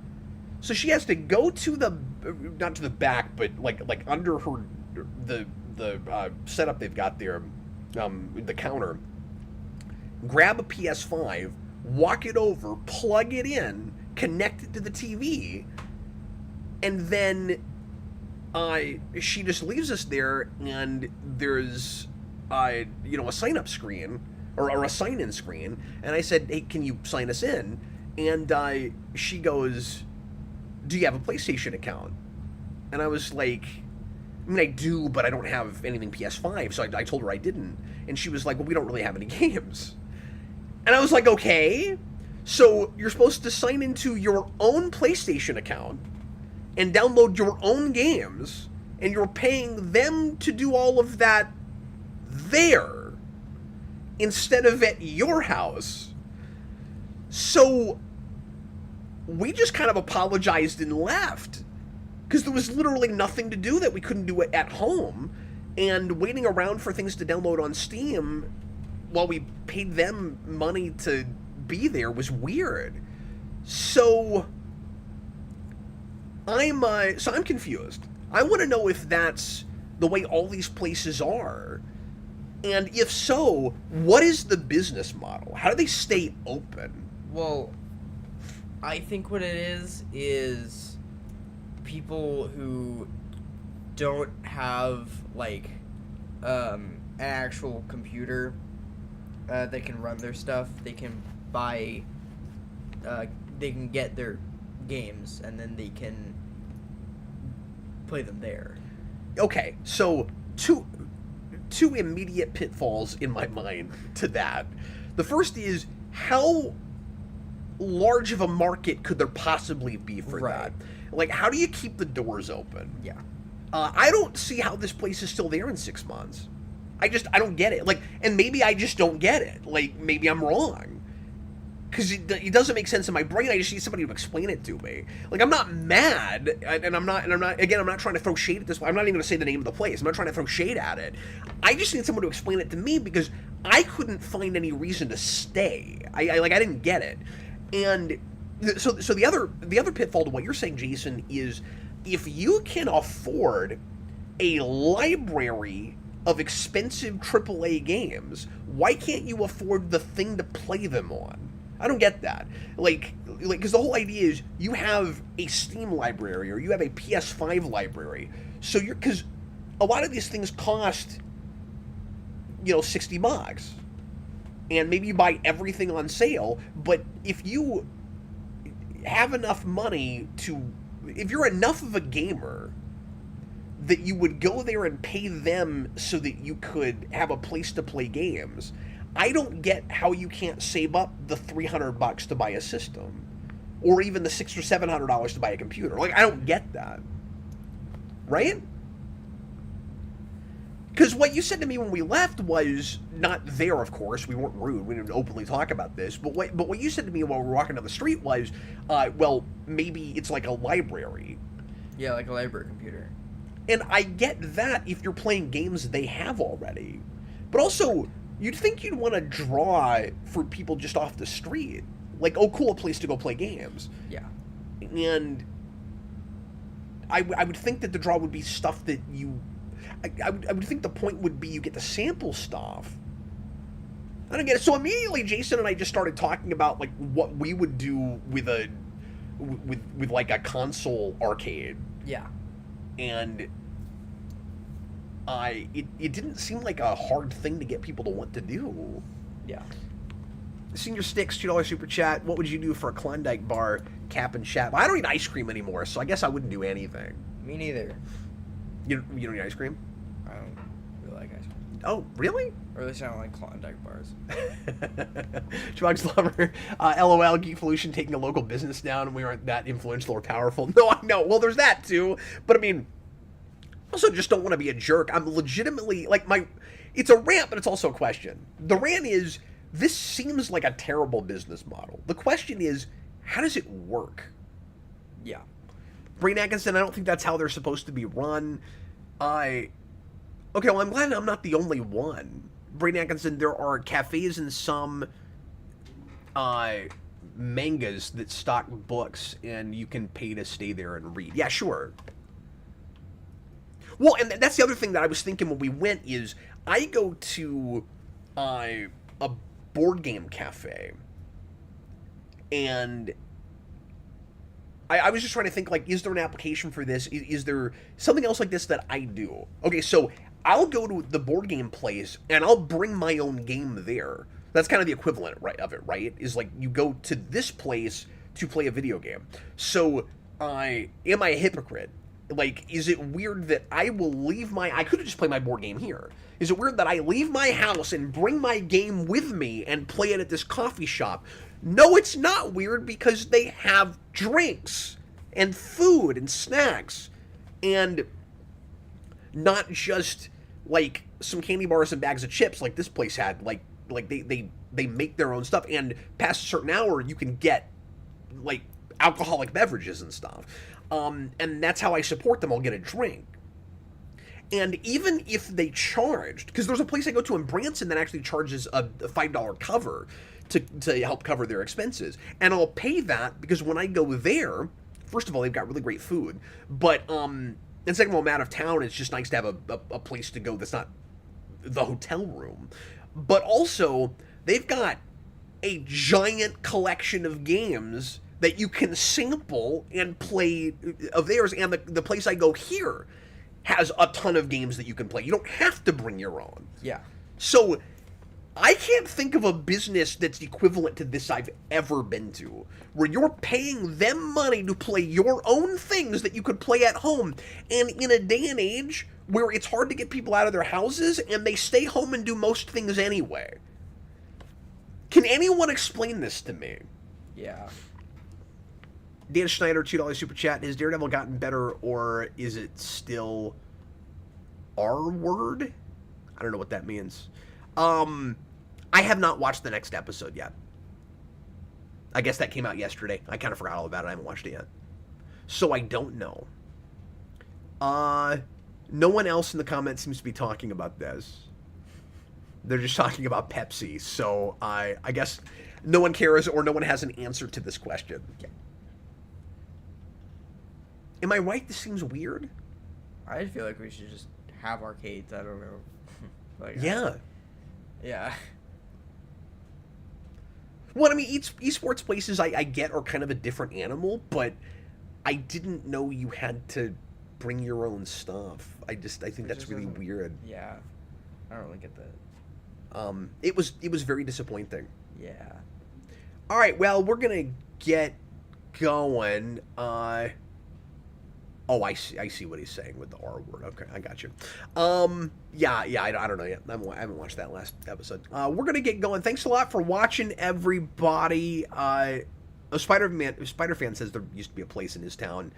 So she has to go to the, not to the back, but like under her, the setup they've got there, the counter, grab a PS5, walk it over, plug it in, connect it to the TV, and then she just leaves us there, and there's a sign-up screen, or a sign-in screen, and I said, hey, can you sign us in? And she goes, do you have a PlayStation account? And I was like, I mean, I do, but I don't have anything PS5, so I told her I didn't. And she was like, well, we don't really have any games. And I was like, okay, so you're supposed to sign into your own PlayStation account and download your own games, and you're paying them to do all of that there instead of at your house. So we just kind of apologized and left because there was literally nothing to do that we couldn't do it at home, and waiting around for things to download on Steam while we paid them money to be there was weird. So I'm confused. I want to know if that's the way all these places are, and if so, what is the business model? How do they stay open? Well, I think what it is people who don't have like an actual computer that can run their stuff. They can buy, they can get their games, and then they can play them there. Okay, so two immediate pitfalls in my mind to that. The first is, how large of a market could there possibly be for that? Like, how do you keep the doors open? Yeah. I don't see how this place is still there in 6 months. I don't get it. Like, and maybe I just don't get it. Like, maybe I'm wrong. Because it doesn't make sense in my brain. I just need somebody to explain it to me. Like, I'm not mad, and I'm not trying to throw shade at this. I'm not even going to say the name of the place. I'm not trying to throw shade at it. I just need someone to explain it to me because I couldn't find any reason to stay. I didn't get it. And so the other pitfall to what you're saying, Jason, is if you can afford a library of expensive AAA games, why can't you afford the thing to play them on? I don't get that. Like, because the whole idea is you have a Steam library or you have a PS5 library. So because a lot of these things cost, $60. And maybe you buy everything on sale, but if you have enough money if you're enough of a gamer that you would go there and pay them so that you could have a place to play games, I don't get how you can't save up the $300 to buy a system, or even the $600 or $700 to buy a computer. Like, I don't get that, right? Because what you said to me when we left was not there, of course. We weren't rude. We didn't openly talk about this. But what you said to me while we were walking down the street was, well, maybe it's like a library. Yeah, like a library computer. And I get that if you're playing games they have already. But also, you'd think you'd want to draw for people just off the street. Like, oh, cool, a place to go play games. Yeah. And I would think that the draw would be stuff that you... I would think the point would be you get to sample stuff. I don't get it. So immediately Jason and I just started talking about like what we would do with like a console arcade. Yeah. And it didn't seem like a hard thing to get people to want to do. Yeah. Senior Sticks, $2 super chat. What would you do for a Klondike bar, cap and chat? I don't eat ice cream anymore, so I guess I wouldn't do anything. Me neither. You don't eat ice cream? I don't really like ice cream. Oh, really? Or at least I don't like Klondike bars. Drugs lover. LOL, Geekvolution taking a local business down and we aren't that influential or powerful. No, I know. Well, there's that too. But I mean, also just don't want to be a jerk. I'm legitimately, like, it's a rant, but it's also a question. The rant is, this seems like a terrible business model. The question is, how does it work? Yeah. Brain Atkinson, I don't think that's how they're supposed to be run. Okay, well, I'm glad I'm not the only one. Brain Atkinson, there are cafes and some mangas that stock books, and you can pay to stay there and read. Yeah, sure. Well, and that's the other thing that I was thinking when we went is, I go to a board game cafe, and I was just trying to think, like, is there an application for this? Is there something else like this that I do? Okay, so I'll go to the board game place, and I'll bring my own game there. That's kind of the equivalent, right, of it, right? Is like, you go to this place to play a video game. So, am I a hypocrite? Like, is it weird that I will leave I could have just played my board game here. Is it weird that I leave my house and bring my game with me and play it at this coffee shop? No, it's not weird, because they have drinks and food and snacks and not just like some candy bars and bags of chips like this place had. Like they make their own stuff, and past a certain hour you can get like alcoholic beverages and stuff. And that's how I support them. I'll get a drink. And even if they charged, because there's a place I go to in Branson that actually charges a $5 cover to help cover their expenses. And I'll pay that because when I go there, first of all, they've got really great food. But, and second of all, I'm out of town. It's just nice to have a place to go that's not the hotel room. But also, they've got a giant collection of games that you can sample and play of theirs. And the place I go here has a ton of games that you can play. You don't have to bring your own. Yeah. So I can't think of a business that's equivalent to this I've ever been to, where you're paying them money to play your own things that you could play at home. And in a day and age where it's hard to get people out of their houses and they stay home and do most things anyway. Can anyone explain this to me? Yeah. Dan Schneider, $2 super chat. Has Daredevil gotten better, or is it still R-word? I don't know what that means. I have not watched the next episode yet. I guess that came out yesterday. I kind of forgot all about it. I haven't watched it yet. So I don't know. No one else in the comments seems to be talking about this. They're just talking about Pepsi. So I guess no one cares, or no one has an answer to this question. Yeah. Am I right? This seems weird. I feel like we should just have arcades. I don't know. Like, yeah. Yeah. Well, I mean, esports places I get are kind of a different animal, but I didn't know you had to bring your own stuff. I think that's really weird. Yeah. I don't really get that. It was very disappointing. Yeah. All right, well, we're gonna get going. Oh, I see what he's saying with the R word. Okay, I got you. Yeah, I don't know yet. I haven't watched that last episode. We're gonna get going. Thanks a lot for watching, everybody. A Spider Fan says there used to be a place in his town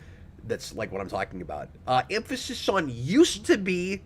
that's like what I'm talking about. Emphasis on used to be.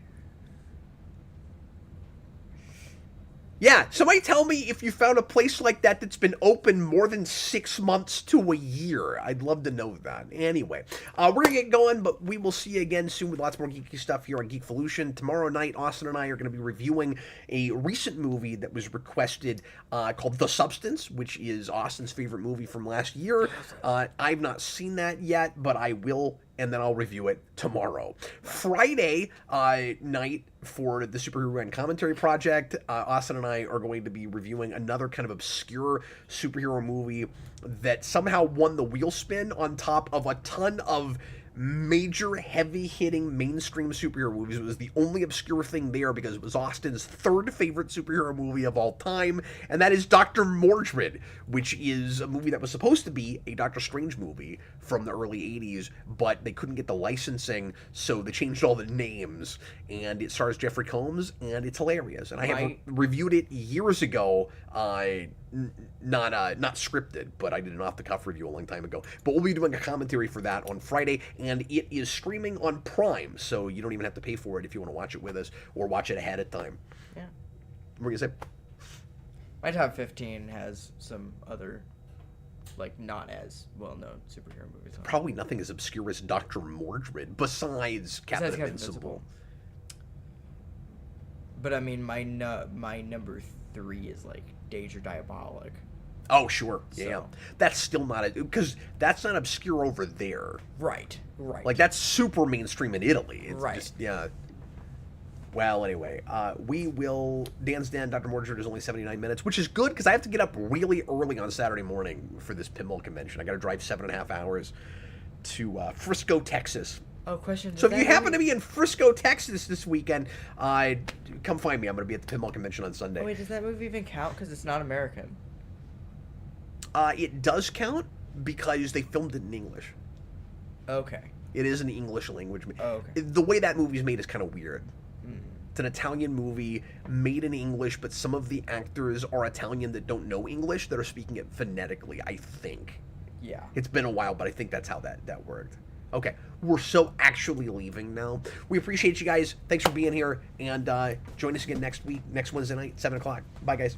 Yeah, somebody tell me if you found a place like that that's been open more than 6 months to a year. I'd love to know that. Anyway, we're going to get going, but we will see you again soon with lots more geeky stuff here on Geekvolution. Tomorrow night, Austin and I are going to be reviewing a recent movie that was requested called The Substance, which is Austin's favorite movie from last year. I've not seen that yet, but I will and then I'll review it tomorrow. Friday night for the Superhero and Commentary Project, Austin and I are going to be reviewing another kind of obscure superhero movie that somehow won the wheel spin on top of a ton of major heavy-hitting mainstream superhero movies. It was the only obscure thing there because it was Austin's third favorite superhero movie of all time, and that is Dr. Mordred, which is a movie that was supposed to be a Doctor Strange movie from the early 80s, but they couldn't get the licensing, so they changed all the names, and it stars Jeffrey Combs, and it's hilarious. And I have reviewed it years ago, not scripted, but I did an off-the-cuff review a long time ago. But we'll be doing a commentary for that on Friday, and it is streaming on Prime, so you don't even have to pay for it if you want to watch it with us or watch it ahead of time. Yeah. What were you going to say? My top 15 has some other, like, not as well-known superhero movies on it. Probably nothing as obscure as Dr. Mordred, besides Captain Invincible. But, I mean, my number 3 is, like, Danger Diabolic. Oh, sure. Yeah. That's still not because that's not obscure over there. Right. Like, that's super mainstream in Italy. It's right. Just, yeah. Well, anyway, we will... Dan's Den, Dr. Mordred is only 79 minutes, which is good because I have to get up really early on Saturday morning for this pinball convention. I got to drive 7.5 hours to Frisco, Texas. Oh, question. So if you happen to be in Frisco, Texas this weekend, come find me. I'm going to be at the pinball convention on Sunday. Oh, wait, does that movie even count? Because it's not American. It does count because they filmed it in English. Okay. It is an English language movie. Oh, okay. The way that movie's made is kind of weird. Mm. It's an Italian movie made in English, but some of the actors are Italian that don't know English that are speaking it phonetically, I think. Yeah. It's been a while, but I think that's how that worked. Okay, we're so actually leaving now. We appreciate you guys. Thanks for being here, and join us again next week, next Wednesday night, 7 o'clock. Bye, guys.